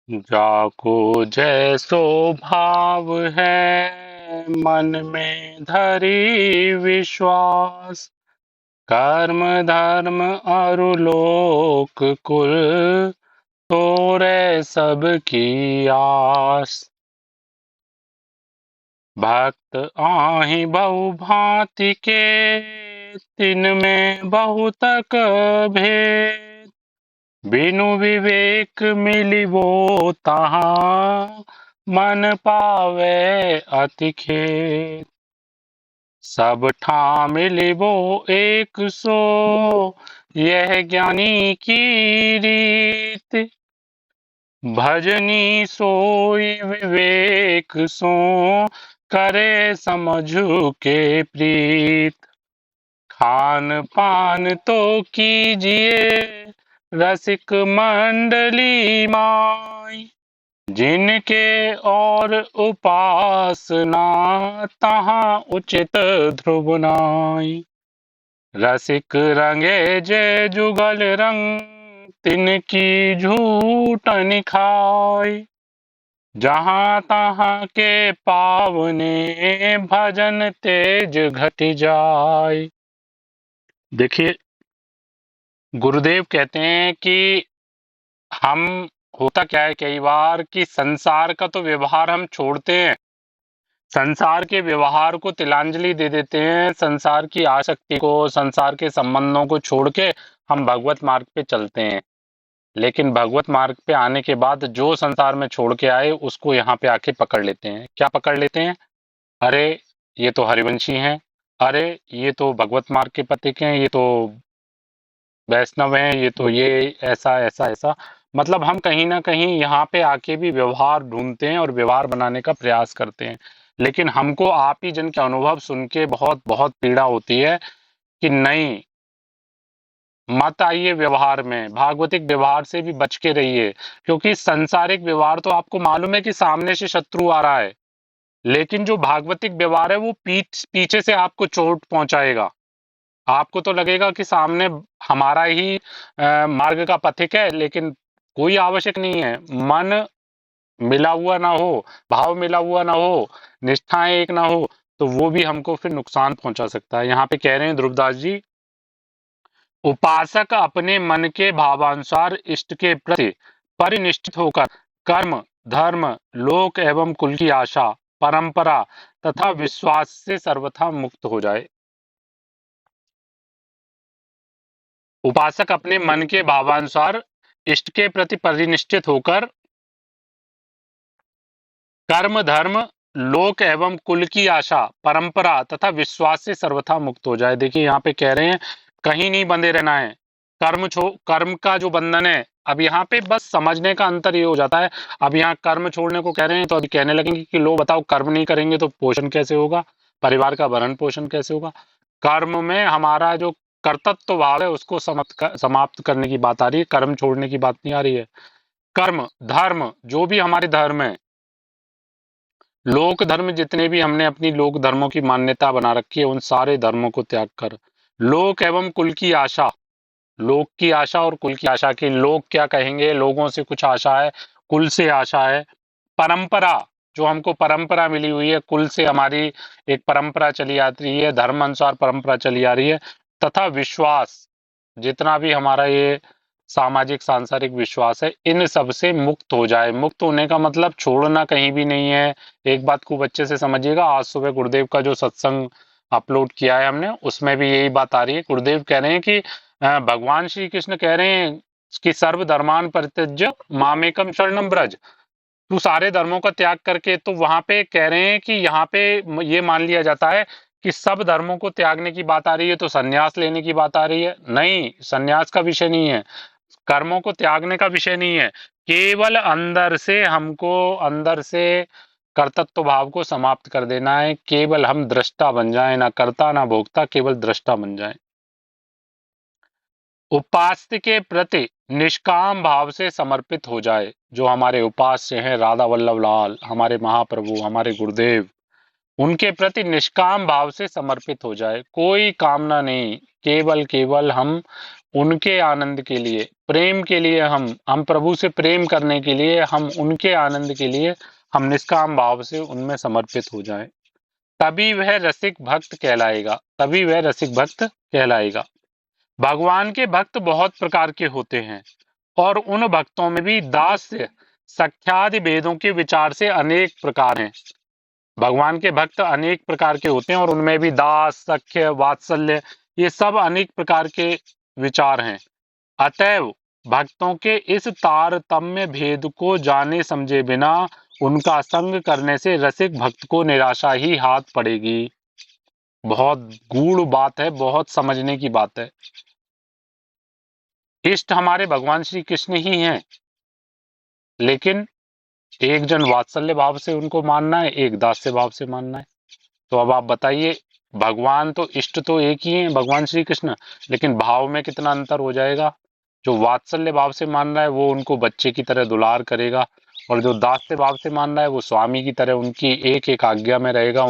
जाको जैसो भाव है मन में धरी विश्वास। कर्म धर्म अरु लोक कुल तोरे सबकी आस। भक्त आहि बहु भांति के तिनमें बहुतक भेद। बिनु विवेक मिलिवो तहाँ मन पावे अति खेद। सब ठाम मिलिवो एक सो यह ज्ञानी की रीत। भजनी सोई विवेक सो करे समझू के प्रीत। खान पान तो कीजिए रसिक मंडली माई। जिनके और उपासना तहाँ उचित ध्रुव नाई। रसिक रंगे जय जुगल रंग तिनकी झूठन खाई। जहाँ तहाँ के पावने भजन तेज घट जाय। देखिए, गुरुदेव कहते हैं कि हम होता क्या है कई बार कि संसार का तो व्यवहार हम छोड़ते हैं, संसार के व्यवहार को तिलांजलि दे देते हैं, संसार की आसक्ति को, संसार के संबंधों को छोड़ के हम भगवत मार्ग पे चलते हैं। लेकिन भगवत मार्ग पे आने के बाद जो संसार में छोड़ के आए उसको यहाँ पे आके पकड़ लेते हैं। क्या पकड़ लेते हैं? अरे ये तो हरिवंशी हैं, अरे ये तो भगवत मार्ग के पथिक हैं, ये तो वैष्णव हैं, ये तो ये ऐसा ऐसा ऐसा। मतलब हम कहीं ना कहीं यहाँ पे आके भी व्यवहार ढूंढते हैं और व्यवहार बनाने का प्रयास करते हैं। लेकिन हमको आप ही जन के अनुभव सुन के बहुत बहुत पीड़ा होती है कि नहीं, मत आइए व्यवहार में, भागवतिक व्यवहार से भी बच के रहिए। क्योंकि संसारिक व्यवहार तो आपको मालूम है कि सामने से शत्रु आ रहा है, लेकिन जो भागवतिक व्यवहार है वो पीछे से आपको चोट पहुंचाएगा। आपको तो लगेगा कि सामने हमारा ही मार्ग का पथिक है, लेकिन कोई आवश्यक नहीं है। मन मिला हुआ ना हो, भाव मिला हुआ ना हो, निष्ठाएं एक ना हो, तो वो भी हमको फिर नुकसान पहुंचा सकता है। यहाँ पे कह रहे हैं ध्रुवदास जी, उपासक अपने मन के भावानुसार इष्ट के प्रति परिनिष्ठित होकर कर्म धर्म लोक एवं कुल की आशा परंपरा तथा विश्वास से सर्वथा मुक्त हो जाए। उपासक अपने मन के भावानुसार इष्ट के प्रति परिनिष्ठित होकर कर्म धर्म लोक एवं कुल की आशा परंपरा तथा विश्वास से सर्वथा मुक्त हो जाए। देखिए यहाँ पे कह रहे हैं कहीं नहीं बंधे रहना है। कर्म का जो बंधन है, अब यहाँ पे बस समझने का अंतर ये हो जाता है। अब यहाँ कर्म छोड़ने को कह रहे हैं तो अभी कहने लगेंगे कि लो बताओ, कर्म नहीं करेंगे तो पोषण कैसे होगा, परिवार का भरण पोषण कैसे होगा। कर्म में हमारा जो कर्तृत्व भाव है उसको समाप्त करने की बात आ रही है, कर्म छोड़ने की बात नहीं आ रही है। कर्म धर्म जो भी हमारे धर्म है, लोक धर्म जितने भी हमने अपनी लोक धर्मों की मान्यता बना रखी है, उन सारे धर्मों को त्याग कर लोक एवं कुल की आशा, लोक की आशा और कुल की आशा की, लोग क्या कहेंगे, लोगों से कुछ आशा है, कुल से आशा है। परंपरा, जो हमको परंपरा मिली हुई है, कुल से हमारी एक परंपरा चली आ रही है, धर्म अनुसार परंपरा चली आ रही है। तथा विश्वास, जितना भी हमारा ये सामाजिक सांसारिक विश्वास है, इन सब से मुक्त हो जाए। मुक्त होने का मतलब छोड़ना कहीं भी नहीं है। एक बात खूब अच्छे से समझिएगा, आज सुबह गुरुदेव का जो सत्संग अपलोड किया है हमने, उसमें भी यही बात आ रही है। गुरुदेव कह रहे हैं कि भगवान श्री कृष्ण कह रहे हैं कि सर्व धर्मान परित्यज्य मामेकम शरणम ब्रज। तू सारे धर्मों का त्याग करके, तो वहां पे कह रहे हैं कि यहाँ पे ये मान लिया जाता है कि सब धर्मों को त्यागने की बात आ रही है तो सन्यास लेने की बात आ रही है। नहीं, सन्यास का विषय नहीं है, कर्मों को त्यागने का विषय नहीं है। केवल अंदर से हमको, अंदर से कर्तृत्व भाव को समाप्त कर देना है। केवल हम दृष्टा बन जाएं, ना कर्ता ना भोक्ता, केवल दृष्टा बन जाएं। उपास्य के प्रति निष्काम भाव से समर्पित हो जाए। जो हमारे उपास्य हैं, राधा वल्लभ लाल, हमारे महाप्रभु, हमारे गुरुदेव, उनके प्रति निष्काम भाव से समर्पित हो जाए। कोई कामना नहीं, केवल केवल हम उनके आनंद के लिए, प्रेम के लिए हम प्रभु से प्रेम करने के लिए, हम उनके आनंद के लिए हम निष्काम भाव से उनमें समर्पित हो जाएं, तभी वह रसिक भक्त कहलाएगा, तभी वह रसिक भक्त कहलाएगा। भगवान के भक्त बहुत प्रकार के होते हैं और उन भक्तों में भी दास्य सख्यादि भेदों के विचार से अनेक प्रकार हैं। भगवान के भक्त अनेक प्रकार के होते हैं और उनमें भी दास, सख्य, वात्सल्य, ये सब अनेक प्रकार के विचार हैं। अतएव भक्तों के इस तारतम्य भेद को जाने समझे बिना उनका संग करने से रसिक भक्त को निराशा ही हाथ पड़ेगी। बहुत गूढ़ बात है, बहुत समझने की बात है। इष्ट हमारे भगवान श्री कृष्ण ही हैं, लेकिन एक जन वात्सल्य भाव से उनको मानना है, एक दास्य भाव से मानना है। तो अब आप बताइए, भगवान तो इष्ट तो एक ही है, भगवान श्री कृष्ण, लेकिन भाव में कितना अंतर हो जाएगा। जो वात्सल्य भाव से मान रहा है वो उनको बच्चे की तरह दुलार करेगा, और जो दास्य भाव से मान रहा है वो स्वामी की तरह उनकी एक एक आज्ञा में रहेगा,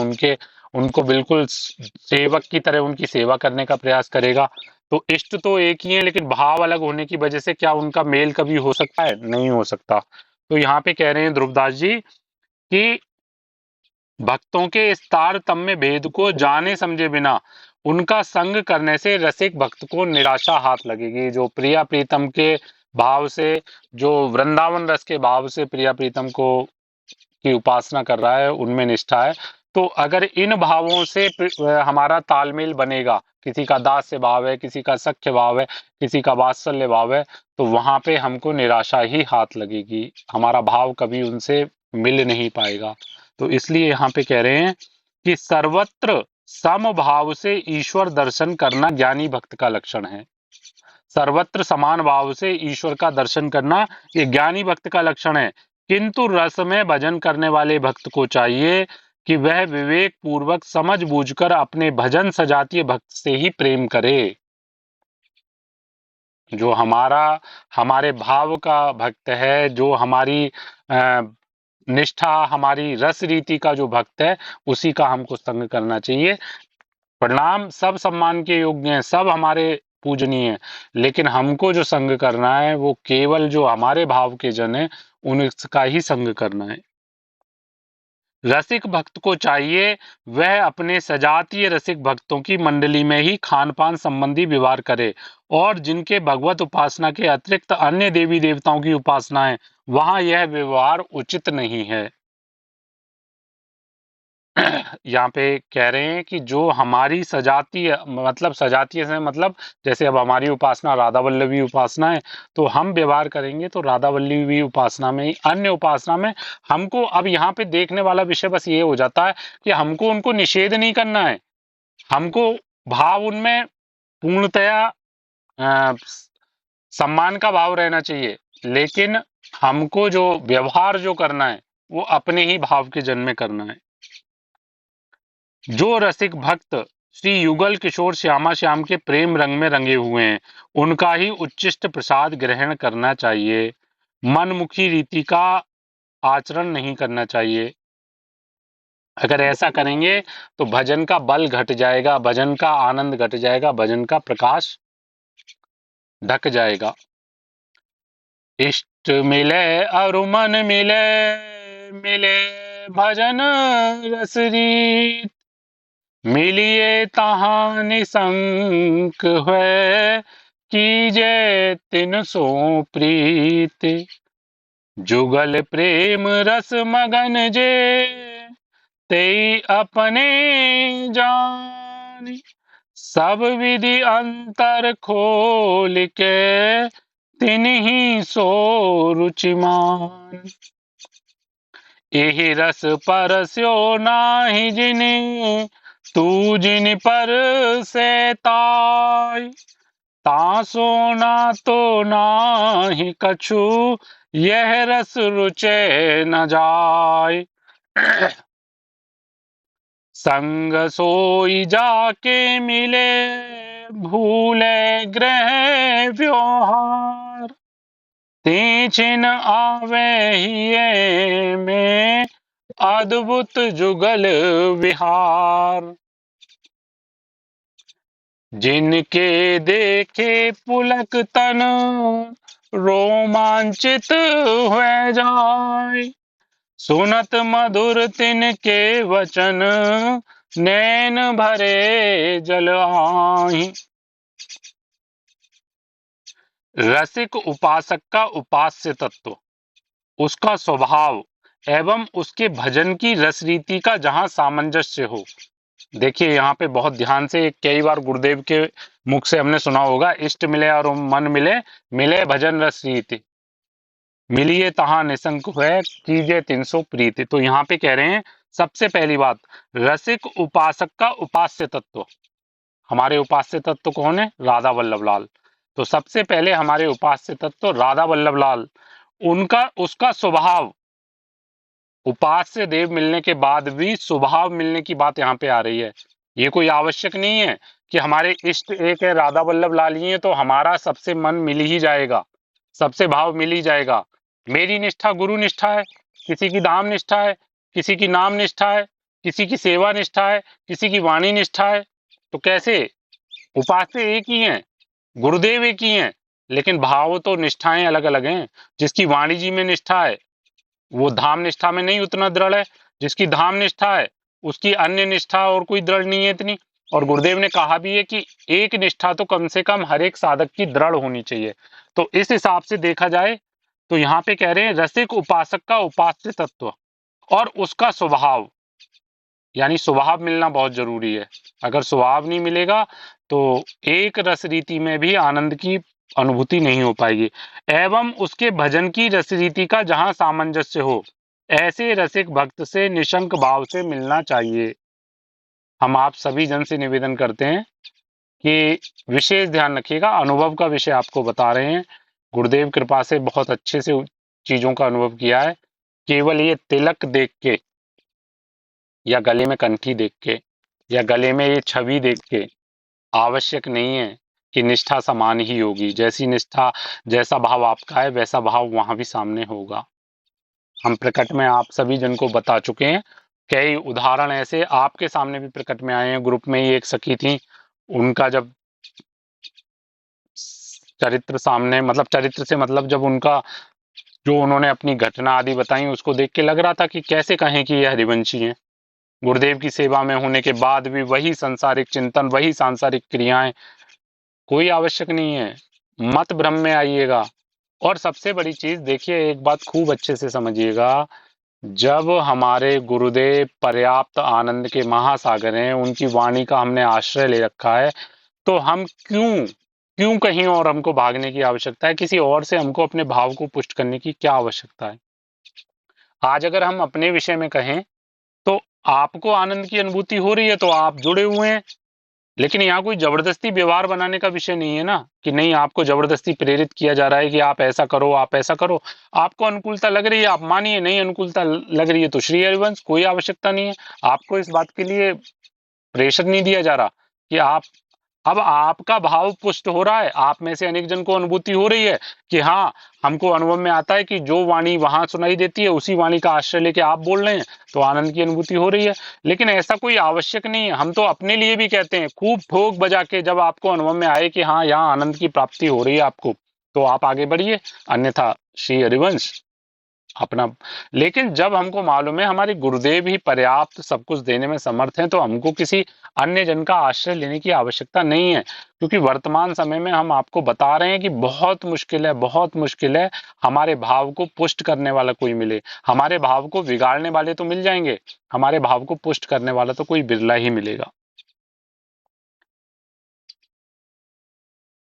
उनको बिल्कुल सेवक की तरह उनकी सेवा करने का प्रयास करेगा। तो इष्ट तो एक ही है, लेकिन भाव अलग होने की वजह से क्या उनका मेल कभी हो सकता है? नहीं हो सकता। तो यहाँ पे कह रहे हैं ध्रुवदास जी कि भक्तों के इस तारतम्य भेद को जाने समझे बिना उनका संग करने से रसिक भक्त को निराशा हाथ लगेगी। जो प्रिया प्रीतम के भाव से, जो वृंदावन रस के भाव से प्रिया प्रीतम को की उपासना कर रहा है, उनमें निष्ठा है, तो अगर इन भावों से हमारा तालमेल बनेगा, किसी का दास्य भाव है, किसी का सख्य भाव है, किसी का वात्सल्य भाव है, तो वहां पे हमको निराशा ही हाथ लगेगी, हमारा भाव कभी उनसे मिल नहीं पाएगा। तो इसलिए यहाँ पे कह रहे हैं कि सर्वत्र समभाव से ईश्वर दर्शन करना ज्ञानी भक्त का लक्षण है। सर्वत्र समान भाव से ईश्वर का दर्शन करना ये ज्ञानी भक्त का लक्षण है। किंतु रस में भजन करने वाले भक्त को चाहिए कि वह विवेक पूर्वक समझ बूझकर अपने भजन सजातीय भक्त से ही प्रेम करे। जो हमारे भाव का भक्त है, जो हमारी निष्ठा, हमारी रस रीति का जो भक्त है, उसी का हमको संग करना चाहिए। प्रणाम, सब सम्मान के योग्य हैं, सब हमारे पूजनीय हैं, लेकिन हमको जो संग करना है वो केवल जो हमारे भाव के जन है उनका ही संग करना है। रसिक भक्त को चाहिए वह अपने सजातीय रसिक भक्तों की मंडली में ही खान पान संबंधी व्यवहार करे, और जिनके भगवत उपासना के अतिरिक्त अन्य देवी देवताओं की उपासना है वहां यह व्यवहार उचित नहीं है। यहाँ पे कह रहे हैं कि जो हमारी सजातीय, मतलब सजातीय से मतलब जैसे अब हमारी उपासना राधा वल्लभी उपासना है, तो हम व्यवहार करेंगे तो राधा वल्लभी उपासना में ही, अन्य उपासना में हमको, अब यहाँ पे देखने वाला विषय बस ये हो जाता है कि हमको उनको निषेध नहीं करना है, हमको भाव उनमें पूर्णतया सम्मान का भाव रहना चाहिए, लेकिन हमको जो व्यवहार जो करना है वो अपने ही भाव के जन्म में करना है। जो रसिक भक्त श्री युगल किशोर श्यामा श्याम के प्रेम रंग में रंगे हुए हैं उनका ही उच्चिष्ट प्रसाद ग्रहण करना चाहिए, मनमुखी रीति का आचरण नहीं करना चाहिए। अगर ऐसा करेंगे तो भजन का बल घट जाएगा, भजन का आनंद घट जाएगा, भजन का प्रकाश ढक जाएगा। इष्ट मिले और मन मिले, मिले भजन रसरी, मिलिए तहाँ निसंक है, कीजे तिन सो प्रीत, जुगल प्रेम रस मगन जे, तेई अपने जान, सब विधि अंतर खोल के, तिन्ही सो रुचिमान, एहि रस परस्यो नाही जिनि, तू जिन पर से ताय, तासो ना तो नाही कछु, यह रस रुचे न जाय, संग सोई जाके मिले, भूले ग्रह व्यवहार, तीछिन आवे हिये में, अद्भुत जुगल विहार। जिनके देखे पुलक तन रोमांचित हुए जाय, सुनत मधुर तिनके वचन नैन भरे जल आहि। रसिक उपासक का उपास्य तत्व, उसका स्वभाव एवं उसके भजन की रस रीति का जहां सामंजस्य हो। देखिए यहाँ पे बहुत ध्यान से, कई बार गुरुदेव के मुख से हमने सुना होगा, इष्ट मिले और मन मिले, मिले भजन रस रीति, मिलिए तहां निसंक हुए, कीजिए 300 प्रीति। तो यहाँ पे कह रहे हैं सबसे पहली बात, रसिक उपासक का उपास्य तत्व। हमारे उपास्य तत्व कौन है? राधा वल्लभ लाल। तो सबसे पहले हमारे उपास्य तत्व राधा वल्लभ लाल, उनका उसका स्वभाव, उपास्य देव मिलने के बाद भी स्वभाव मिलने की बात यहाँ पे आ रही है। ये कोई आवश्यक नहीं है कि हमारे इष्ट एक है राधा वल्लभ लाल ही है तो हमारा सबसे मन मिल ही जाएगा, सबसे भाव मिल ही जाएगा। मेरी निष्ठा गुरु निष्ठा है, किसी की धाम निष्ठा है, किसी की नाम निष्ठा है, किसी की सेवा निष्ठा है, किसी की वाणी निष्ठा है। तो कैसे? उपास्य एक ही हैं, गुरुदेव एक ही हैं, लेकिन भाव तो निष्ठाएं अलग अलग हैं। जिसकी वाणी जी में निष्ठा है वो धाम निष्ठा में नहीं उतना दृढ़ है, जिसकी धाम निष्ठा है उसकी अन्य निष्ठा और कोई दृढ़ नहीं है इतनी। और गुरुदेव ने कहा भी है कि एक निष्ठा तो कम से कम हर एक साधक की दृढ़ होनी चाहिए। तो इस हिसाब से देखा जाए तो यहाँ पे कह रहे हैं रसिक उपासक का उपास्य तत्व और उसका स्वभाव, यानी स्वभाव मिलना बहुत जरूरी है। अगर स्वभाव नहीं मिलेगा तो एक रस रीति में भी आनंद की अनुभूति नहीं हो पाएगी। एवं उसके भजन की रस रीति का जहां सामंजस्य हो, ऐसे रसिक भक्त से निशंक भाव से मिलना चाहिए। हम आप सभी जन से निवेदन करते हैं कि विशेष ध्यान रखिएगा, अनुभव का विषय आपको बता रहे हैं। गुरुदेव कृपा से बहुत अच्छे से चीजों का अनुभव किया है। केवल ये तिलक देख के या गले में कंठी देख के या गले में ये छवि देख के आवश्यक नहीं है कि निष्ठा समान ही होगी। जैसी निष्ठा, जैसा भाव आपका है वैसा भाव वहां भी सामने होगा। हम प्रकट में आप सभी जन को बता चुके हैं। कई उदाहरण ऐसे आपके सामने भी प्रकट में आए हैं। ग्रुप में ही एक सखी थी, उनका जब चरित्र सामने, मतलब चरित्र से मतलब जब उनका जो उन्होंने अपनी घटना आदि बताई उसको देख के लग रहा था कि कैसे कहें कि यह हरिवंशी है। गुरुदेव की सेवा में होने के बाद भी वही सांसारिक चिंतन, वही सांसारिक क्रियाएं, कोई आवश्यक नहीं है। मत भ्रम में आइएगा। और सबसे बड़ी चीज देखिए, एक बात खूब अच्छे से समझिएगा, जब हमारे गुरुदेव पर्याप्त आनंद के महासागर हैं, उनकी वाणी का हमने आश्रय ले रखा है, तो हम क्यों क्यों कहीं और हमको भागने की आवश्यकता है? किसी और से हमको अपने भाव को पुष्ट करने की क्या आवश्यकता है? आज अगर हम अपने विषय में कहें तो आपको आनंद की अनुभूति हो रही है तो आप जुड़े हुए हैं, लेकिन यहाँ कोई जबरदस्ती व्यवहार बनाने का विषय नहीं है ना, कि नहीं आपको जबरदस्ती प्रेरित किया जा रहा है कि आप ऐसा करो, आप ऐसा करो। आपको अनुकूलता लग रही है आप मानिए, नहीं अनुकूलता लग रही है तो श्री हरिवंश, कोई आवश्यकता नहीं है। आपको इस बात के लिए प्रेशर नहीं दिया जा रहा कि आप, अब आपका भाव पुष्ट हो रहा है, आप में से अनेक जन को अनुभूति हो रही है कि हाँ, हमको अनुभव में आता है कि जो वाणी वहां सुनाई देती है उसी वाणी का आश्रय लेके आप बोल रहे हैं, तो आनंद की अनुभूति हो रही है। लेकिन ऐसा कोई आवश्यक नहीं है। हम तो अपने लिए भी कहते हैं, खूब ठोक बजा के जब आपको अनुभव में आए कि हाँ यहाँ आनंद की प्राप्ति हो रही है आपको, तो आप आगे बढ़िए, अन्यथा श्री हरिवंश अपना। लेकिन जब हमको मालूम है हमारे गुरुदेव ही पर्याप्त सब कुछ देने में समर्थ हैं, तो हमको किसी अन्य जन का आश्रय लेने की आवश्यकता नहीं है। क्योंकि वर्तमान समय में हम आपको बता रहे हैं कि बहुत मुश्किल है, बहुत मुश्किल है हमारे भाव को पुष्ट करने वाला कोई मिले। हमारे भाव को बिगाड़ने वाले तो मिल जाएंगे, हमारे भाव को पुष्ट करने वाला तो कोई बिरला ही मिलेगा।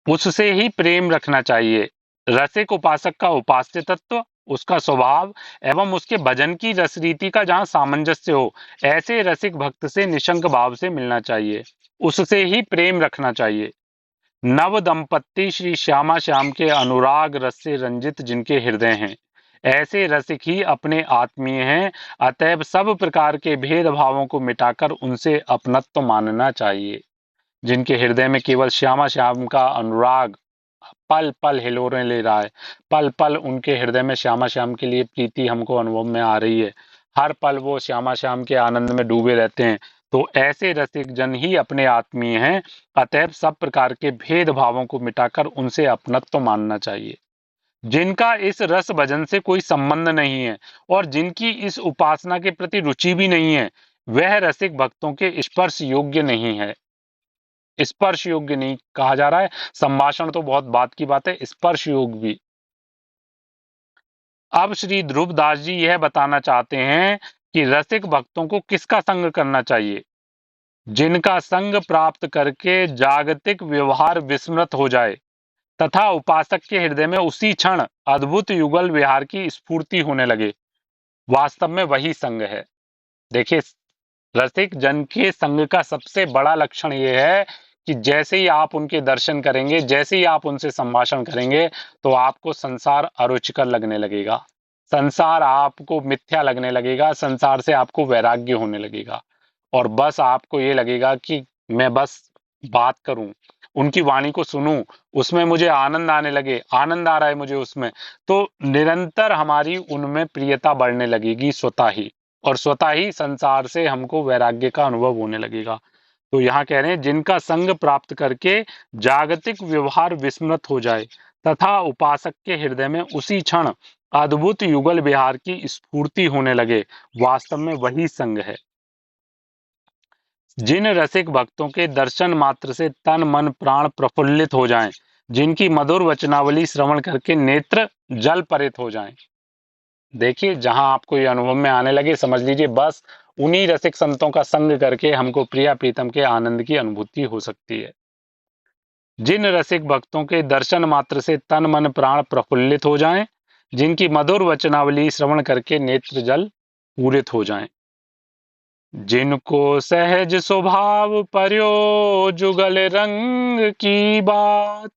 उससे ही प्रेम रखना चाहिए। रसिक उपासक का उपास्य तत्व, उसका स्वभाव एवं उसके भजन की रस रीति का जहां सामंजस्य हो, ऐसे रसिक भक्त से निशंक भाव से मिलना चाहिए, उससे ही प्रेम रखना चाहिए। नव दंपत्ति श्री श्यामा श्याम के अनुराग रस से रंजित जिनके हृदय हैं, ऐसे रसिक ही अपने आत्मीय हैं। अतएव सब प्रकार के भेदभावों को मिटाकर उनसे अपनत्व मानना चाहिए। जिनके हृदय में केवल श्यामा श्याम का अनुराग पल पल हिलोरें ले रहा है, पल पल उनके हृदय में श्यामा श्याम के लिए प्रीति हमको अनुभव में आ रही है, हर पल वो श्यामा श्याम के आनंद में डूबे रहते हैं, तो ऐसे रसिक जन ही अपने आत्मीय हैं। अतएव सब प्रकार के भेदभावों को मिटाकर उनसे अपनत्व मानना चाहिए। जिनका इस रस भजन से कोई संबंध नहीं है और जिनकी इस उपासना के प्रति रुचि भी नहीं है, वह रसिक भक्तों के स्पर्श योग्य नहीं है। स्पर्श योग्य नहीं कहा जा रहा है, संभाषण तो बहुत बात की बात है, स्पर्श योग भी। अब श्री ध्रुवदास जी यह बताना चाहते हैं कि रसिक भक्तों को किसका संग करना चाहिए। जिनका संग प्राप्त करके जागतिक व्यवहार विस्मृत हो जाए तथा उपासक के हृदय में उसी क्षण अद्भुत युगल विहार की स्फूर्ति होने लगे, वास्तव में वही संग है। देखिए, रसिक जन के संग का सबसे बड़ा लक्षण यह है कि जैसे ही आप उनके दर्शन करेंगे, जैसे ही आप उनसे संभाषण करेंगे, तो आपको संसार अरुचिकर लगने लगेगा, संसार आपको मिथ्या लगने लगेगा, संसार से आपको वैराग्य होने लगेगा और बस आपको ये लगेगा कि मैं बस बात करूं, उनकी वाणी को सुनूं, उसमें मुझे आनंद आने लगे, आनंद आ रहा है मुझे उसमें, तो निरंतर हमारी उनमें प्रियता बढ़ने लगेगी स्वतः ही, और स्वतः ही संसार से हमको वैराग्य का अनुभव होने लगेगा। तो यहाँ कह रहे हैं जिनका संग प्राप्त करके जागतिक व्यवहार विस्मृत हो जाए तथा उपासक के हृदय में उसी क्षण अद्भुत युगल विहार की स्फूर्ति होने लगे, वास्तव में वही संग है। जिन रसिक भक्तों के दर्शन मात्र से तन मन प्राण प्रफुल्लित हो जाएं, जिनकी मधुर वचनावली श्रवण करके नेत्र जल परित हो जाएं। देखिए, जहां आपको ये अनुभव में आने लगे, समझ लीजिए बस उन्हीं रसिक संतों का संग करके हमको प्रिया प्रीतम के आनंद की अनुभूति हो सकती है। जिन रसिक भक्तों के दर्शन मात्र से तन मन प्राण प्रफुल्लित हो जाएं, जिनकी मधुर वचनावली श्रवण करके नेत्र जल पूरित हो जाएं। जिनको सहज स्वभाव पर्यो जुगल रंग की बात,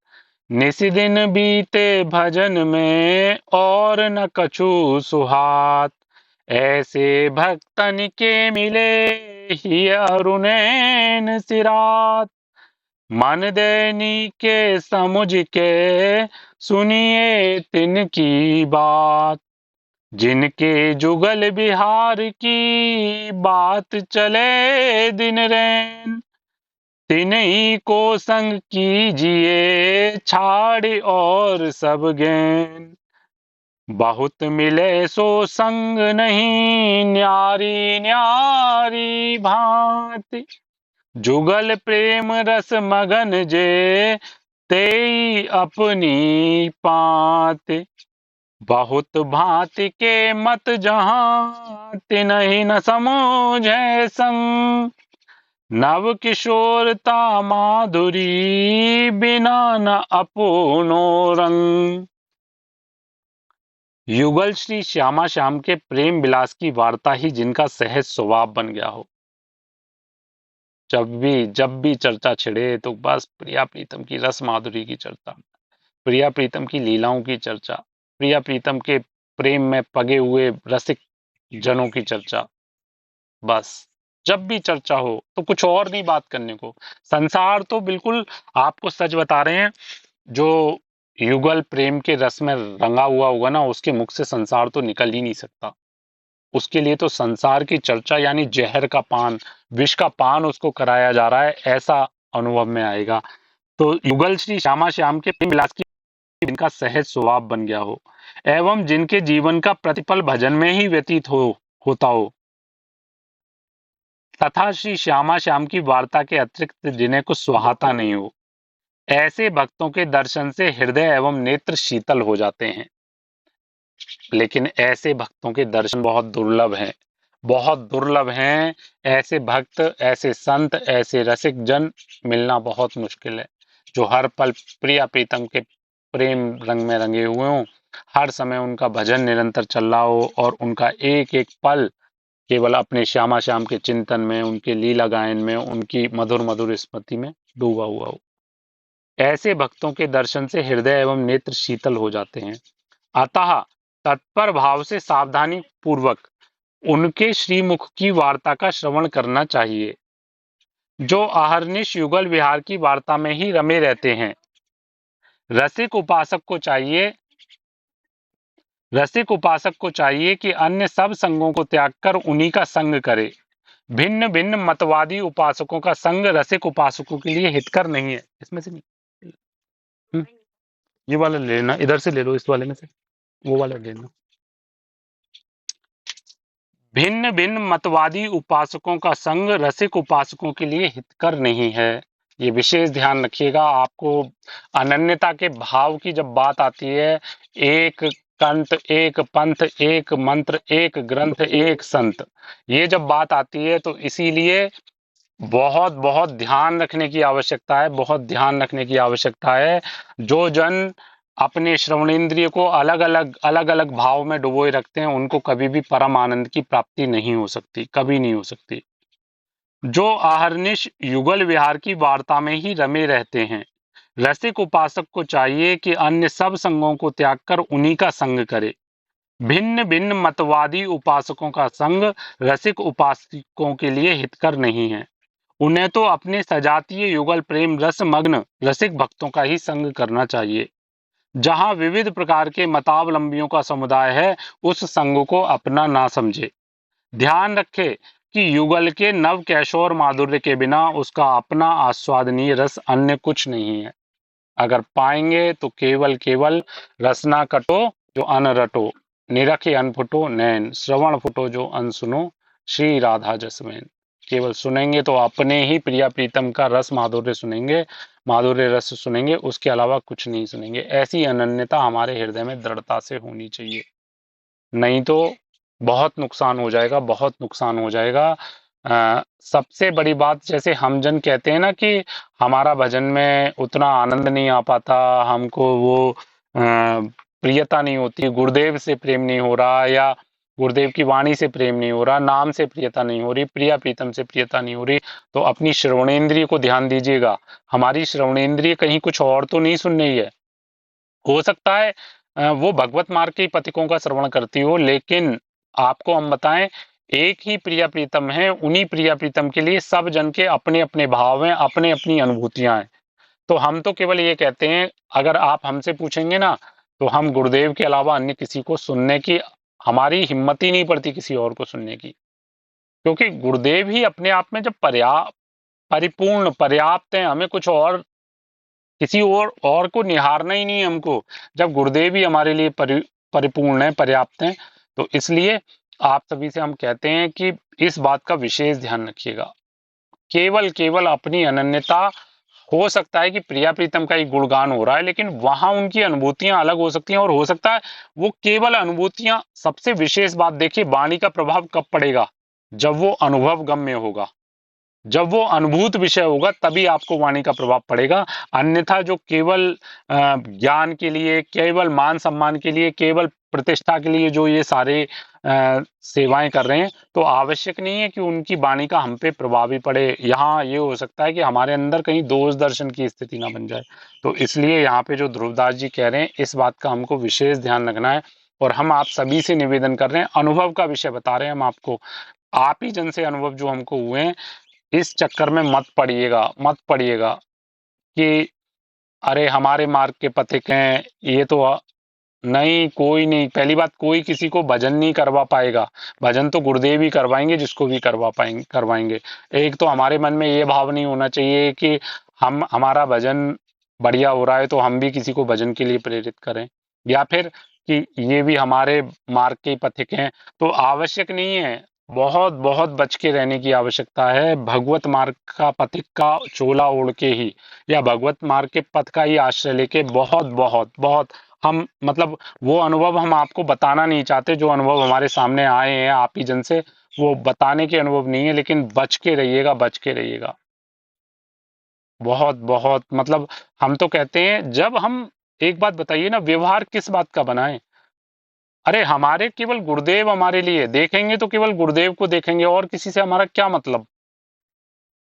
निस दिन बीते भजन में और न कछु सुहात, ऐसे भक्तन के मिले ही अरुणैन सिरात, मन दैनी के समुझ के सुनिए तिनकी बात, जिनके जुगल बिहार की बात चले दिन रैन, तिन्ही को संग कीजिए छाड़ और सब गैन, बहुत मिले सो संग नहीं न्यारी न्यारी भांति, जुगल प्रेम रस मगन जे तेई अपनी पात, बहुत भांति के मत जहां तिन्हि न समझे संग, नव किशोरता माधुरी बिना न अपनो रंग। युगल श्री श्यामा श्याम के प्रेम विलास की वार्ता ही जिनका सहज स्वभाव बन गया हो, जब भी चर्चा छिड़े तो बस प्रिया प्रीतम की रस माधुरी की चर्चा, प्रिया प्रीतम की लीलाओं की चर्चा, प्रिया प्रीतम के प्रेम में पगे हुए रसिक जनों की चर्चा, बस जब भी चर्चा हो तो कुछ और नहीं बात करने को। संसार तो बिल्कुल आपको सच बता रहे हैं, जो युगल प्रेम के रस में रंगा हुआ होगा ना, उसके मुख से संसार तो निकल ही नहीं सकता। उसके लिए तो संसार की चर्चा यानी जहर का पान, विष का पान उसको कराया जा रहा है, ऐसा अनुभव में आएगा। तो युगल श्री श्यामा श्याम के प्रेम विलास की जिनका सहज स्वभाव बन गया हो एवं जिनके जीवन का प्रतिपल भजन में ही व्यतीत होता हो, तथा श्री श्यामा श्याम की वार्ता के अतिरिक्त जिन्हें कुछ सुहाता नहीं हो, ऐसे भक्तों के दर्शन से हृदय एवं नेत्र शीतल हो जाते हैं। लेकिन ऐसे भक्तों के दर्शन बहुत दुर्लभ हैं, बहुत दुर्लभ हैं। ऐसे भक्त, ऐसे संत, ऐसे रसिक जन मिलना बहुत मुश्किल है, जो हर पल प्रिया प्रीतम के प्रेम रंग में रंगे हुए हों, हर समय उनका भजन निरंतर चल रहा हो और उनका एक एक पल केवल अपने श्यामा श्याम के चिंतन में, उनके लीला गायन में, उनकी मधुर मधुर स्मृति में डूबा हुआ हो। ऐसे भक्तों के दर्शन से हृदय एवं नेत्र शीतल हो जाते हैं। अतः तत्पर भाव से सावधानी पूर्वक उनके श्रीमुख की वार्ता का श्रवण करना चाहिए। जो अहर्निश युगल विहार की वार्ता में ही रमे रहते हैं, रसिक उपासक को चाहिए रसिक उपासक को चाहिए कि अन्य सब संगों को त्याग कर उन्हीं का संग करे। भिन्न भिन्न मतवादी उपासकों का संग रसिक उपासकों के लिए हितकर नहीं है। इसमें से नहीं। हम्म, ये वाला ले लेना, इधर से ले लो, इस वाले में से वो वाला ले लेना। भिन्न भिन्न मतवादी उपासकों का संग रसिक उपासकों के लिए हितकर नहीं है। ये विशेष ध्यान रखिएगा। आपको अनन्यता के भाव की जब बात आती है, एक कंत, एक पंथ, एक मंत्र, एक ग्रंथ, एक संत, ये जब बात आती है तो इसीलिए बहुत बहुत ध्यान रखने की आवश्यकता है, बहुत ध्यान रखने की आवश्यकता है। जो जन अपने श्रवणेंद्रिय को अलग अलग भाव में डुबोए रखते हैं, उनको कभी भी परम आनंद की प्राप्ति नहीं हो सकती, कभी नहीं हो सकती। जो अहर्निश युगल विहार की वार्ता में ही रमे रहते हैं, रसिक उपासक को चाहिए कि अन्य सब संगों को त्याग कर उन्हीं का संग करे। भिन्न भिन्न मतवादी उपासकों का संग रसिक उपासकों के लिए हितकर नहीं है। उन्हें तो अपने सजातीय युगल प्रेम रस मग्न रसिक भक्तों का ही संग करना चाहिए। जहां विविध प्रकार के मतावलंबियों का समुदाय है, उस संग को अपना ना समझे। ध्यान रखे कि युगल के नव कैशोर माधुर्य के बिना उसका अपना आस्वादनीय रस अन्य कुछ नहीं है। अगर पाएंगे तो केवल केवल रसना कटो जो अन रटो, निरखे अनफुटो नैन, श्रवण फुटो जो अन सुनो, श्री राधा जसमैन। केवल सुनेंगे तो अपने ही प्रिया प्रीतम का रस माधुर्य सुनेंगे, माधुर्य रस सुनेंगे, उसके अलावा कुछ नहीं सुनेंगे। ऐसी अनन्यता हमारे हृदय में दृढ़ता से होनी चाहिए, नहीं तो बहुत नुकसान हो जाएगा, बहुत नुकसान हो जाएगा। सबसे बड़ी बात, जैसे हम जन कहते हैं ना कि हमारा भजन में उतना आनंद नहीं आ पाता, हमको वो प्रियता नहीं होती, गुरुदेव से प्रेम नहीं हो रहा, या गुरुदेव की वाणी से प्रेम नहीं हो रहा, नाम से प्रियता नहीं हो रही, प्रिया प्रीतम से प्रियता नहीं हो रही, तो अपनी श्रवणेंद्रिय को ध्यान दीजिएगा। हमारी श्रवणेंद्रिय कहीं कुछ और तो नहीं सुन रही है। हो सकता है वो भगवत मार्ग के पथिकों का श्रवण करती हो, लेकिन आपको हम बताएं, एक ही प्रिया प्रीतम है, उन्हीं प्रिया प्रीतम के लिए सब जन के अपने अपने भाव हैं, अपने अपनी अनुभूतियां हैं। तो हम तो केवल ये कहते हैं, अगर आप हमसे पूछेंगे ना, तो हम गुरुदेव के अलावा अन्य किसी को सुनने की हमारी हिम्मत ही नहीं पड़ती, किसी और को सुनने की। क्योंकि गुरुदेव ही अपने आप में जब परिपूर्ण पर्याप्त है, हमें कुछ और किसी और को निहारना ही नहीं है हमको, जब गुरुदेव ही हमारे लिए परिपूर्ण है, पर्याप्त है। तो इसलिए आप सभी से हम कहते हैं कि इस बात का विशेष ध्यान रखिएगा। केवल केवल अपनी अनन्यता, हो सकता है कि प्रिया प्रीतम का ही गुणगान हो रहा है, लेकिन वहां उनकी अनुभूतियां अलग हो सकती हैं, और हो सकता है वो केवल अनुभूतियां। सबसे विशेष बात देखिए, वाणी का प्रभाव कब पड़ेगा? जब वो अनुभव गम्य होगा, जब वो अनुभूत विषय होगा, तभी आपको वाणी का प्रभाव पड़ेगा। अन्यथा जो केवल ज्ञान के लिए, केवल मान सम्मान के लिए, केवल प्रतिष्ठा के लिए जो ये सारे सेवाएं कर रहे हैं, तो आवश्यक नहीं है कि उनकी वाणी का हम पे प्रभाव ही पड़े। यहाँ ये हो सकता है कि हमारे अंदर कहीं दोष दर्शन की स्थिति ना बन जाए। तो इसलिए यहाँ पे जो ध्रुवदास जी कह रहे हैं, इस बात का हमको विशेष ध्यान रखना है। और हम आप सभी से निवेदन कर रहे हैं, अनुभव का विषय बता रहे हैं हम आपको, आप ही जन से अनुभव जो हमको हुए हैं, इस चक्कर में मत पड़िएगा, मत पड़िएगा कि अरे हमारे मार्ग के पथिक हैं, ये तो नहीं, कोई नहीं। पहली बात, कोई किसी को भजन नहीं करवा पाएगा, भजन तो गुरुदेव ही करवाएंगे, जिसको भी करवाएंगे। एक तो हमारे मन में ये भाव नहीं होना चाहिए कि हम हमारा भजन बढ़िया हो रहा है तो हम भी किसी को भजन के लिए प्रेरित करें, या फिर कि ये भी हमारे मार्ग के पथिक हैं। तो आवश्यक नहीं है, बहुत बहुत बच के रहने की आवश्यकता है। भगवत मार्ग का पथिक का चोला ओढ़ के ही, या भगवत मार्ग के पथ का ही आश्रय लेके बहुत बहुत बहुत हम, मतलब वो अनुभव हम आपको बताना नहीं चाहते, जो अनुभव हमारे सामने आए हैं आप ही जन से, वो बताने के अनुभव नहीं है, लेकिन बच के रहिएगा, बच के रहिएगा। बहुत बहुत, मतलब हम तो कहते हैं, जब हम, एक बात बताइए ना, व्यवहार किस बात का बनाए? अरे हमारे केवल गुरुदेव हमारे लिए देखेंगे तो केवल गुरुदेव को देखेंगे, और किसी से हमारा क्या मतलब?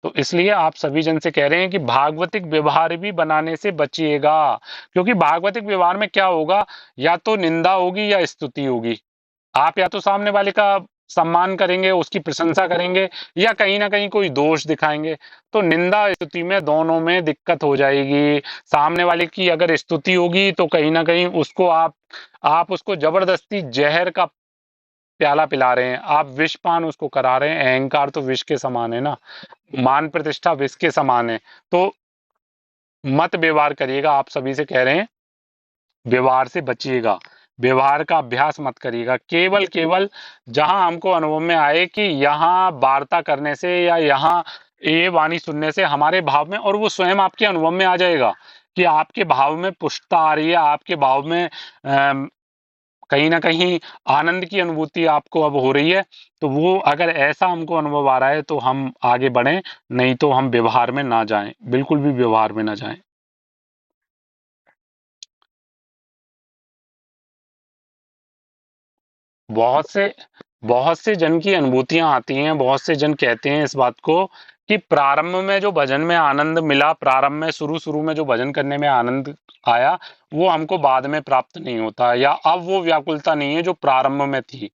तो इसलिए आप सभी जन से कह रहे हैं कि भागवतिक व्यवहार भी बनाने से बचिएगा। क्योंकि भागवतिक व्यवहार में क्या होगा, या तो निंदा होगी या स्तुति होगी। आप या तो सामने वाले का सम्मान करेंगे, उसकी प्रशंसा करेंगे, या कहीं ना कहीं कोई दोष दिखाएंगे। तो निंदा स्तुति में, दोनों में दिक्कत हो जाएगी। सामने वाले की अगर स्तुति होगी तो कहीं ना कहीं उसको आप उसको जबरदस्ती जहर का प्याला पिला रहे हैं, आप विषपान उसको करा रहे हैं। अहंकार तो विष के समान है ना, मान प्रतिष्ठा विष के समान है। तो मत व्यवहार करिएगा, आप सभी से कह रहे हैं व्यवहार से बचिएगा, व्यवहार का अभ्यास मत करिएगा। केवल केवल जहां हमको अनुभव में आए कि यहाँ वार्ता करने से या यहाँ ये वाणी सुनने से हमारे भाव में, और वो स्वयं आपके अनुभव में आ जाएगा कि आपके भाव में पुष्टता आ रही है, आपके भाव में कहीं ना कहीं आनंद की अनुभूति आपको अब हो रही है। तो वो अगर ऐसा हमको अनुभव आ रहा है तो हम आगे बढ़ें, नहीं तो हम व्यवहार में ना जाएं, बिल्कुल भी व्यवहार में ना जाएं। बहुत से जन की अनुभूतियां आती हैं, बहुत से जन कहते हैं इस बात को कि प्रारंभ में जो भजन में आनंद मिला, प्रारंभ में शुरू शुरू में जो भजन करने में आनंद आया, वो हमको बाद में प्राप्त नहीं होता, या अब वो व्याकुलता नहीं है जो प्रारंभ में थी।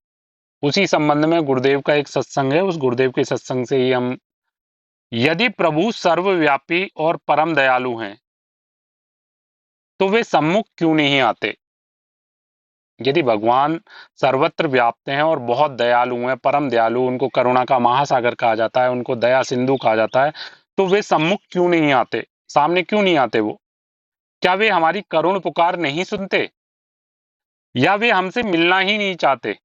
उसी संबंध में गुरुदेव का एक सत्संग है, उस गुरुदेव के सत्संग से ही हम, यदि प्रभु सर्वव्यापी और परम दयालु हैं तो वे सम्मुख क्यों नहीं आते। यदि भगवान सर्वत्र व्याप्त हैं और बहुत दयालु हैं, परम दयालु, उनको करुणा का महासागर कहा जाता है, उनको दया सिंधु कहा जाता है, तो वे सम्मुख क्यों नहीं आते, सामने क्यों नहीं आते वो? क्या वे हमारी करुण पुकार नहीं सुनते, या वे हमसे मिलना ही नहीं चाहते?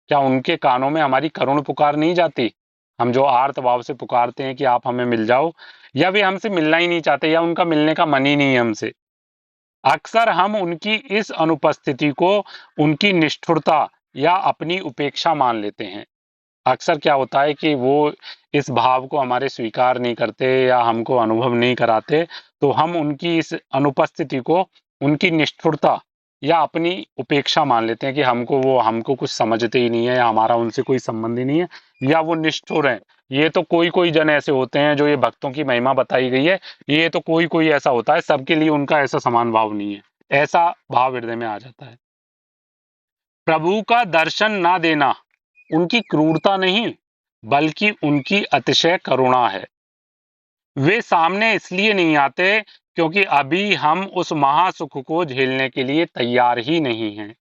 क्या उनके कानों में हमारी करुण पुकार नहीं जाती, हम जो आर्त भाव से पुकारते हैं कि आप हमें मिल जाओ? या वे हमसे मिलना ही नहीं चाहते, या उनका मिलने का मन ही नहीं है हमसे? अक्सर हम उनकी इस अनुपस्थिति को उनकी निष्ठुरता या अपनी उपेक्षा मान लेते हैं। अक्सर क्या होता है कि वो इस भाव को हमारे स्वीकार नहीं करते या हमको अनुभव नहीं कराते, तो हम उनकी इस अनुपस्थिति को उनकी निष्ठुरता या अपनी उपेक्षा मान लेते हैं कि हमको कुछ समझते ही नहीं है, या हमारा उनसे कोई संबंध ही नहीं है, या वो निष्ठुर हैं। ये तो कोई कोई जन ऐसे होते हैं, जो ये भक्तों की महिमा बताई गई है, ये तो कोई कोई ऐसा होता है, सबके लिए उनका ऐसा समान भाव नहीं है, ऐसा भाव हृदय में आ जाता है। प्रभु का दर्शन ना देना उनकी क्रूरता नहीं, बल्कि उनकी अतिशय करुणा है। वे सामने इसलिए नहीं आते क्योंकि अभी हम उस महासुख को झेलने के लिए तैयार ही नहीं हैं।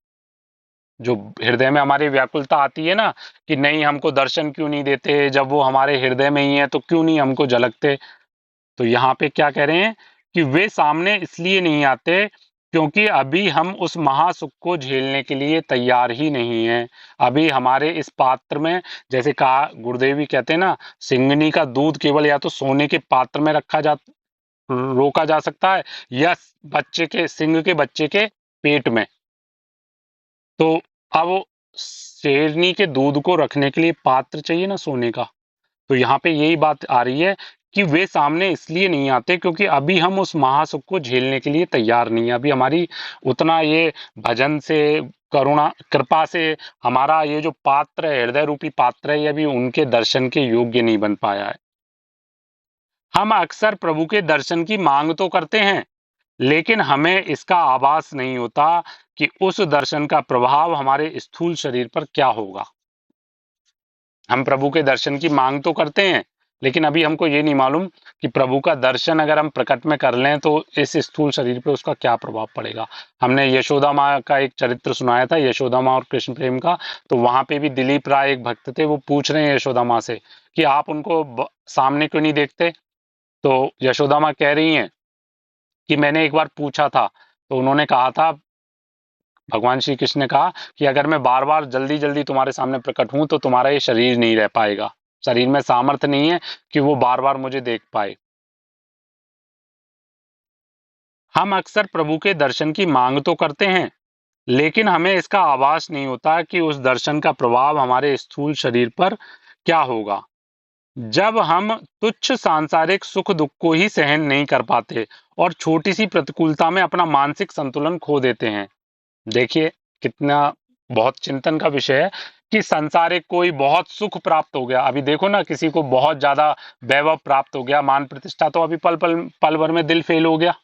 जो हृदय में हमारी व्याकुलता आती है ना कि नहीं, हमको दर्शन क्यों नहीं देते, जब वो हमारे हृदय में ही है तो क्यों नहीं हमको झलकते। तो यहाँ पे क्या कह रहे हैं कि वे सामने इसलिए नहीं आते क्योंकि अभी हम उस महासुख को झेलने के लिए तैयार ही नहीं हैं। अभी हमारे इस पात्र में, जैसे कहा गुरुदेव भी कहते हैं ना, सिंगनी का दूध केवल या तो सोने के पात्र में रोका जा सकता है, या बच्चे के सिंह के बच्चे के पेट में। तो अब शेरनी के दूध को रखने के लिए पात्र चाहिए ना सोने का। तो यहाँ पे यही बात आ रही है कि वे सामने इसलिए नहीं आते क्योंकि अभी हम उस महासुख को झेलने के लिए तैयार नहीं है। अभी हमारी उतना ये भजन से, करुणा कृपा से हमारा ये जो पात्र है, हृदय रूपी पात्र है, ये अभी उनके दर्शन के योग्य नहीं बन पाया है। हम अक्सर प्रभु के दर्शन की मांग तो करते हैं, लेकिन हमें इसका आभास नहीं होता कि उस दर्शन का प्रभाव हमारे स्थूल शरीर पर क्या होगा। हम प्रभु के दर्शन की मांग तो करते हैं, लेकिन अभी हमको ये नहीं मालूम कि प्रभु का दर्शन अगर हम प्रकट में कर लें तो इस स्थूल शरीर पे उसका क्या प्रभाव पड़ेगा। हमने यशोदा माँ का एक चरित्र सुनाया था, यशोदा माँ और कृष्ण प्रेम का। तो वहां पे भी दिलीप राय एक भक्त थे, वो पूछ रहे हैं यशोदा माँ से कि आप उनको सामने क्यों नहीं देखते। तो यशोदा माँ कह रही हैं कि मैंने एक बार पूछा था, तो उन्होंने कहा था, भगवान श्री कृष्ण ने कहा कि अगर मैं बार बार जल्दी जल्दी तुम्हारे सामने प्रकट हूं तो तुम्हारा ये शरीर नहीं रह पाएगा, शरीर में सामर्थ्य नहीं है कि वो बार बार मुझे देख पाए। हम अक्सर प्रभु के दर्शन की मांग तो करते हैं, लेकिन हमें इसका आभास नहीं होता कि उस दर्शन का प्रभाव हमारे स्थूल शरीर पर क्या होगा। जब हम तुच्छ सांसारिक सुख दुख को ही सहन नहीं कर पाते और छोटी सी प्रतिकूलता में अपना मानसिक संतुलन खो देते हैं। देखिए कितना बहुत चिंतन का विषय है कि संसारिक कोई बहुत सुख प्राप्त हो गया। अभी देखो ना, किसी को बहुत ज्यादा वैभव प्राप्त हो गया, मान प्रतिष्ठा, तो अभी पल भर में दिल फेल हो गया,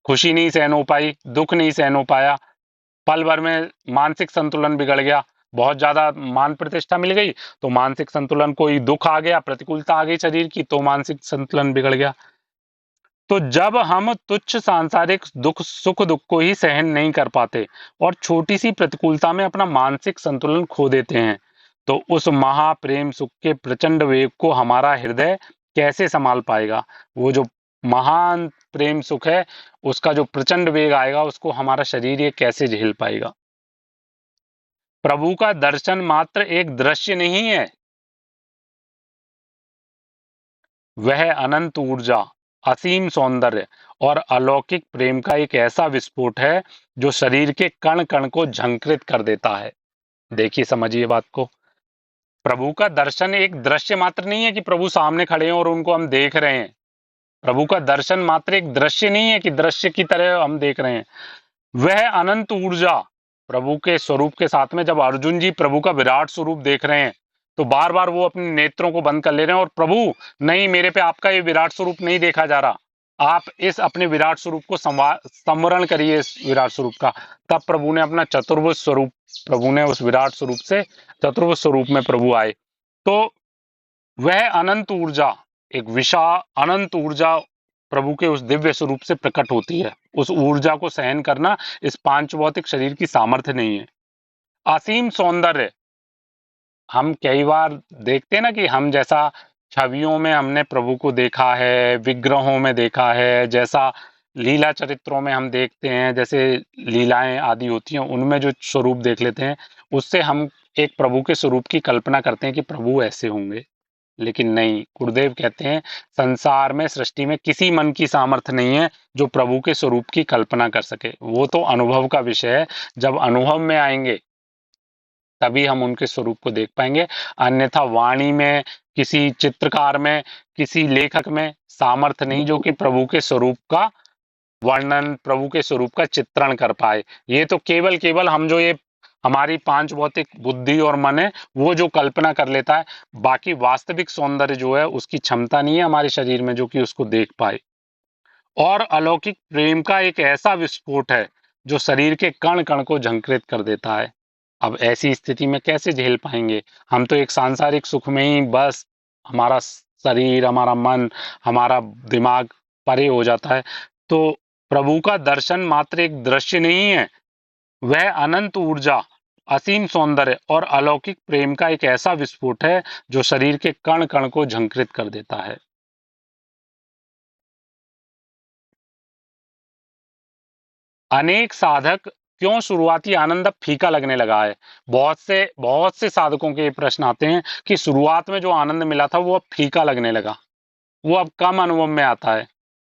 खुशी नहीं सहन हो पाई, दुख नहीं सहन हो पाया, पल भर में मानसिक संतुलन बिगड़ गया। बहुत ज्यादा मान प्रतिष्ठा मिल गई तो मानसिक संतुलन, कोई दुख आ गया, प्रतिकूलता आ गई शरीर की, तो मानसिक संतुलन बिगड़ गया। तो जब हम तुच्छ सांसारिक दुख सुख दुख को ही सहन नहीं कर पाते और छोटी सी प्रतिकूलता में अपना मानसिक संतुलन खो देते हैं, तो उस महाप्रेम सुख के प्रचंड वेग को हमारा हृदय कैसे संभाल पाएगा? वो जो महान प्रेम सुख है, उसका जो प्रचंड वेग आएगा, उसको हमारा शरीर ये कैसे झेल पाएगा? प्रभु का दर्शन मात्र एक दृश्य नहीं है, वह अनंत ऊर्जा, असीम सौंदर्य और अलौकिक प्रेम का एक ऐसा विस्फोट है जो शरीर के कण कण को झंकृत कर देता है। देखिए, समझिए बात को। प्रभु का दर्शन एक दृश्य मात्र नहीं है कि प्रभु सामने खड़े हैं और उनको हम देख रहे हैं। प्रभु का दर्शन मात्र एक दृश्य नहीं है कि दृश्य की तरह हम देख रहे हैं। वह अनंत ऊर्जा, प्रभु के स्वरूप के साथ में जब अर्जुन जी प्रभु का विराट स्वरूप देख रहे हैं, तो बार बार वो अपने नेत्रों को बंद कर ले रहे हैं और प्रभु, नहीं, मेरे पे आपका ये विराट स्वरूप नहीं देखा जा रहा, आप इस अपने विराट स्वरूप को संवरण करिए इस विराट स्वरूप का। तब प्रभु ने अपना चतुर्भुज स्वरूप, प्रभु ने उस विराट स्वरूप से चतुर्भुज स्वरूप में प्रभु आए। तो वह अनंत ऊर्जा, एक विशाल अनंत ऊर्जा प्रभु के उस दिव्य स्वरूप से प्रकट होती है। उस ऊर्जा को सहन करना इस पांच भौतिक शरीर की सामर्थ्य नहीं है। असीम सौंदर्य, हम कई बार देखते हैं ना कि हम जैसा छवियों में हमने प्रभु को देखा है, विग्रहों में देखा है, जैसा लीला चरित्रों में हम देखते हैं, जैसे लीलाएं आदि होती हैं, उनमें जो स्वरूप देख लेते हैं, उससे हम एक प्रभु के स्वरूप की कल्पना करते हैं कि प्रभु ऐसे होंगे। लेकिन नहीं, गुरुदेव कहते हैं संसार में, सृष्टि में किसी मन की सामर्थ्य नहीं है जो प्रभु के स्वरूप की कल्पना कर सके। वो तो अनुभव का विषय है, जब अनुभव में आएंगे तभी हम उनके स्वरूप को देख पाएंगे। अन्यथा वाणी में, किसी चित्रकार में, किसी लेखक में सामर्थ्य नहीं जो कि प्रभु के स्वरूप का वर्णन, प्रभु के स्वरूप का चित्रण कर पाए। ये तो केवल केवल हम जो ये हमारी पांच भौतिक बुद्धि और मन है, वो जो कल्पना कर लेता है, बाकी वास्तविक सौंदर्य जो है उसकी क्षमता नहीं है हमारे शरीर में जो कि उसको देख पाए। और अलौकिक प्रेम का एक ऐसा विस्फोट है जो शरीर के कण कण को झंकृत कर देता है। अब ऐसी स्थिति में कैसे झेल पाएंगे? हम तो एक सांसारिक सुख में ही बस हमारा शरीर, हमारा मन, हमारा दिमाग परे हो जाता है। तो प्रभु का दर्शन मात्र एक दृश्य नहीं है, वह अनंत ऊर्जा, असीम सौंदर्य और अलौकिक प्रेम का एक ऐसा विस्फोट है जो शरीर के कण कण को झंकृत कर देता है। अनेक साधक, क्यों शुरुआती आनंद अब फीका लगने लगा है? बहुत से साधकों के ये प्रश्न आते हैं कि शुरुआत में जो आनंद मिला था वो अब फीका लगने लगा, वो अब कम अनुभव में आता है।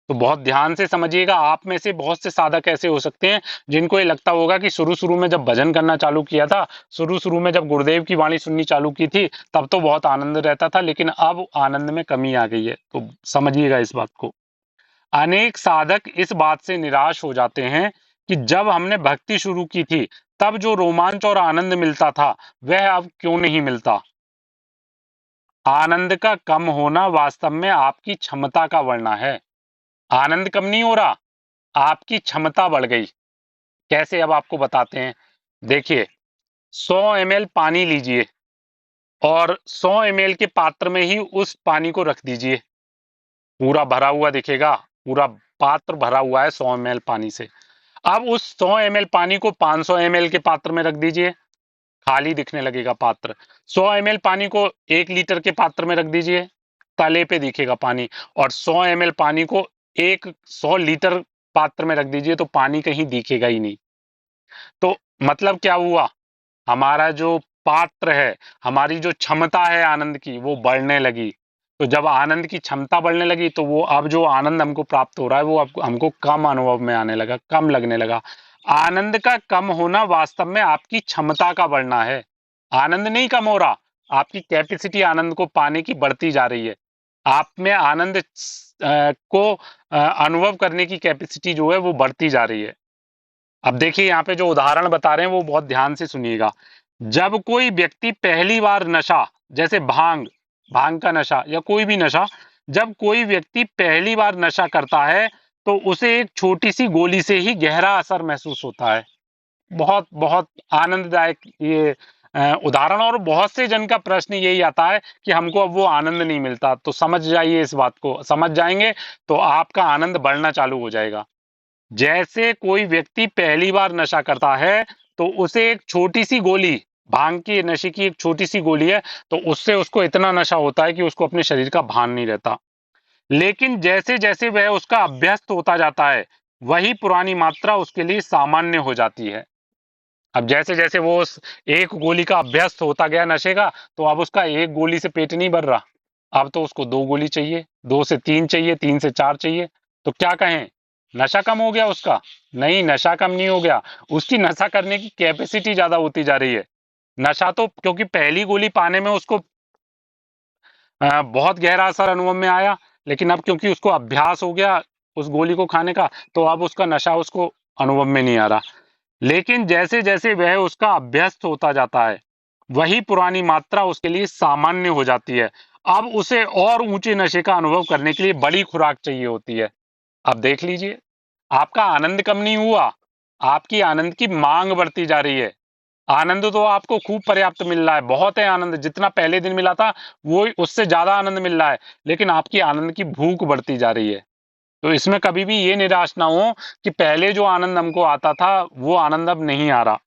तो बहुत ध्यान से समझिएगा, आप में से बहुत से साधक ऐसे हो सकते हैं जिनको ये लगता होगा कि शुरू शुरू में जब भजन करना चालू किया था, शुरू शुरू में जब गुरुदेव की वाणी सुननी चालू की थी, तब तो बहुत आनंद रहता था, लेकिन अब आनंद में कमी आ गई है। तो समझिएगा इस बात को। अनेक साधक इस बात से निराश हो जाते हैं कि जब हमने भक्ति शुरू की थी, तब जो रोमांच और आनंद मिलता था, वह अब क्यों नहीं मिलता। आनंद का कम होना वास्तव में आपकी क्षमता का बढ़ना है। आनंद कम नहीं हो रहा, आपकी क्षमता बढ़ गई। कैसे, अब आपको बताते हैं। देखिए, 100 ml पानी लीजिए और 100 ml के पात्र में ही उस पानी को रख दीजिए। पूरा भरा हुआ दिखेगा, पूरा पात्र भरा हुआ है 100 ml पानी से। अब उस 100 ml पानी को 500 ml के पात्र में रख दीजिए, खाली दिखने लगेगा पात्र। 100 ml पानी को 1 लीटर के पात्र में रख दीजिए, तले पे दिखेगा पानी। और 100 ml पानी को 100 लीटर पात्र में रख दीजिए तो पानी कहीं दिखेगा ही नहीं। तो मतलब क्या हुआ? हमारा जो पात्र है, हमारी जो क्षमता है आनंद की, वो बढ़ने लगी। तो जब आनंद की क्षमता बढ़ने लगी तो वो अब जो आनंद हमको प्राप्त हो रहा है वो अब हमको कम अनुभव में आने लगा, कम लगने लगा। आनंद का कम होना वास्तव में आपकी क्षमता का बढ़ना है। आनंद नहीं कम हो रहा, आपकी कैपेसिटी आनंद को पाने की बढ़ती जा रही है। आप में आनंद को अनुभव करने की कैपेसिटी जो है वो बढ़ती जा रही है। अब देखिए, यहाँ पे जो उदाहरण बता रहे हैं वो बहुत ध्यान से सुनिएगा। जब कोई व्यक्ति पहली बार नशा, जैसे भांग, भांग का नशा या कोई भी नशा, जब कोई व्यक्ति पहली बार नशा करता है तो उसे एक छोटी सी गोली से ही गहरा असर महसूस होता है। बहुत बहुत आनंददायक ये उदाहरण, और बहुत से जन का प्रश्न यही आता है कि हमको अब वो आनंद नहीं मिलता। तो समझ जाइए, इस बात को समझ जाएंगे तो आपका आनंद बढ़ना चालू हो जाएगा। जैसे कोई व्यक्ति पहली बार नशा करता है तो उसे एक छोटी सी गोली, भांग के नशे की एक छोटी सी गोली है, तो उससे उसको इतना नशा होता है कि उसको अपने शरीर का भान नहीं रहता। लेकिन जैसे जैसे वह उसका अभ्यस्त होता जाता है, वही पुरानी मात्रा उसके लिए सामान्य हो जाती है। अब जैसे जैसे वो उस एक गोली का अभ्यस्त होता गया नशे का, तो अब उसका एक गोली से पेट नहीं भर रहा, अब तो उसको दो गोली चाहिए, दो से तीन चाहिए, तीन से चार चाहिए। तो क्या कहें, नशा कम हो गया उसका? नहीं, नशा कम नहीं हो गया, उसकी नशा करने की कैपेसिटी ज्यादा होती जा रही है। नशा तो क्योंकि पहली गोली पाने में उसको बहुत गहरा असर अनुभव में आया, लेकिन अब क्योंकि उसको अभ्यास हो गया उस गोली को खाने का, तो अब उसका नशा उसको अनुभव में नहीं आ रहा। लेकिन जैसे जैसे वह उसका अभ्यस्त होता जाता है, वही पुरानी मात्रा उसके लिए सामान्य हो जाती है। अब उसे और ऊंचे नशे का अनुभव करने के लिए बड़ी खुराक चाहिए होती है। अब देख लीजिए, आपका आनंद कम नहीं हुआ, आपकी आनंद की मांग बढ़ती जा रही है। आनंद तो आपको खूब पर्याप्त मिल रहा है, बहुत है आनंद, जितना पहले दिन मिला था वो उससे ज्यादा आनंद मिल रहा है, लेकिन आपकी आनंद की भूख बढ़ती जा रही है। तो इसमें कभी भी ये निराश ना हो कि पहले जो आनंद हमको आता था वो आनंद अब नहीं आ रहा।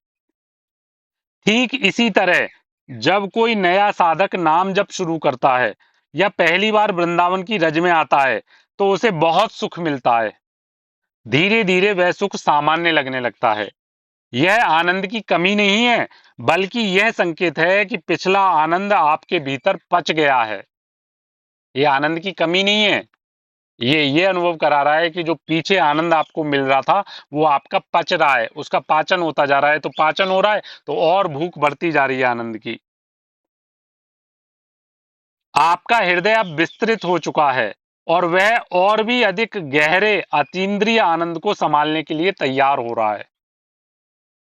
ठीक इसी तरह जब कोई नया साधक नाम जप शुरू करता है या पहली बार वृंदावन की रज में आता है, तो उसे बहुत सुख मिलता है। धीरे धीरे वह सुख सामान्य लगने लगता है। यह आनंद की कमी नहीं है, बल्कि यह संकेत है कि पिछला आनंद आपके भीतर पच गया है। ये आनंद की कमी नहीं है, ये अनुभव करा रहा है कि जो पीछे आनंद आपको मिल रहा था वो आपका पच रहा है, उसका पाचन होता जा रहा है। तो पाचन हो रहा है तो और भूख बढ़ती जा रही है आनंद की। आपका हृदय अब विस्तृत हो चुका है और वह और भी अधिक गहरे अतीन्द्रिय आनंद को संभालने के लिए तैयार हो रहा है।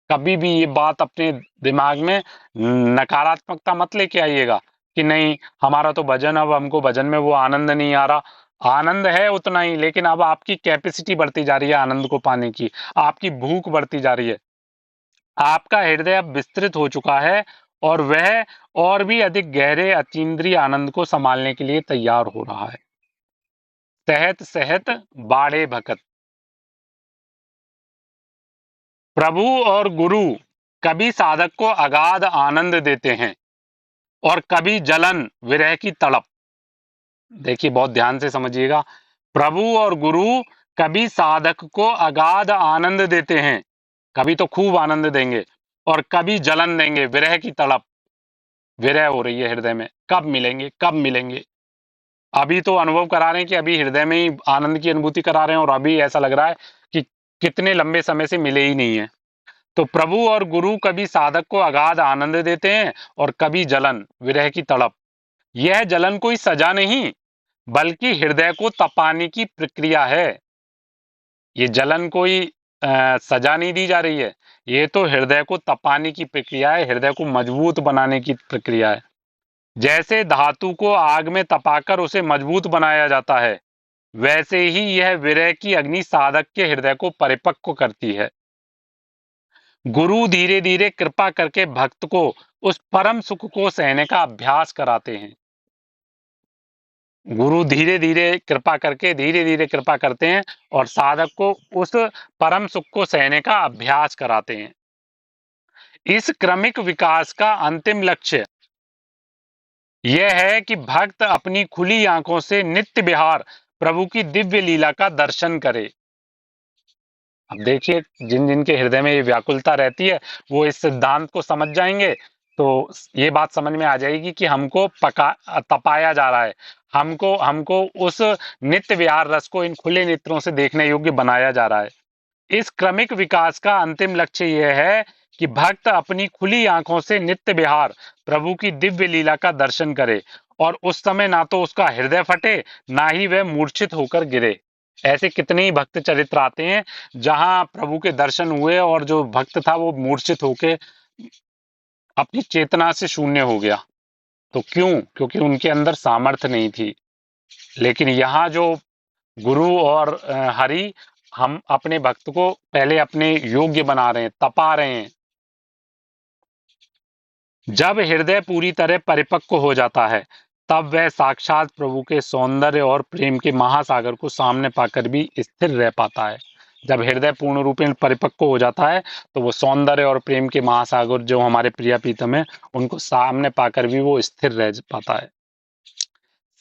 कभी भी ये बात अपने दिमाग में नकारात्मकता मत लेके आइएगा कि नहीं, हमारा तो भजन, अब हमको भजन में वो आनंद नहीं आ रहा। आनंद है उतना ही, लेकिन अब आपकी कैपेसिटी बढ़ती जा रही है आनंद को पाने की, आपकी भूख बढ़ती जा रही है। आपका हृदय अब विस्तृत हो चुका है और वह और भी अधिक गहरे अतीन्द्रिय आनंद को संभालने के लिए तैयार हो रहा है। सहत सहत बाड़े भकत। प्रभु और गुरु कभी साधक को अगाध आनंद देते हैं और कभी जलन विरह की तड़प। देखिए, बहुत ध्यान से समझिएगा। प्रभु और गुरु कभी साधक को अगाध आनंद देते हैं, कभी तो खूब आनंद देंगे, और कभी जलन देंगे, विरह की तड़प। विरह हो रही है हृदय में, कब मिलेंगे कब मिलेंगे। अभी तो अनुभव करा रहे हैं कि अभी हृदय में ही आनंद की अनुभूति करा रहे हैं, और अभी ऐसा लग रहा है कि कितने लंबे समय से मिले ही नहीं है। तो प्रभु और गुरु कभी साधक को अगाध आनंद देते हैं और कभी जलन विरह की तड़प। यह जलन कोई सजा नहीं, बल्कि हृदय को तपाने की प्रक्रिया है। ये जलन कोई सजा नहीं दी जा रही है, ये तो हृदय को तपाने की प्रक्रिया है, हृदय को मजबूत बनाने की प्रक्रिया है। जैसे धातु को आग में तपाकर उसे मजबूत बनाया जाता है, वैसे ही यह विरह की अग्नि साधक के हृदय को परिपक्व करती है। गुरु धीरे धीरे कृपा करके भक्त को उस परम सुख को सहने का अभ्यास कराते हैं। गुरु धीरे धीरे कृपा करते हैं और साधक को उस परम सुख को सहने का अभ्यास कराते हैं। इस क्रमिक विकास का अंतिम लक्ष्य यह है कि भक्त अपनी खुली आंखों से नित्य विहार प्रभु की दिव्य लीला का दर्शन करे। अब देखिए, जिन जिन के हृदय में ये व्याकुलता रहती है वो इस सिद्धांत को समझ जाएंगे, तो ये बात समझ में आ जाएगी कि हमको पका तपाया जा रहा है, हमको हमको उस नित्य विहार रस को इन खुले नेत्रों से देखने योग्य बनाया जा रहा है। इस क्रमिक विकास का अंतिम लक्ष्य यह है कि भक्त अपनी खुली आंखों से नित्य विहार प्रभु की दिव्य लीला का दर्शन करे, और उस समय ना तो उसका हृदय फटे, ना ही वह मूर्छित होकर गिरे। ऐसे कितने ही भक्त चरित्र आते हैं जहां प्रभु के दर्शन हुए और जो भक्त था वो मूर्छित होके अपनी चेतना से शून्य हो गया। तो क्यों? क्योंकि उनके अंदर सामर्थ्य नहीं थी। लेकिन यहाँ जो गुरु और हरि हम अपने भक्त को पहले अपने योग्य बना रहे हैं, तपा रहे हैं। जब हृदय पूरी तरह परिपक्व हो जाता है, तब वह साक्षात प्रभु के सौंदर्य और प्रेम के महासागर को सामने पाकर भी स्थिर रह पाता है। जब हृदय पूर्ण रूपेण परिपक्व हो जाता है, तो वो सौंदर्य और प्रेम के महासागर जो हमारे प्रिय प्रीतम है, उनको सामने पाकर भी वो स्थिर रह पाता है।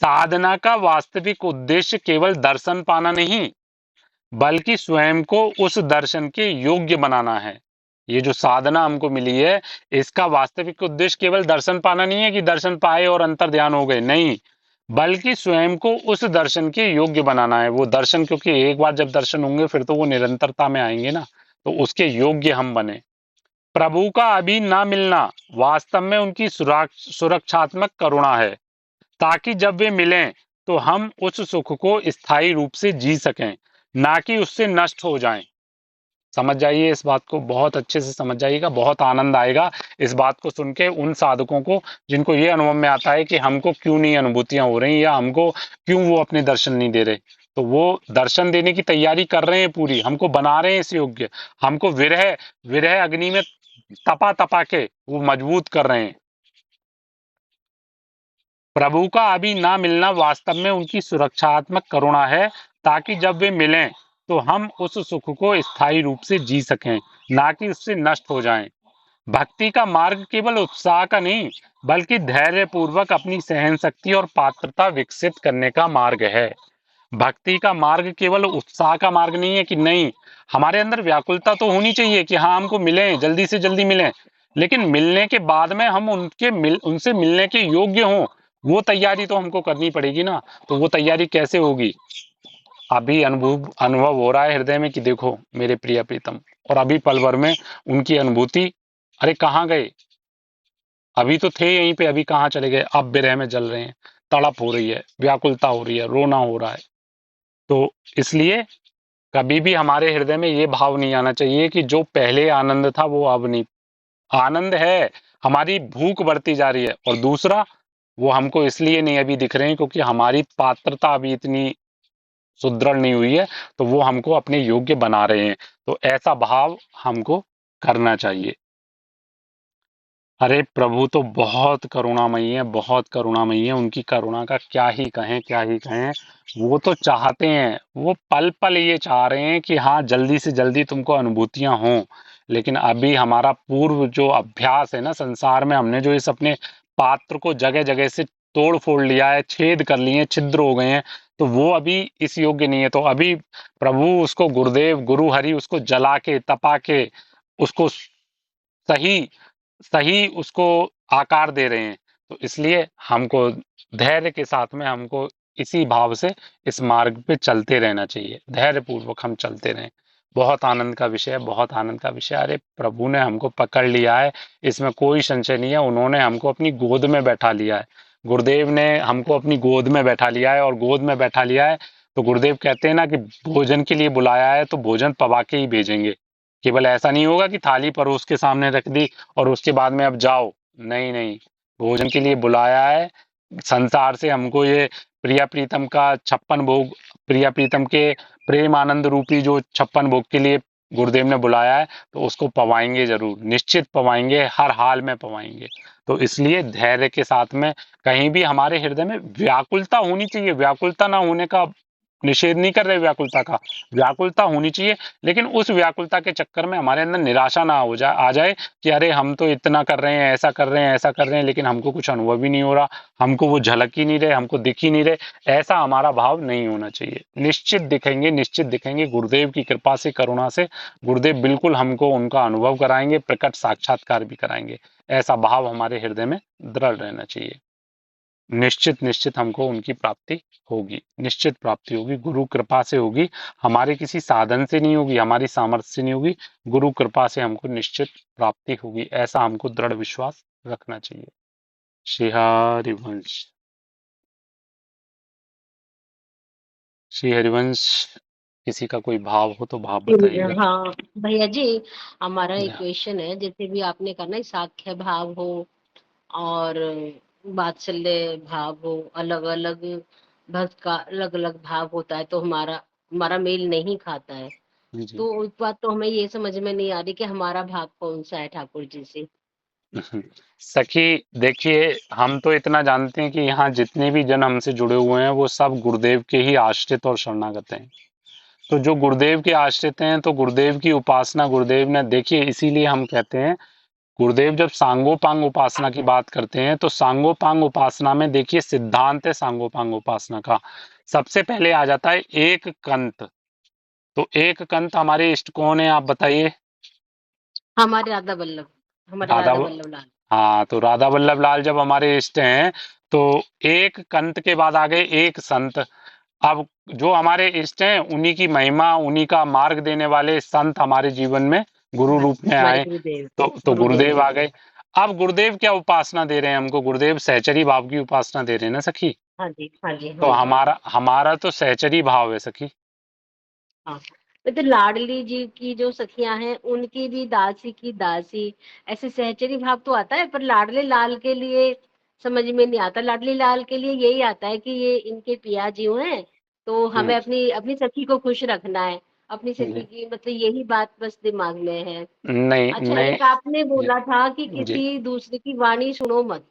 साधना का वास्तविक उद्देश्य केवल दर्शन पाना नहीं, बल्कि स्वयं को उस दर्शन के योग्य बनाना है। ये जो साधना हमको मिली है, इसका वास्तविक उद्देश्य केवल दर्शन पाना नहीं है कि दर्शन पाए और अंतर ध्यान हो गए, नहीं, बल्कि स्वयं को उस दर्शन के योग्य बनाना है। वो दर्शन, क्योंकि एक बार जब दर्शन होंगे फिर तो वो निरंतरता में आएंगे ना, तो उसके योग्य हम बने। प्रभु का अभी ना मिलना वास्तव में उनकी सुरक्षात्मक करुणा है, ताकि जब वे मिलें तो हम उस सुख को स्थायी रूप से जी सकें, ना कि उससे नष्ट हो जाएं। समझ जाइए इस बात को, बहुत अच्छे से समझ जाइएगा, बहुत आनंद आएगा इस बात को सुन के उन साधकों को जिनको ये अनुभव में आता है कि हमको क्यों नहीं अनुभूतियां हो रही, या हमको क्यों वो अपने दर्शन नहीं दे रहे। तो वो दर्शन देने की तैयारी कर रहे हैं पूरी, हमको बना रहे हैं इस योग्य, हमको विरह विरह अग्नि में तपा तपा के वो मजबूत कर रहे हैं। प्रभु का अभी ना मिलना वास्तव में उनकी सुरक्षात्मक करुणा है, ताकि जब वे मिलें तो हम उस सुख को स्थायी रूप से जी सकें, ना कि उससे नष्ट हो जाएं। भक्ति का मार्ग केवल उत्साह का नहीं, बल्कि धैर्य पूर्वक अपनी सहन शक्ति और पात्रता विकसित करने का मार्ग है। भक्ति का मार्ग केवल उत्साह का मार्ग नहीं है कि नहीं, हमारे अंदर व्याकुलता तो होनी चाहिए कि हाँ हमको मिलें, जल्दी से जल्दी मिलें, लेकिन मिलने के बाद में हम उनसे मिलने के योग्य हों, वो तैयारी तो हमको करनी पड़ेगी ना। तो वो तैयारी कैसे होगी? अभी अनुभव अनुभव हो रहा है हृदय में कि देखो मेरे प्रिय प्रीतम, और अभी पल भर में उनकी अनुभूति, अरे कहाँ गए, अभी तो थे यहीं पे, अभी कहाँ चले गए, अब विरह में जल रहे हैं, तड़प हो रही है, व्याकुलता हो रही है, रोना हो रहा है। तो इसलिए कभी भी हमारे हृदय में ये भाव नहीं आना चाहिए कि जो पहले आनंद था वो अब नहीं। आनंद है, हमारी भूख बढ़ती जा रही है, और दूसरा वो हमको इसलिए नहीं अभी दिख रहे हैं क्योंकि हमारी पात्रता अभी इतनी सुदृढ़ नहीं हुई है, तो वो हमको अपने योग्य बना रहे हैं। तो ऐसा भाव हमको करना चाहिए। अरे प्रभु तो बहुत करुणामयी है, बहुत करुणामयी है, उनकी करुणा का क्या ही कहें, क्या ही कहें। वो तो चाहते हैं, वो पल पल ये चाह रहे हैं कि हाँ जल्दी से जल्दी तुमको अनुभूतियां हों। लेकिन अभी हमारा पूर्व जो अभ्यास है ना संसार में, हमने जो इस अपने पात्र को जगह जगह से तोड़ फोड़ लिया है, छेद कर लिए हैं, छिद्र हो गए हैं, तो वो अभी इस योग्य नहीं है। तो अभी प्रभु उसको, गुरुदेव गुरु हरि उसको जला के तपा के उसको सही सही उसको आकार दे रहे हैं। तो इसलिए हमको धैर्य के साथ में हमको इसी भाव से इस मार्ग पे चलते रहना चाहिए, धैर्य पूर्वक हम चलते रहें। बहुत आनंद का विषय है, बहुत आनंद का विषय। अरे प्रभु ने हमको पकड़ लिया है, इसमें कोई संशय नहीं है, उन्होंने हमको अपनी गोद में बैठा लिया है। गुरुदेव ने हमको अपनी गोद में बैठा लिया है, और गोद में बैठा लिया है तो गुरुदेव कहते हैं ना कि भोजन के लिए बुलाया है तो भोजन पवा के ही भेजेंगे। केवल ऐसा नहीं होगा कि थाली परोस के सामने रख दी और उसके बाद में अब जाओ, नहीं नहीं, भोजन के लिए बुलाया है। संसार से हमको ये प्रिया प्रीतम का 56 भोग, प्रिया प्रीतम के प्रेम आनंद रूपी जो 56 भोग के लिए गुरुदेव ने बुलाया है, तो उसको पवाएंगे जरूर, निश्चित पवाएंगे, हर हाल में पवाएंगे। तो इसलिए धैर्य के साथ में, कहीं भी हमारे हृदय में व्याकुलता होनी चाहिए, व्याकुलता ना होने का निषेध नहीं कर रहे व्याकुलता का, व्याकुलता होनी चाहिए, लेकिन उस व्याकुलता के चक्कर में हमारे अंदर निराशा ना हो जाए, आ जाए कि अरे हम तो इतना कर रहे हैं, ऐसा कर रहे हैं, ऐसा कर रहे हैं, लेकिन हमको कुछ अनुभव ही नहीं हो रहा, हमको वो झलक ही नहीं रहे, हमको दिख ही नहीं रहे। ऐसा हमारा भाव नहीं होना चाहिए। निश्चित दिखेंगे, निश्चित दिखेंगे, गुरुदेव की कृपा से, करुणा से गुरुदेव बिल्कुल हमको उनका अनुभव कराएंगे, प्रकट साक्षात्कार भी कराएंगे। ऐसा भाव हमारे हृदय में दृढ़ रहना चाहिए। निश्चित निश्चित हमको उनकी प्राप्ति होगी, निश्चित प्राप्ति होगी, गुरु कृपा से होगी, हमारे किसी साधन से नहीं होगी, हमारी सामर्थ्य से नहीं होगी, गुरु कृपा से हमको निश्चित प्राप्ति होगी। ऐसा हमको दृढ़ विश्वास रखना चाहिए। श्री हरिवंश, श्री हरिवंश, किसी का कोई भाव हो तो भाव बताइएगा। हाँ भैया जी, हमारा एक या, क्वेश्चन है, जैसे भी आपने कहा ना साख्य भाव हो और वात्सल्य भाव हो, अलग अलग भक्त का अलग अलग भाव होता है, तो हमारा हमारा मेल नहीं खाता है। जी जी। तो एक बात तो हमें ये समझ में नहीं आ रही कि हमारा भाव कौन सा है ठाकुर जी से। सखी देखिए, हम तो इतना जानते हैं कि यहाँ जितने भी जन हमसे जुड़े हुए हैं वो सब गुरुदेव के ही आश्रित और शरणागत हैं। तो जो गुरुदेव के आश्रित हैं तो गुरुदेव की उपासना गुरुदेव ने, देखिए इसीलिए हम कहते हैं, गुरुदेव जब सांगोपांग उपासना की बात करते हैं तो सांगोपांग उपासना में देखिए सिद्धांत है सांगोपांग उपासना का। सबसे पहले आ जाता है एक कंत। तो एक कंत हमारे इष्ट कौन है, आप बताइए। हमारे राधा वल्लभ, हमारे राधा, राधा वल्लभ लाल। हाँ, तो राधा वल्लभ लाल जब हमारे इष्ट हैं तो एक कंत के बाद आ गए एक संत। अब जो हमारे इष्ट हैं उन्हीं की महिमा, उन्हीं का मार्ग देने वाले संत हमारे जीवन में गुरु हमारे रूप में हमारे आए। गुरुदेव, तो गुरुदेव गुरुदेव जी। आ गए। अब गुरुदेव क्या उपासना दे रहे हैं हमको, गुरुदेव सहचरी भाव की उपासना दे रहे हैं ना सखी। हाँ जी, हाँ जी, तो हाँ जी। हमारा हमारा तो सहचरी भाव है सखी। हाँ, तो लाडली जी की जो सखियां हैं उनकी भी दासी की दासी, ऐसे सहचरी भाव तो आता है, पर लाडले लाल के लिए समझ में नहीं आता। लाडली लाल के लिए यही आता है कि ये इनके पिया जी हैं, तो हम्म, हमें अपनी अपनी सखी को खुश रखना है, अपनी जी, सखी की मतलब यही बात बस दिमाग में है। नहीं अच्छा, नहीं, एक आपने जी बोला था कि जी किसी दूसरे की वाणी सुनो मत,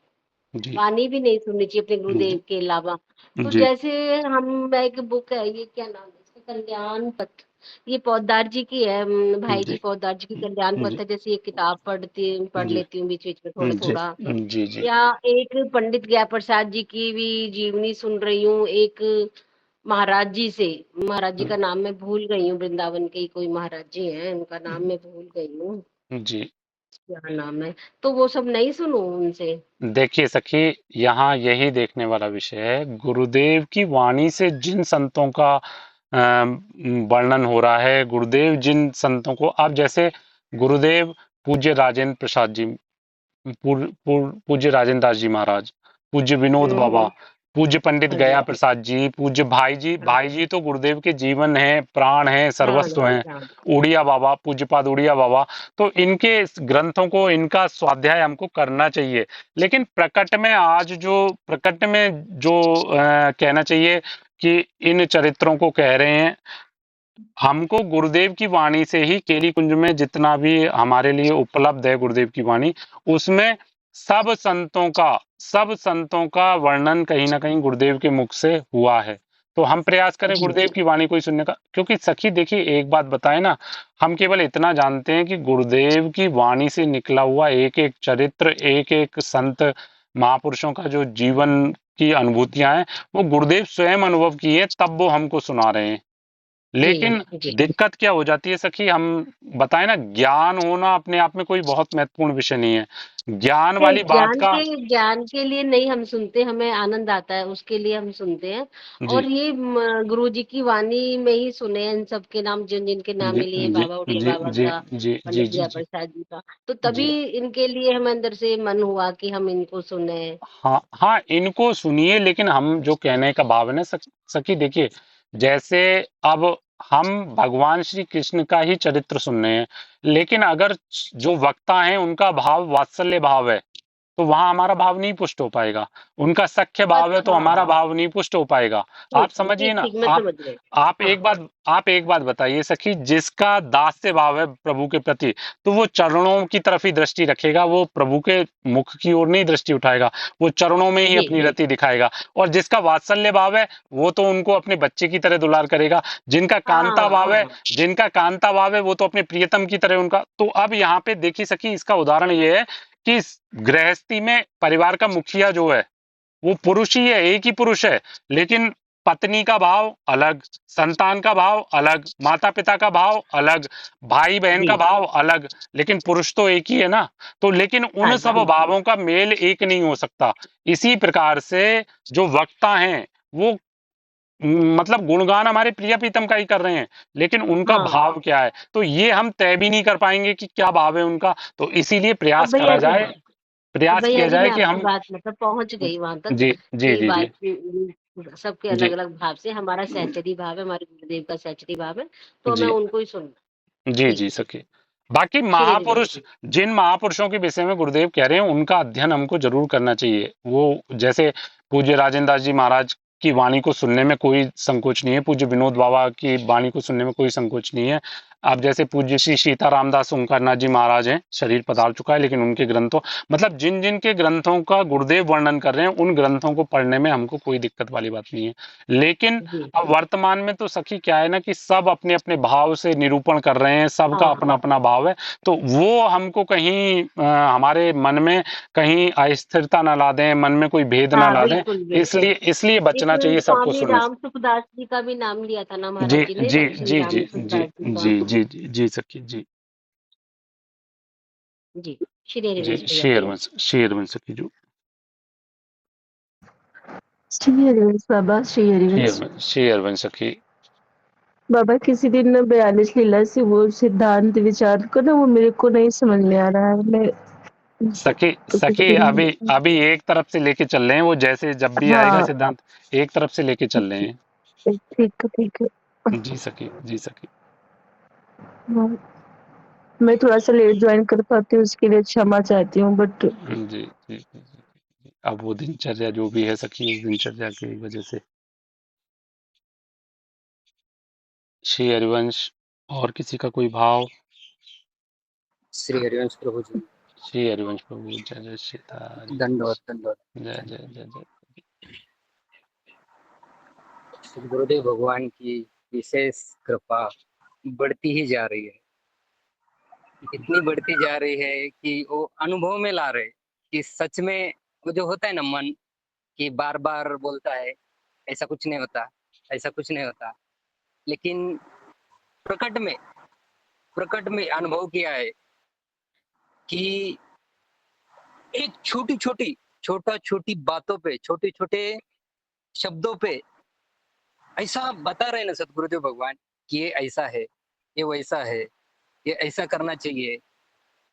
जी वाणी भी नहीं सुननी चाहिए अपने गुरुदेव जी के अलावा। तो जी जैसे हम, एक बुक है, ये क्या नाम है इसका, कल्याण पथ, ये पौदार जी की है, भाई जी जी पौदार जी की कल्याण पथ जी है। जैसे ये किताब पढ़ जी लेती हूँ बीच बीच में थोड़ा जी थोड़ा। जी जी या एक पंडित गया प्रसाद जी की भी जीवनी सुन रही हूँ, एक महाराज जी से, महाराज जी का नाम मैं भूल गई हूँ, वृंदावन के ही कोई महाराज जी हैं, उनका नाम मैं भूल गई हूँ, जी। क्या नाम है। तो वो सब नहीं सुनूं उनसे? देखिए सखी, यहाँ यही देखने वाला विषय है, गुरुदेव की वाणी से जिन संतों का वर्णन हो रहा है, गुरुदेव जिन संतों को, अब जैसे गुरुदेव पूज्य राजेंद्र प्रसाद जी, पूज्य राजेंद्र दास जी महाराज, पूज्य विनोद बाबा, हम्म। पूज्य पंडित हाँ गया जी। प्रसाद जी, पूज्य भाई जी, हाँ, भाई जी तो गुरुदेव के जीवन है, प्राण है, प्राण सर्वस्व है, है। प्राण। उड़िया बाबा, पूज्यपाद उड़िया बाबा। तो इनके इस ग्रंथों को, इनका स्वाध्याय हमको करना चाहिए। लेकिन प्रकट में आज जो, प्रकट में जो कहना चाहिए कि इन चरित्रों को कह रहे हैं, हमको गुरुदेव की वाणी से ही, केली कुंज में जितना भी हमारे लिए उपलब्ध है गुरुदेव की वाणी, उसमें सब संतों का वर्णन कहीं ना कहीं गुरुदेव के मुख से हुआ है। तो हम प्रयास करें जी। गुरुदेव की वाणी को ही सुनने का, क्योंकि सखी देखिए एक बात बताए ना, हम केवल इतना जानते हैं कि गुरुदेव की वाणी से निकला हुआ एक एक चरित्र, एक एक संत महापुरुषों का जो जीवन की अनुभूतियां हैं, वो गुरुदेव स्वयं अनुभव की है, तब वो हमको सुना रहे हैं। जी। लेकिन जी। दिक्कत क्या हो जाती है सखी, हम बताएं ना, ज्ञान होना अपने आप में कोई बहुत महत्वपूर्ण विषय नहीं है, ज्ञान नहीं, वाली बात का। ज्ञान के लिए नहीं हम सुनते, हमें आनंद आता है उसके लिए हम सुनते हैं। जी और ये गुरु जी की वाणी में ही सुने हैं इन सब के नाम, जिन जिनके नाम जी लिए हैं, जी बाबा उड़िया जी बाबा जी का, जी जी पंडित जी दया जी प्रसाद जी का, तो तभी जी। इनके लिए हम अंदर से मन हुआ कि हम इनको सुने। हाँ हाँ, इनको सुनिए, लेकिन हम जो कहने का भाव है ना सखी देखिए, जैसे अब हम भगवान श्री कृष्ण का ही चरित्र सुन रहे हैं, लेकिन अगर जो वक्ता है उनका भाव वात्सल्य भाव है, तो वहां हमारा भाव नहीं पुष्ट हो पाएगा। उनका सख्य भाव है तो अच्छा। हमारा भाव नहीं पुष्ट हो पाएगा। आप ठीक समझिए ठीक ना। ठीक, मैं आप समझ गई। आप हाँ। एक बात बताइए सखी, जिसका दास्य भाव है प्रभु के प्रति, तो वो चरणों की तरफ ही दृष्टि रखेगा, वो प्रभु के मुख की ओर नहीं दृष्टि उठाएगा, वो चरणों में ही जी। अपनी रति दिखाएगा। और जिसका वात्सल्य भाव है वो तो उनको अपने बच्चे की तरह दुलार करेगा। जिनका कांता हाँ भाव है, हाँ। जिनका कांता भाव है वो तो अपने प्रियतम की तरह उनका। तो अब यहाँ पे देखिए सखी, इसका उदाहरण ये है कि गृहस्थी में परिवार का मुखिया जो है वो पुरुष ही है, एक ही पुरुष है, लेकिन पत्नी का भाव अलग, संतान का भाव अलग, माता पिता का भाव अलग, भाई बहन का जी। भाव अलग, लेकिन पुरुष तो एक ही है ना। तो लेकिन हाँ उन सब जी। भावों का मेल एक नहीं हो सकता। इसी प्रकार से जो वक्ता हैं वो मतलब गुणगान हमारे प्रिय प्रीतम का ही कर रहे हैं, लेकिन उनका हाँ। भाव क्या है तो ये हम तय भी नहीं कर पाएंगे कि क्या भाव है उनका। तो इसीलिए अब प्रयास भैया करा जी, जाए, अब प्रयास भैया किया जी जाए मैं कि आपकी हम। बात मतलब पहुंच गई वहां तक जी जी कि जी जी बात सबके अलग जी अलग भाव से, हमारा सहचरी भाव है, हमारे गुरुदेव का सहचरी भाव है, तो मैं जी उनको ही सुनना। जी ठीक जी है। सखी। बाकी श्री गुरु। महापुरुष, जिन महापुरुषों के विषय में गुरुदेव कह रहे हैं उनका अध्ययन हमको जरूर करना चाहिए। वो जैसे पूज्य राजेंद्र दास जी महाराज की वाणी को सुनने में कोई संकोच नहीं है, पूज्य विनोद बाबा की वाणी को सुनने में कोई संकोच नहीं है। अब जैसे पूज्य श्री सीता रामदास ओंकारनाथ जी महाराज हैं, शरीर पधार चुका है, लेकिन उनके ग्रंथों, मतलब जिन जिन के ग्रंथों का गुरुदेव वर्णन कर रहे हैं, उन ग्रंथों को पढ़ने में हमको कोई दिक्कत वाली बात नहीं है। लेकिन जी अब वर्तमान में तो सखी क्या है ना कि सब अपने अपने भाव से निरूपण कर रहे हैं, सबका हाँ अपना अपना भाव है, तो वो हमको कहीं हमारे मन में कहीं अस्थिरता ना ला दें, मन में कोई भेद ना हाँ, ला दें, बिल्कुल बिल्कुल। इसलिए इसलिए एक बचना चाहिए सबको स्वामी सुनने से। राम सुखदास जी का भी नाम लिया था ना जी महाराज जी ने, जी श्री जी जी राम जी सुखदास जी का। जी जी जी सखी जी जी, श्री जी, हरिवंश भैया बोलिए। शेरवंश सखी जो श्री हरिवंश बाबा, श्री हरिवंश शेरवंश सखी। बाबा। किसी दिन ना 42 लीला से वो सिद्धांत विचार को ना वो मेरे को नहीं समझ में आ रहा है। मैं सखी तो किसी सखी दिन। अभी अभी एक तरफ से लेके चल रहे हैं, वो जैसे जब भी आएगा हाँ, सिद्धांत एक तरफ से लेके चल रहे हैं। ठीक है ठीक है। जी सखी जी सखी। हाँ, मैं थोड़ा सा लेट ज्वाइन कर पाती हूँ, उसके लिए क्षमा चाहती हूँ, बट जी। अब वो दिनचर्या जो भी है सखी, उस दिनचर्या की वजह से। श्री हरिवंश और किसी का कोई भाव? श्री हरिवंश प्रभु जी, श्री हरिवंश प्रभु जय जय सीतारी दंडवत दंडवत। जय जय जय जय। श्री गुरुदेव भगवान की विशेष कृपा बढ़ती ही जा रही है, इतनी बढ़ती जा रही है कि वो अनुभव में ला रहे कि सच में वो जो होता है ना मन कि बार बार बोलता है ऐसा कुछ नहीं होता, ऐसा कुछ नहीं होता, लेकिन प्रकट में अनुभव किया है कि एक छोटी बातों पे, छोटे छोटे शब्दों पे ऐसा बता रहे ना सतगुरुदेव भगवान कि ये ऐसा है, ये वैसा है, ये ऐसा करना चाहिए,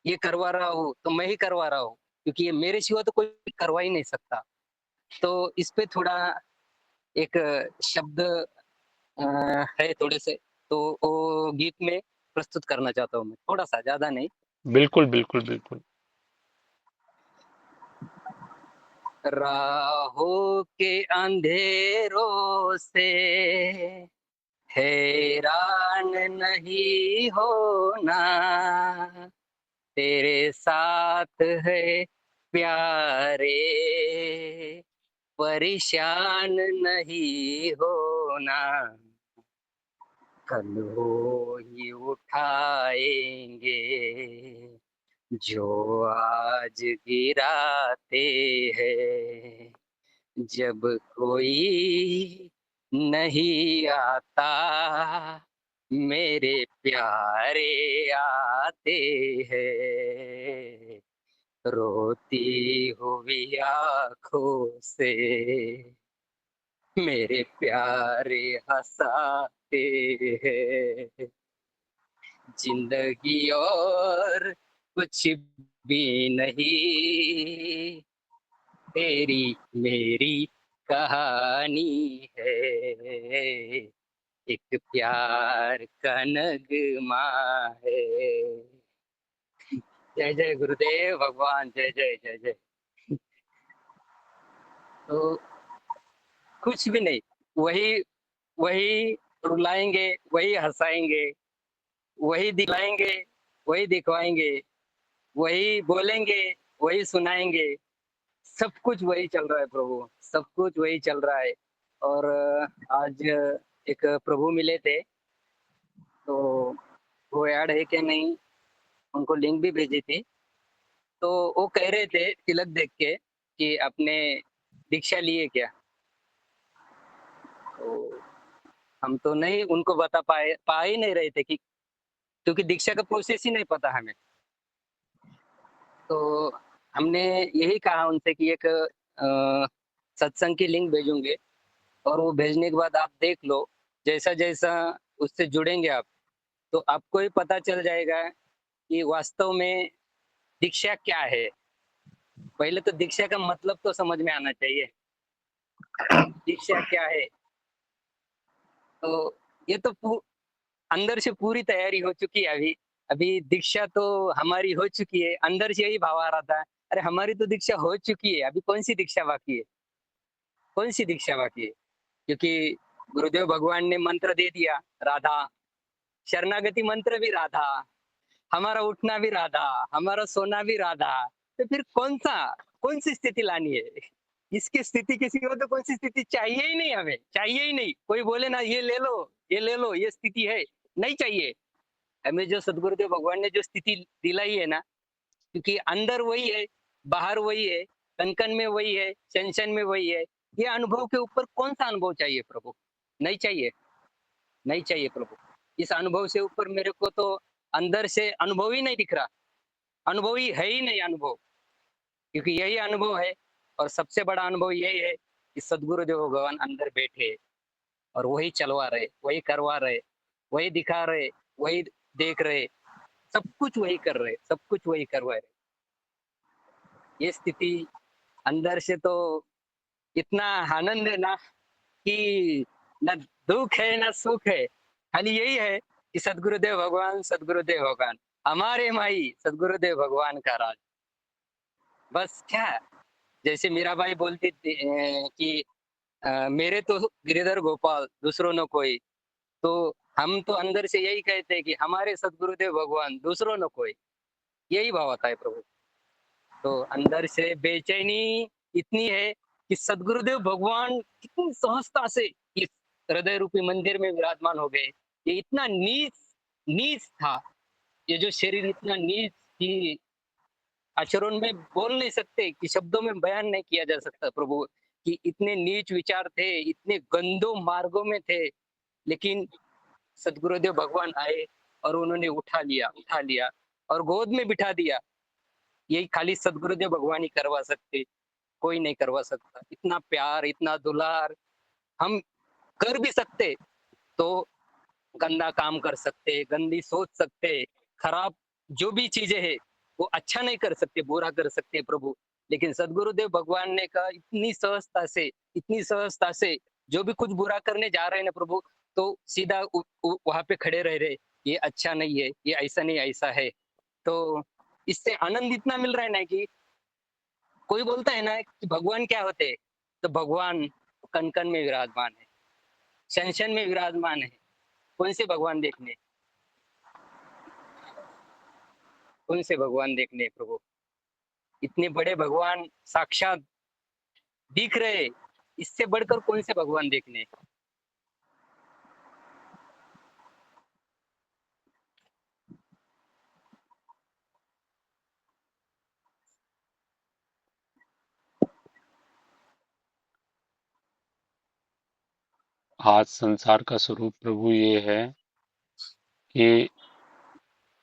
ये करवा रहा हूँ तो मैं ही करवा रहा हूँ, क्योंकि ये मेरे सिवा तो कोई करवा ही नहीं सकता। तो इस पे थोड़ा एक शब्द है थोड़े से, तो वो गीत में प्रस्तुत करना चाहता हूँ मैं, थोड़ा सा, ज्यादा नहीं। बिल्कुल बिल्कुल बिल्कुल। राहों के अंधेरों से हैरान नहीं होना, तेरे साथ है प्यारे, परेशान नहीं होना, कल हो ही उठाएंगे जो आज गिराते हैं, जब कोई नहीं आता मेरे प्यारे आते हैं, रोती हुई आंखों से मेरे प्यारे हंसाते हैं, जिंदगी और कुछ भी नहीं, तेरी मेरी कहानी है, एक प्यार का नगमा है। जय जय गुरुदेव भगवान, जय जय जय जय। तो कुछ भी नहीं, वही वही रुलाएंगे, वही हंसाएंगे, वही दिलाएंगे, वही दिखवाएंगे, वही बोलेंगे, वही सुनाएंगे, सब कुछ वही चल रहा है प्रभु, सब कुछ वही चल रहा है। और आज एक प्रभु मिले थे, तो वो ऐड है कि नहीं, उनको लिंक भी भेजी थी, तो वो कह रहे थे तिलक देख के कि आपने दीक्षा लिए क्या। तो हम तो नहीं उनको बता पा ही नहीं रहे थे कि, क्योंकि दीक्षा का प्रोसेस ही नहीं पता हमें। तो हमने यही कहा उनसे कि एक सत्संग की लिंक भेजूंगे, और वो भेजने के बाद आप देख लो, जैसा जैसा उससे जुड़ेंगे आप, तो आपको ही पता चल जाएगा कि वास्तव में दीक्षा क्या है। पहले तो दीक्षा का मतलब तो समझ में आना चाहिए, दीक्षा क्या है। तो ये तो अंदर से पूरी तैयारी हो चुकी है। अभी अभी दीक्षा तो हमारी हो चुकी है, अंदर से यही भाव आ रहा था, अरे हमारी तो दीक्षा हो चुकी है, अभी कौन सी दीक्षा बाकी है, कौन सी दीक्षा बाकी है। क्योंकि गुरुदेव भगवान ने मंत्र दे दिया, राधा शरणागति मंत्र भी राधा, हमारा उठना भी राधा, हमारा सोना भी राधा। तो फिर कौन सी स्थिति लानी है? इसकी स्थिति किसी को तो कौन सी स्थिति चाहिए ही नहीं, हमें चाहिए ही नहीं। कोई बोले ना ये ले लो, ये ले लो, ये स्थिति है, नहीं चाहिए हमें। जो सदगुरुदेव भगवान ने जो स्थिति दिलाई है ना, क्योंकि अंदर वही है, बाहर वही है, कन में वही है, शन में वही है। ये अनुभव के ऊपर कौन सा अनुभव चाहिए प्रभु? नहीं चाहिए, नहीं चाहिए प्रभु। इस अनुभव से ऊपर मेरे को तो अंदर से अनुभव ही नहीं दिख रहा, अनुभव ही है ही नहीं अनुभव, क्योंकि यही अनुभव है। और सबसे बड़ा अनुभव यही है कि सदगुरुदेव भगवान अंदर बैठे और वही चलवा रहे, वही करवा रहे, वही दिखा रहे, वही देख रहे, सब कुछ वही कर रहे, सब कुछ वही करवा रहे। ये स्थिति अंदर से तो इतना आनंद है ना कि न दुख है न सुख है, खाली यही है कि सदगुरुदेव भगवान हमारे माई सदगुरुदेव भगवान का राज। बस क्या, जैसे मीराबाई बोलती थी कि मेरे तो गिरिधर गोपाल दूसरों न कोई, तो हम तो अंदर से यही कहते हैं कि हमारे सदगुरुदेव भगवान दूसरों न कोई। यही भाव आता है प्रभु। तो अंदर से बेचैनी इतनी है कि सदगुरुदेव भगवान कितनी सहजता से इस हृदय रूपी मंदिर में विराजमान हो गए। ये इतना नीच नीच था, ये जो शरीर इतना नीच कि अक्षरों में बोल नहीं सकते, कि शब्दों में बयान नहीं किया जा सकता प्रभु, कि इतने नीच विचार थे, इतने गंदों मार्गों में थे। लेकिन सदगुरुदेव भगवान आए और उन्होंने उठा लिया और गोद में बिठा दिया। यही खाली सदगुरुदेव भगवान ही करवा सकते, कोई नहीं करवा सकता। इतना प्यार, इतना दुलार हम कर भी सकते तो गंदा काम कर सकते, गंदी सोच सकते, खराब जो भी चीजें है वो अच्छा नहीं कर सकते, बुरा कर सकते प्रभु। लेकिन सदगुरुदेव भगवान ने कहा इतनी सहजता से जो भी कुछ बुरा करने जा रहे हैं ना प्रभु, तो सीधा वहां पे खड़े रह रहे, ये अच्छा नहीं है, ये ऐसा नहीं ऐसा है। तो इससे आनंद इतना मिल रहा है ना कि कोई बोलता है ना कि भगवान क्या होते हैं, तो भगवान कन में विराजमान है, शन में विराजमान है। कौन से भगवान देखने, कौन से भगवान देखने प्रभु? इतने बड़े भगवान साक्षात दिख रहे, इससे बढ़कर कौन से भगवान देखने? आज संसार का स्वरूप प्रभु ये है कि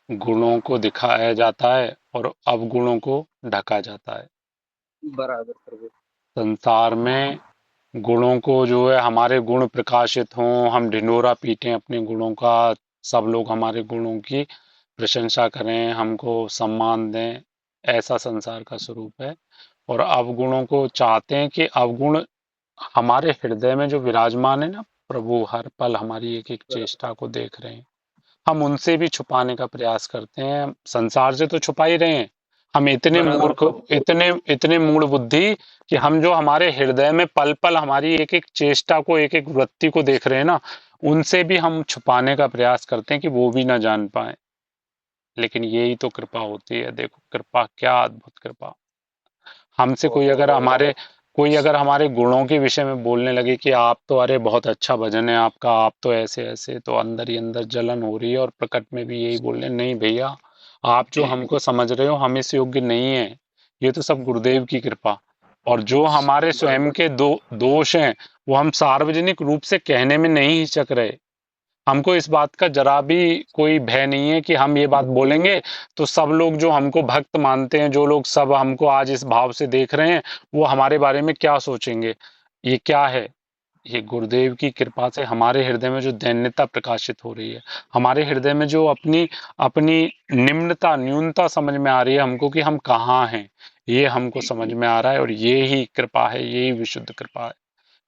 गुणों को दिखाया जाता है और अवगुणों को ढका जाता है। बराबर प्रभु। संसार में गुणों को जो है, हमारे गुण प्रकाशित हों, हम ढिंढोरा पीटें अपने गुणों का, सब लोग हमारे गुणों की प्रशंसा करें, हमको सम्मान दें, ऐसा संसार का स्वरूप है। और अवगुणों को चाहते हैं कि अवगुण हमारे हृदय में जो विराजमान है ना प्रभु, हर पल हमारी एक एक चेष्टा को देख रहे हैं, हम उनसे भी छुपाने का प्रयास करते हैं। संसार से तो छुपा ही रहे हैं, हम इतने मूर्ख, इतने इतने मूढ़ बुद्धि कि हम जो हमारे हृदय में पल पल हमारी एक एक चेष्टा को, एक एक वृत्ति को देख रहे हैं ना, उनसे भी हम छुपाने का प्रयास करते हैं कि वो भी ना जान पाए। लेकिन यही तो कृपा होती है। देखो कृपा, क्या अद्भुत कृपा। हमसे कोई अगर हमारे गुणों के विषय में बोलने लगे कि आप तो, अरे बहुत अच्छा भजन है आपका, आप तो ऐसे ऐसे, तो अंदर ही अंदर जलन हो रही है और प्रकट में भी यही बोल रहे, नहीं भैया, आप जो हमको समझ रहे हो हम इस योग्य नहीं है, ये तो सब गुरुदेव की कृपा। और जो हमारे स्वयं के दोष हैं वो हम सार्वजनिक रूप से कहने में नहीं हिचक रहे। हमको इस बात का जरा भी कोई भय नहीं है कि हम ये बात बोलेंगे तो सब लोग जो हमको भक्त मानते हैं, जो लोग सब हमको आज इस भाव से देख रहे हैं, वो हमारे बारे में क्या सोचेंगे। ये क्या है? ये गुरुदेव की कृपा से हमारे हृदय में जो दैन्यता प्रकाशित हो रही है, हमारे हृदय में जो अपनी अपनी निम्नता, न्यूनता समझ में आ रही है हमको कि हम कहाँ हैं, ये हमको समझ में आ रहा है। और ये ही कृपा है, यही विशुद्ध कृपा है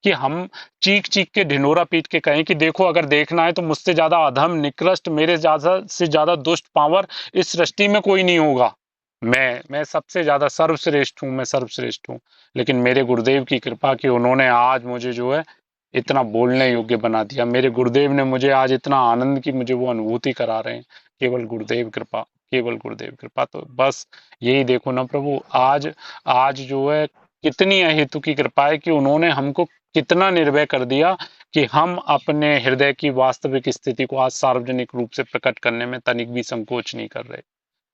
कि हम चीख चीख के ढिंढोरा पीट के कहें कि देखो, अगर देखना है तो मुझसे ज्यादा अधम, निकृष्ट, मेरे ज्यादा से ज्यादा दुष्ट पावर इस सृष्टि में कोई नहीं होगा। मैं सबसे ज्यादा सर्वश्रेष्ठ हूँ, मैं सर्वश्रेष्ठ हूँ। लेकिन मेरे गुरुदेव की कृपा कि उन्होंने आज मुझे जो है इतना बोलने योग्य बना दिया। मेरे गुरुदेव ने मुझे आज इतना आनंद की मुझे वो अनुभूति करा रहे हैं। केवल गुरुदेव कृपा, केवल गुरुदेव कृपा। तो बस यही देखो ना प्रभु, आज आज जो है कितनी अहेतु की कृपा है कि उन्होंने हमको कितना निर्भय कर दिया कि हम अपने हृदय की वास्तविक स्थिति को आज सार्वजनिक रूप से प्रकट करने में तनिक भी संकोच नहीं कर रहे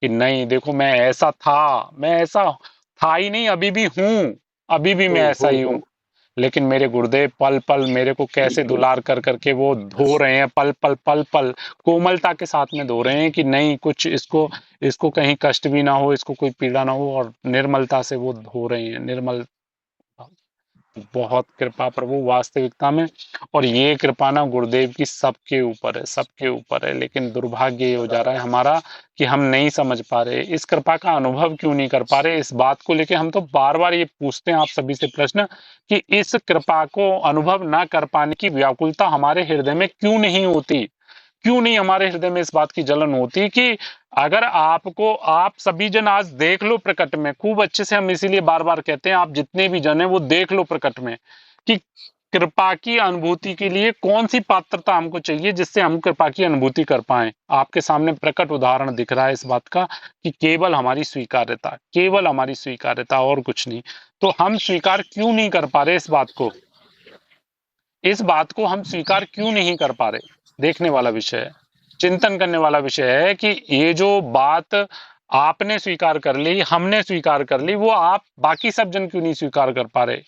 कि नहीं देखो मैं ऐसा था, मैं ऐसा था ही नहीं, अभी भी हूँ, अभी भी मैं ऐसा ही हूँ। लेकिन मेरे गुरुदेव पल पल मेरे को कैसे दुलार कर करके वो धो रहे हैं, पल पल पल पल कोमलता के साथ में धो रहे हैं कि नहीं कुछ इसको इसको कहीं कष्ट भी ना हो, इसको कोई पीड़ा ना हो, और निर्मलता से वो धो रहे हैं, निर्मल। बहुत कृपा प्रभु वास्तविकता में। और ये कृपा ना गुरुदेव की सबके ऊपर है, सबके ऊपर है। लेकिन दुर्भाग्य ये हो जा रहा है हमारा कि हम नहीं समझ पा रहे, इस कृपा का अनुभव क्यों नहीं कर पा रहे। इस बात को लेके हम तो बार बार ये पूछते हैं आप सभी से प्रश्न कि इस कृपा को अनुभव ना कर पाने की व्याकुलता हमारे हृदय में क्यों नहीं होती, क्यों नहीं हमारे हृदय में इस बात की जलन होती कि अगर आपको, आप सभी जन आज देख लो प्रकट में, खूब अच्छे से, हम इसीलिए बार बार कहते हैं आप जितने भी जन है वो देख लो प्रकट में कि कृपा की अनुभूति के लिए कौन सी पात्रता हमको चाहिए जिससे हम कृपा की अनुभूति कर पाए। आपके सामने प्रकट उदाहरण दिख रहा है इस बात का कि केवल हमारी स्वीकार्यता, केवल हमारी स्वीकार्यता और कुछ नहीं। तो हम स्वीकार क्यों नहीं कर पा रहे इस बात को, इस बात को हम स्वीकार क्यों नहीं कर पा रहे। देखने वाला विषय है, चिंतन करने वाला विषय है कि ये जो बात आपने स्वीकार कर ली, हमने स्वीकार कर ली, वो आप बाकी सब जन क्यों नहीं स्वीकार कर पा रहे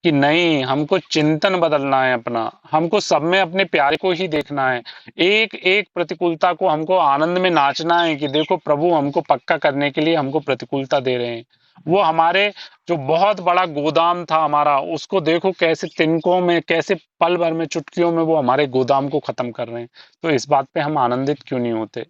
कि नहीं हमको चिंतन बदलना है अपना, हमको सब में अपने प्यारे को ही देखना है, एक एक प्रतिकूलता को हमको आनंद में नाचना है कि देखो प्रभु हमको पक्का करने के लिए हमको प्रतिकूलता दे रहे हैं। वो हमारे जो बहुत बड़ा गोदाम था हमारा, उसको देखो कैसे तिनकों में, कैसे पल भर में, चुटकियों में वो हमारे गोदाम को खत्म कर रहे हैं। तो इस बात पे हम आनंदित क्यों नहीं होते।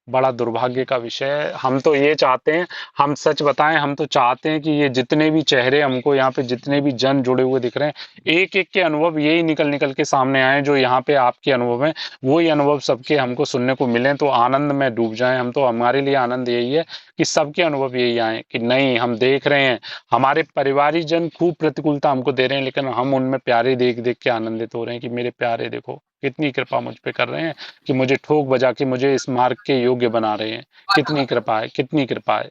बड़ा दुर्भाग्य का विषय है। हम तो ये चाहते हैं, हम सच बताएं, हम तो चाहते हैं कि ये जितने भी चेहरे हमको यहाँ पे, जितने भी जन जुड़े हुए दिख रहे हैं, एक एक के अनुभव यही निकल निकल के सामने आए जो यहाँ पे आपके अनुभव हैं, वही अनुभव सबके हमको सुनने को मिले तो आनंद में डूब जाएं हम। तो हमारे लिए आनंद यही है कि सबके अनुभव यही आए कि नहीं हम देख रहे हैं हमारे परिवारी जन खूब प्रतिकूलता हमको दे रहे हैं, लेकिन हम उनमें प्यारे देख देख के आनंदित हो रहे हैं कि मेरे प्यारे देखो कितनी कृपा मुझ पे कर रहे हैं कि मुझे ठोक बजा के मुझे इस मार्ग के योग्य बना रहे हैं। कितनी कृपा है, कितनी कृपा है।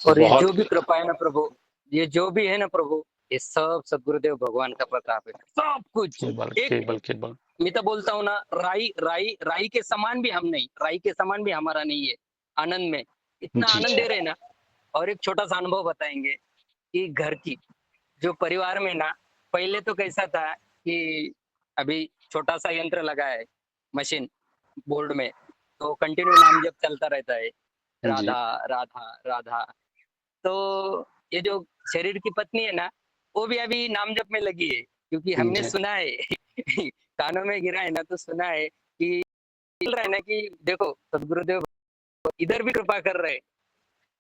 और ये बहुत जो भी कृपा है ना प्रभु, ये जो भी है ना प्रभु, ये सब सदगुरुदेव भगवान का प्रताप है, सब कुछ। केवल एक केवल केवल मैं तो बोलता हूँ ना, राई राई राई के समान भी हम नहीं, राई के समान भी हमारा नहीं है आनंद में, इतना जी आनंद जी दे रहे हैं ना। और एक छोटा सा अनुभव बताएंगे कि घर की, जो परिवार में ना, पहले तो कैसा था कि अभी छोटा सा यंत्र लगा है, मशीन बोर्ड में, तो कंटिन्यू नाम जब चलता रहता है, जी राधा राधा राधा। तो ये जो शरीर की पत्नी है ना, वो भी अभी नाम जप में लगी है, क्योंकि हमने जी सुना है कानों में गिरा है ना, तो सुना है कि चल रहा है ना कि देखो सदगुरुदेव इधर भी कृपा कर रहे,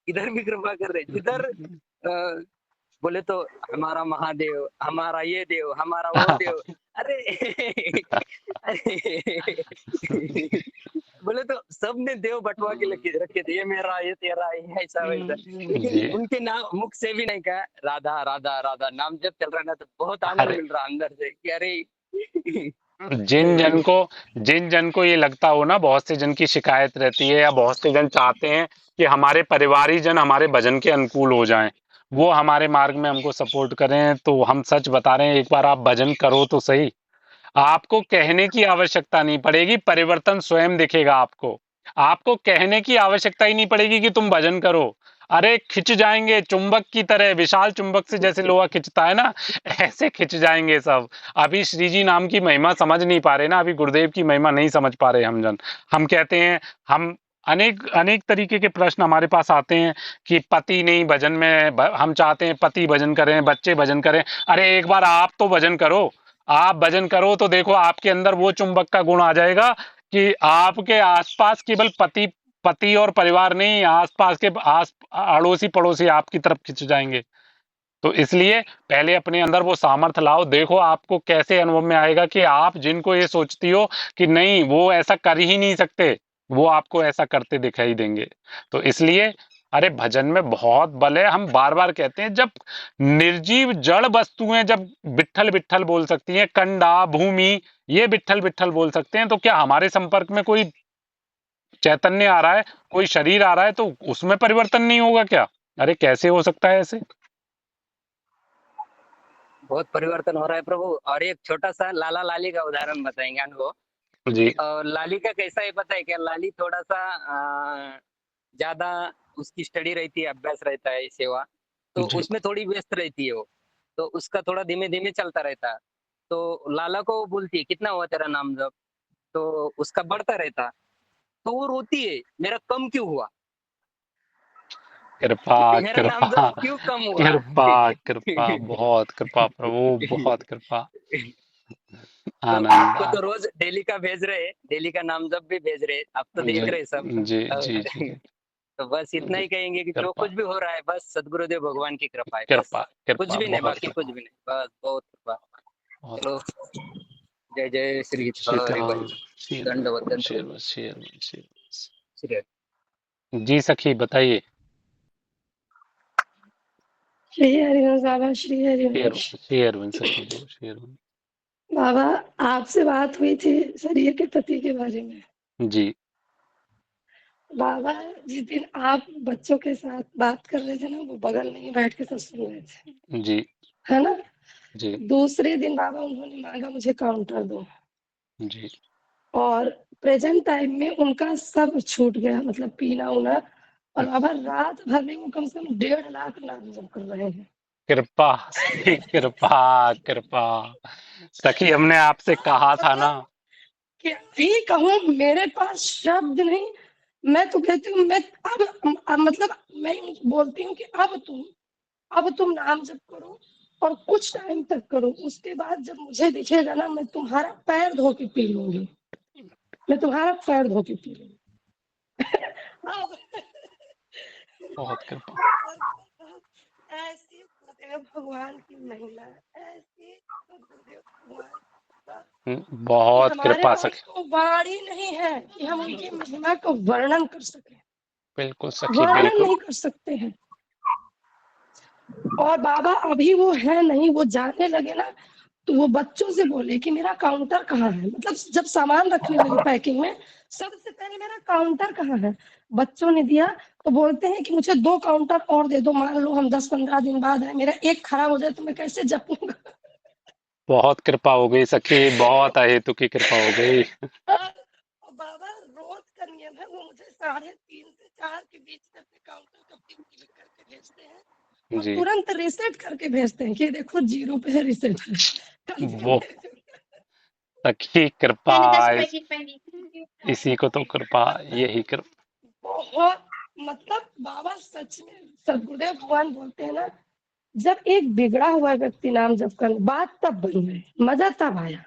इधर भी कृपा कर रहे, जिधर बोले तो हमारा महादेव, हमारा ये देव, हमारा वो देव। अरे अरे बोले तो सबने देव बटवा के रखे थे, ये मेरा, ये तेरा, ये ऐसा वैसा। लेकिन जी उनके नाम मुख से भी नहीं कहा राधा राधा राधा, नाम जब चल रहा है ना, तो बहुत आनंद अरे मिल रहा है अंदर से कि अरे जिन जन को ये लगता हो ना, बहुत से जन की शिकायत रहती है या बहुत से जन चाहते हैं कि हमारे परिवारी जन हमारे भजन के अनुकूल हो जाएं, वो हमारे मार्ग में हमको सपोर्ट करें, तो हम सच बता रहे हैं एक बार आप भजन करो तो सही। आपको कहने की आवश्यकता नहीं पड़ेगी, परिवर्तन स्वयं दिखेगा आपको। आपको कहने की आवश्यकता ही नहीं पड़ेगी कि तुम भजन करो। अरे खिंच जाएंगे चुंबक की तरह, विशाल चुंबक से जैसे लोहा खिंचता है ना, ऐसे खिंच जाएंगे सब। अभी श्री जी नाम की महिमा समझ नहीं पा रहे ना, अभी गुरुदेव की महिमा नहीं समझ पा रहे हम जन। हम कहते हैं, हम अनेक अनेक तरीके के प्रश्न हमारे पास आते हैं कि पति नहीं भजन में, हम चाहते हैं पति भजन करें, बच्चे भजन करें। अरे एक बार आप तो भजन करो, आप भजन करो तो देखो आपके अंदर वो चुंबक का गुण आ जाएगा कि आपके आसपास केवल पति पति और परिवार नहीं, आसपास के अड़ोसी पड़ोसी आपकी तरफ खिंच जाएंगे। तो इसलिए पहले अपने अंदर वो सामर्थ्य लाओ, देखो आपको कैसे अनुभव में आएगा कि आप जिनको ये सोचती हो कि नहीं वो ऐसा कर ही नहीं सकते, वो आपको ऐसा करते दिखाई देंगे। तो इसलिए अरे भजन में बहुत बल है। हम बार बार कहते हैं, जब निर्जीव जड़ वस्तुएं जब विट्ठल विट्ठल बोल सकती हैं, कंडा भूमि ये विट्ठल विट्ठल बोल सकते हैं, तो क्या हमारे संपर्क में कोई चैतन्य आ रहा है, कोई शरीर आ रहा है, तो उसमें परिवर्तन नहीं होगा क्या? अरे कैसे हो सकता है ऐसे? बहुत परिवर्तन हो रहा है प्रभु। और एक छोटा सा लाला लाली का उदाहरण बताएंगे अनुभव। जी और लाली का कैसा है पता है क्या? लाली थोड़ा सा ज्यादा उसकी स्टडी रहती है, अभ्यास रहता है, सेवा, तो जी उसमें थोड़ी व्यस्त रहती है वो, तो उसका थोड़ा धीमे धीमे चलता रहता है। तो लाला को वो बोलती है कितना हुआ तेरा नाम जब, तो उसका बढ़ता रहता, तो वो रोती है मेरा कम क्यों हुआ, कृपा मेरा नाम कृपा जब क्यों कम हुआ। कृपा कृपा, बहुत कृपा प्रभु, बहुत कृपा। तो आनंद आपको तो रोज डेली का भेज रहे, डेली का नाम जब भी भेज रहे, आप तो जी देख रहे सब। जी अ, जी जी तो बस इतना जी, ही कहेंगे कि जो कृपा कुछ भी हो रहा है बस सदगुरुदेव भगवान की कृपा है, बस कृपा कुछ कृपा, भी नहीं, बहुत बाकी कुछ कृपा, भी नहीं, बस बहुत कृपा। बहुत चलो, जय जय श्री हरि सीताराम। बोल। शील दंडवत दंडवत। शेर शेर शेर। श्री जी सखी बताइए। श्री हरिवंश बाबा, श्री शेर हरिवंश। शेरवन सखी जी, शेरवन। बाबा, आपसे बात हुई थी शरीर के पति के बारे में। जी बाबा, जिस दिन आप बच्चों के साथ बात कर रहे थे ना, वो बगल में ही बैठ के सब सुन रहे थे, जी है ना? जी दूसरे दिन बाबा उन्होंने मांगा मुझे काउंटर दो, जी। और प्रेजेंट टाइम में उनका सब छूट गया, मतलब पीना उना। और बाबा रात भर में वो कम से कम 1.5 लाख नाम जप कर रहे हैं। कृपा सखी, कृपा कृपा। सखी हमने आपसे कहा था ना। मतलब क्या भी कहूँ, मेरे पास शब्द नहीं। मैं तो कहती हूँ, मैं अब मतलब मैं बोलती हूँ कि अब तुम नाम जप करो, और कुछ टाइम तक करो। उसके बाद जब मुझे दिखेगा ना, मैं तुम्हारा पैर धो के पी लूंगी, मैं तुम्हारा पैर धो के पी लूंगी। अब बहुत कृपा, ऐसी गुरुदेव भगवान की महिमा, ऐसी गुरुदेव भगवान का, कि बहुत हमारे कृपा पास सखी। तो वाणी नहीं है कि हम उनकी महिमा को वर्णन कर सकें, बिल्कुल सखी, वर्णन बिल्कुल। नहीं कर सकते हैं। और बाबा अभी वो है नहीं, वो जाने लगे ना, तो वो बच्चों से बोले कि मेरा काउंटर कहाँ है। मतलब जब सामान रखने लगे पैकिंग में, सबसे पहले मेरा काउंटर कहाँ है, बच्चों ने दिया। तो बोलते हैं कि मुझे 2 काउंटर और दे दो, मान लो हम 10-15 दिन बाद आए, मेरा एक खराब हो जाए तो मैं कैसे जपूंगा। बहुत कृपा हो गई सखी, बहुत अहेतु की कृपा हो गई। और बाबा रोज का नियम है, वो मुझे 3:30 से 4 के बीच में अपने काउंटर का पिन क्लिक करके भेजते हैं, और जी तुरंत रीसेट करके भेजते हैं कि देखो 0 पे है, रीसेट है। वो सखी कृपा, मैंने 10 इस, पैकेट पहनी। इसी को तो कृपा, यही कृपा। बहुत, मतलब बाबा सच में सदगुरुदेव भगवान बोलते हैं ना, जब एक बिगड़ा हुआ व्यक्ति नाम जप कर, बात तब बन गई, मजा तब आया।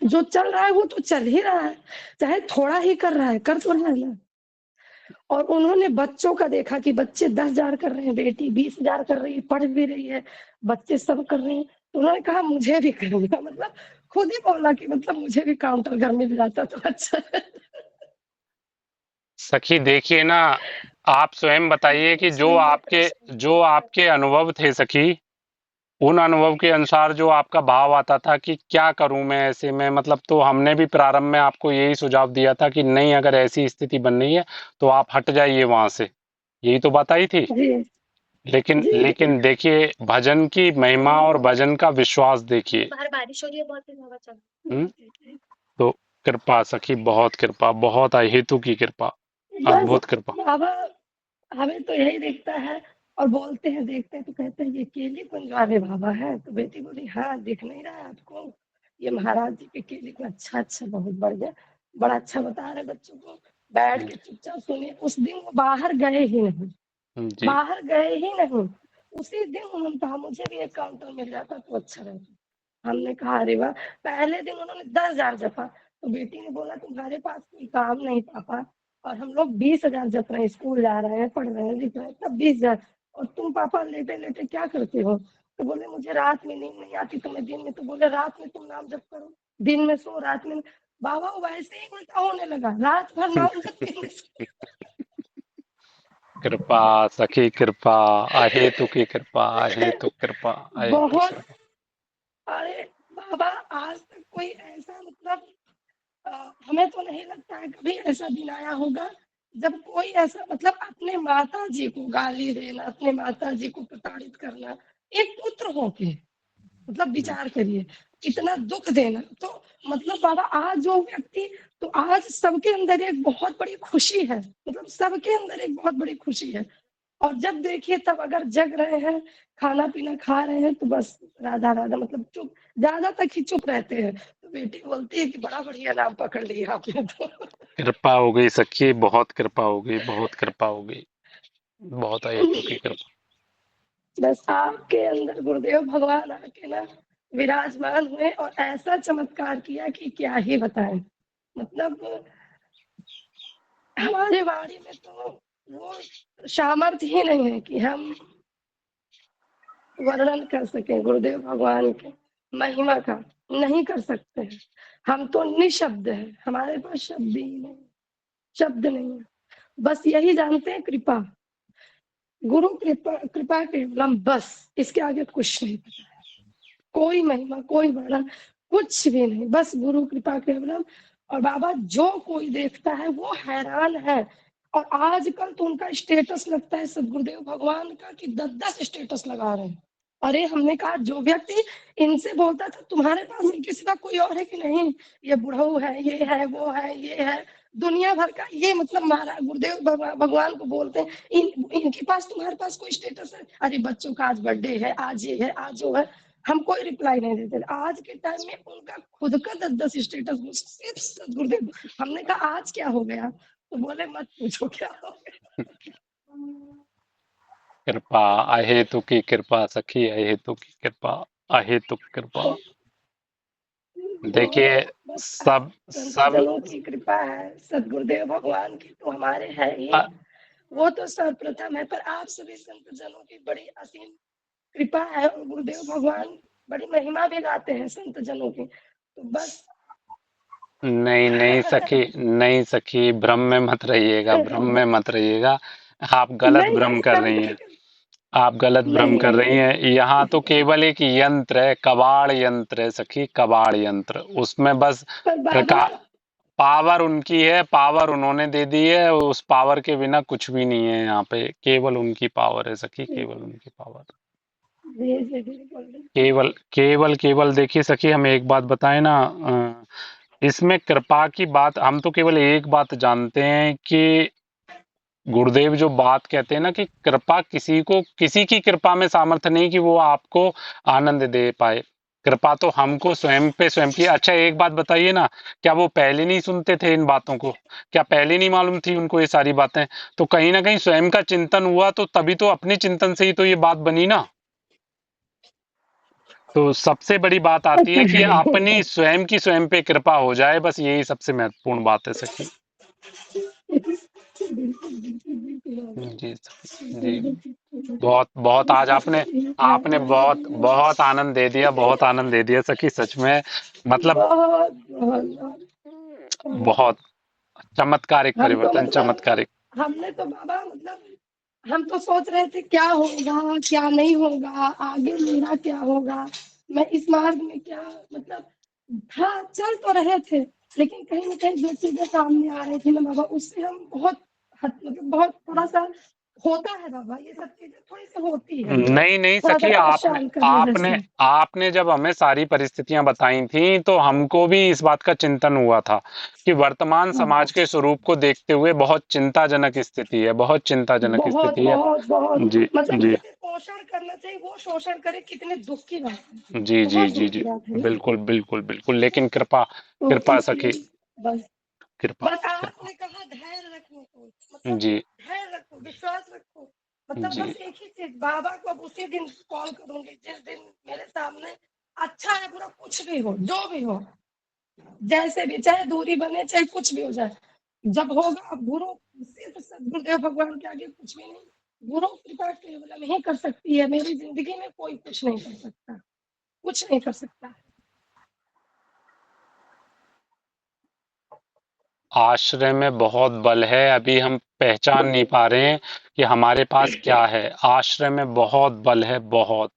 जो चल रहा है वो तो चल ही रहा है, चाहे थोड़ा ही कर रहा है, कर तो रहा है ना। और उन्होंने बच्चों का देखा कि बच्चे 10,000 कर रहे हैं, बेटी 20,000 कर रही है, पढ़ भी रही है, बच्चे सब कर रहे हैं। तो उन्होंने कहा मुझे भी करना, मतलब खुद ही बोला कि मतलब मुझे भी काउंटर घर में भी जाता तो अच्छा है। सखी देखिए ना, आप स्वयं बताइए कि सुनिए कृष्ण। जो आपके अनुभव थे सखी, उन अनुभव के अनुसार जो आपका भाव आता था कि क्या करूं मैं ऐसे में, मतलब तो हमने भी प्रारंभ में आपको यही सुझाव दिया था कि नहीं, अगर ऐसी स्थिति बन रही है तो आप हट जाइए वहां से, यही तो बात आई थी। जी लेकिन जी जी। लेकिन देखिए भजन की महिमा और भजन का विश्वास देखिए। बाहर बारिश हो रही है, बहुत तेज हवा चल रही हम्म, है। तो कृपा सखी, बहुत कृपा, बहुत अहेतु की कृपा, बस अद्भुत कृपा। बाबा, हमें तो यही दिखता है। और बोलते हैं, देखते हैं तो कहते हैं ये केली कुंज वाले बाबा है। तो बेटी बोली हाँ, दिख नहीं रहा है आपको, ये महाराज जी के केली को। अच्छा अच्छा, बहुत बढ़िया, बड़ा अच्छा बता रहे बच्चों को, बैठ के चुपचाप सुनिए। उस दिन वो बाहर गए ही नहीं, जी बाहर गए ही नहीं। उसी दिन उन्होंने कहा मुझे भी एक काउंटर मिल जाता तो अच्छा रहता। हमने कहा अरे वाह। पहले दिन उन्होंने 10,000 जपा, तो बेटी ने बोला तुम्हारे पास कोई काम नहीं पापा, और हम लोग 20,000 जप रहे हैं, स्कूल जा रहे हैं, पढ़ रहे हैं, लिख रहे हैं, तब 20,000, और तुम पापा लेटे लेटे क्या करते हो। तो बोले मुझे रात में नींद नहीं आती, तुम्हें दिन में। तो बोले रात में तुम नाम जप करो, दिन में सो, रात में। बाबा वो वैसे ही उल्टा होने लगा, रात भर नाम जप, दिन में सो। कृपा सखी कृपा, अहेतुकी कृपा, अहेतुक कृपा, अहेतुक बहुत। कृपा। अरे बाबा, आज तक कोई ऐसा मतलब हमें तो नहीं लगता है कभी ऐसा दिन आया होगा जब कोई ऐसा मतलब अपने माता जी को गाली देना, अपने माता जी को प्रताड़ित करना, एक पुत्र होके, मतलब विचार करिए, इतना दुख देना। तो मतलब बाबा आज जो व्यक्ति, तो आज सबके अंदर एक बहुत बड़ी खुशी है, मतलब सबके अंदर एक बहुत बड़ी खुशी है। और जब देखिए तब अगर जग रहे हैं, खाना पीना खा रहे हैं, तो बस राधा राधा मतलब चुप, ज्यादा तक ही चुप रहते हैं। तो बेटी बोलती है कि बड़ा बढ़िया नाम पकड़ लिया आपने तो। कृपा हो गई सखी, बहुत कृपा हो गई, बहुत कृपा हो गई, बहुत अहेतुकी कृपा। बस आपके अंदर गुरुदेव भगवान आके ना विराजमान हुए और ऐसा चमत्कार किया कि क्या ही बताएं। मतलब हमारे वाणी में तो वो सामर्थ्य ही नहीं है कि हम वर्णन कर सके गुरुदेव भगवान के महिमा का, नहीं कर सकते हैं। हम तो निशब्द है, हमारे पास शब्द ही नहीं, शब्द नहीं है। बस यही जानते हैं, कृपा, गुरु कृपा, कृपा केवलम, बस इसके आगे कुछ नहीं पता। कोई महिमा, कोई वर्णन, कुछ भी नहीं, बस गुरु कृपा केवलम। और बाबा जो कोई देखता है वो हैरान है। और आजकल तो उनका स्टेटस लगता है सदगुरुदेव भगवान का कि 10-10 स्टेटस लगा रहे हैं। अरे हमने कहा जो व्यक्ति इनसे बोलता था तुम्हारे पास इनके सिवा कोई और है कि नहीं, ये बुढ़ऊ है, ये है, वो है, ये है, दुनिया भर का, ये मतलब महाराज गुरुदेव भगवान को बोलते हैं इनके पास, तुम्हारे पास कोई स्टेटस है? अरे बच्चों का आज बर्थडे है, आज ये है, आज वो है। हम कोई रिप्लाई नहीं देते। आज के टाइम में उनका खुद का 10-10 स्टेटस सिर्फ सदगुरुदेव। हमने कहा आज क्या हो गया, तो बोले मत पूछो क्या हो गया। कृपा, अहेतुकी कृपा सखी, अहेतुकी कृपा, अहेतुक कृपा। तो देखिए, बस आप सब संत सब जनों की कृपा है, सदगुरुदेव भगवान की तो हमारे है ही, अ, वो तो सर्वप्रथम है, पर आप सभी संत जनों की बड़ी असीम कृपा है। और गुरुदेव भगवान बड़ी महिमा भी गाते हैं संत जनों की, तो बस। नहीं नहीं सखी, नहीं सखी, भ्रम में मत रहिएगा, भ्रम में मत रहिएगा। आप गलत नहीं भ्रम कर ऐसा रही नहीं, हैं, आप गलत भ्रम नहीं कर नहीं रही हैं। यहाँ तो केवल एक यंत्र है, कबाड़ यंत्र है सखी, कबाड़ यंत्र। उसमें बस पर बाबा, प्रका पावर उनकी है, पावर उन्होंने दे दी है, उस पावर के बिना कुछ भी नहीं है यहाँ पे, केवल उनकी पावर है सखी, केवल उनकी पावर। जी जी बिल्कुल। केवल केवल केवल देखिए सखी, हम एक बात बताएं ना, इसमें कृपा की बात, हम तो केवल एक बात जानते हैं कि गुरुदेव जो बात कहते हैं ना कि कृपा, किसी को किसी की कृपा में सामर्थ्य नहीं कि वो आपको आनंद दे पाए। कृपा तो हमको स्वयं पे स्वयं की। अच्छा एक बात बताइए ना, क्या वो पहले नहीं सुनते थे इन बातों को? क्या पहले नहीं मालूम थी उनको ये सारी बातें? तो कहीं ना कहीं स्वयं का चिंतन हुआ, तो तभी तो अपने चिंतन से ही तो ये बात बनी ना। तो सबसे बड़ी बात आती है कि अपनी स्वयं की स्वयं पे कृपा हो जाए, बस यही सबसे महत्वपूर्ण बात है सखी। जी सखी, जी। बहुत बहुत आज आपने आपने बहुत बहुत आनंद दे दिया, बहुत आनंद दे दिया सखी, सच में। मतलब बहुत बहुत बहुत। बहुत चमत्कारिक हम तो परिवर्तन, मतलब, चमत्कारिक। हमने तो बाबा मतलब, हम तो सोच रहे थे क्या होगा क्या नहीं होगा, आगे मेरा क्या होगा, मैं इस मार्ग में क्या मतलब, हाँ चल तो रहे थे, लेकिन कहीं ना कहीं जो चीजें सामने आ रही थी ना बाबा, उससे हम बहुत मतलब बहुत थोड़ा सा होता है बाबा, ये सब चीजें थोड़ी सी होती है, नहीं नहीं थोड़ा सा सखी, आपने परेशान करने आपने जैसे। आपने जब हमें सारी परिस्थितियां बताई थी, तो हमको भी इस बात का चिंतन हुआ था कि वर्तमान हाँ समाज के स्वरूप को देखते हुए बहुत चिंताजनक स्थिति है, बहुत चिंताजनक बहुत स्थिति है। बहुत बहुत, जी मतलब जी जिसे पोषण करना चाहिए वो शोषण करे, कितने दुख की बात है, जी जी बहुत जी दुख जी, की बात है ना। बिल्कुल बिल्कुल बिल्कुल, लेकिन कृपा, तो कृपा सखी, इसलिए बस, कृपा, बस कृपा। आपने कहा धैर्य रखने को, मतलब जी धैर्य रखो, विश्वास रखो, मतलब जी बस एक ही चीज, बाबा को अब उसी दिन कॉल करूंगी जिस दिन मेरे सामने अच्छा है बुरा कुछ भी हो, जो भी हो, जैसे भी, चाहे दूरी बने, चाहे कुछ भी हो जाए, जब होगा, अब गुरु, सिर्फ सदगुरुदेव भगवान के आगे कुछ भी नहीं, गुरु कृपा केवल ही कर सकती है, मेरी जिंदगी में कोई कुछ नहीं कर सकता, कुछ नहीं कर सकता। आश्रय में बहुत बल है, अभी हम पहचान नहीं पा रहे हैं कि हमारे पास क्या है। आश्रय में बहुत बल है, बहुत।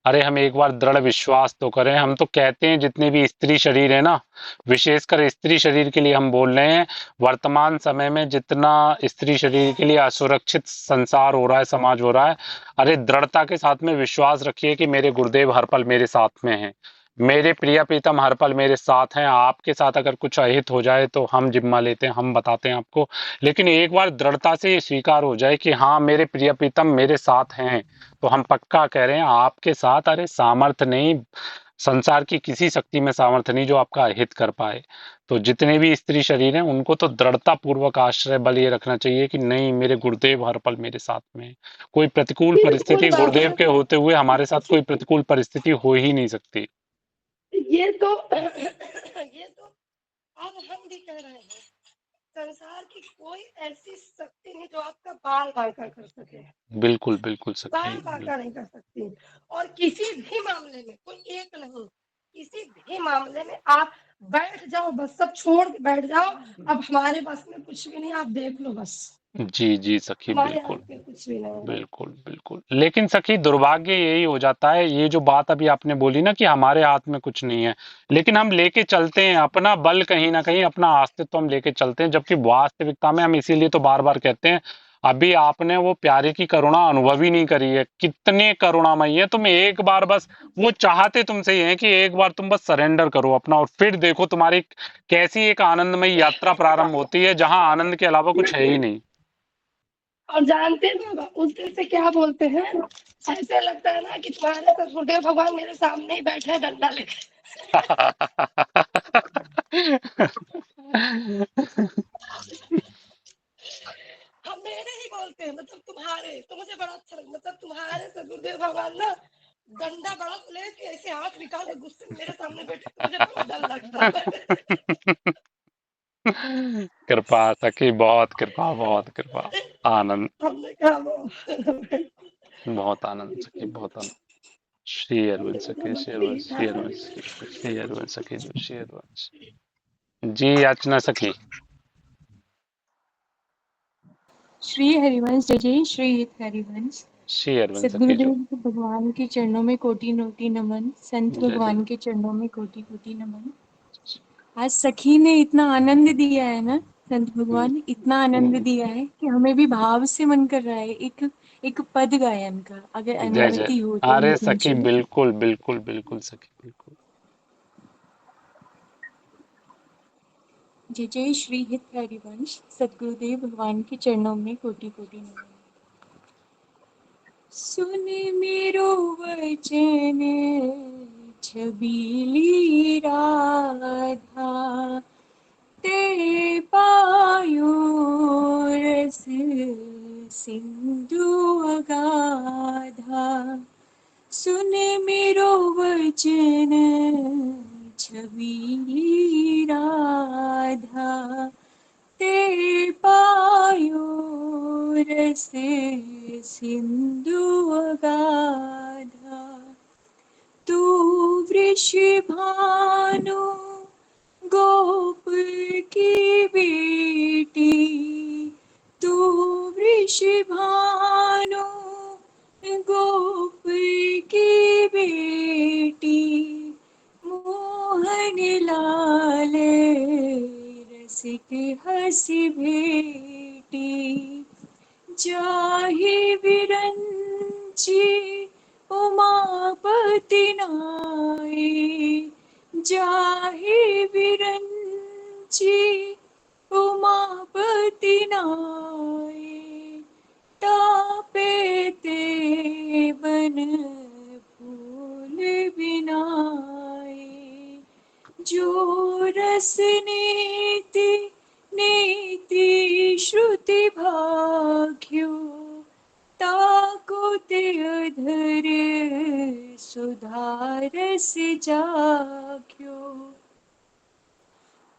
अरे हम एक बार दृढ़ विश्वास तो करें। हम तो कहते हैं जितने भी स्त्री शरीर है ना, विशेषकर स्त्री शरीर के लिए हम बोल रहे हैं, वर्तमान समय में जितना स्त्री शरीर के लिए असुरक्षित संसार हो रहा है, समाज हो रहा है, अरे दृढ़ता के साथ में विश्वास रखिए कि मेरे गुरुदेव हर पल मेरे साथ में हैं, मेरे प्रिय प्रीतम हर पल मेरे साथ हैं। आपके साथ अगर कुछ अहित हो जाए तो हम जिम्मा लेते हैं, हम बताते हैं आपको। लेकिन एक बार दृढ़ता से ये स्वीकार हो जाए कि हाँ मेरे प्रिय प्रीतम मेरे साथ हैं, तो हम पक्का कह रहे हैं आपके साथ। अरे सामर्थ्य नहीं, संसार की किसी शक्ति में सामर्थ्य नहीं जो आपका हित कर पाए। तो जितने भी स्त्री शरीर हैं उनको तो दृढ़ता पूर्वक आश्रय बल ये रखना चाहिए कि नहीं मेरे गुरुदेव हर पल मेरे साथ में हैं। कोई प्रतिकूल बिल्कुल परिस्थिति, बाबा, गुरुदेव के होते हुए हमारे साथ कोई प्रतिकूल परिस्थिति हो ही नहीं सकती। ये तो अब हम भी कह रहे हैं, संसार की कोई ऐसी शक्ति नहीं जो आपका बाल बांका कर सके, बिल्कुल बिल्कुल सखी, बाल बांका नहीं कर सकती। और किसी भी मामले में, कोई एक नहीं, किसी भी मामले में आप बैठ जाओ, बस सब छोड़ के बैठ जाओ, अब हमारे पास में कुछ भी नहीं, आप देख लो बस, जी जी सखी, हमारे बिल्कुल हाथ में कुछ भी नहीं है। बिल्कुल बिल्कुल। लेकिन सखी दुर्भाग्य यही हो जाता है, ये जो बात अभी आपने बोली ना कि हमारे हाथ में कुछ नहीं है, लेकिन हम लेके चलते हैं अपना बल, कहीं ना कहीं अपना अस्तित्व हम लेके चलते हैं, जबकि वास्तविकता में हम इसीलिए तो बार बार कहते हैं अभी आपने वो प्यारे की करुणा अनुभव ही नहीं करी है। कितने करुणामयी है। तुम एक बार बस, वो चाहते तुमसे ही है कि एक बार तुम बस सरेंडर करो अपना, और फिर देखो तुम्हारी कैसी एक आनंदमयी यात्रा प्रारंभ होती है जहां आनंद के अलावा कुछ है ही नहीं। और जानते हैं बाबा, उस दिन से क्या बोलते हैं, ऐसे लगता है ना कि तुम्हारे सदगुरुदेव भगवान मेरे सामने ही बैठे हैं डंडा लेके। हम मेरे ही बोलते हैं, मतलब तुम्हारे, तो मुझे बड़ा अच्छा लगा, मतलब तुम्हारे सदगुरुदेव भगवान ना डंडा बड़ा लेके ऐसे हाथ निकाल के गुस्से में मेरे सामने बैठे, तो मुझे बड़ा डर लगता है। कृपा सखी, बहुत कृपा, बहुत कृपा। आनंद, हमने कहा बहुत आनंद सखी, बहुत आनंद। श्री अरविंद हमने सखी, श्री भक्ति अरविंद, ही श्री था। अरविंद, श्री अरविंद सखी जो, श्री अरविंद जी। याचना सखी। श्री हरिवंश, जय जय श्री हित हरिवंश। श्री अरविंद सखी जो। सदगुरुदेव भगवान के चरणों में कोटि नोटि नमन, संत जय जय। भगवान के चरणों में कोटि कोटि नमन। आज सखी ने इतना आनंद दिया है ना, संत भगवान इतना आनंद दिया है कि हमें भी भाव से मन कर रहा है एक एक पद गायन का, अगर जय जय। अनुमति हो तो अरे सखी मुझे। बिल्कुल बिल्कुल बिल्कुल सखी, बिल्कुल। जय जय श्री हित हरिवंश, सदगुरुदेव भगवान के चरणों में कोटि कोटि नमन। सुन मेरो वचन छबीली राधा, ते पायो रस सिंधु अगाधा। सुन मेरो वचन छबीली राधा, ते पायो रस सिंधु अगाधा। तू वृषभानु गोप की बेटी, तू वृषभानु गोप की बेटी, मोहन लाल रसिक हंसी भेटी। जाहि विरंची उमापति नाई, जाहि विरंची उमापति नाई। तापे ते बन फूल बिनाए, जो रस नीति नीति श्रुति भाग्यो, ताको ते अधर सुधारस जाग्यो।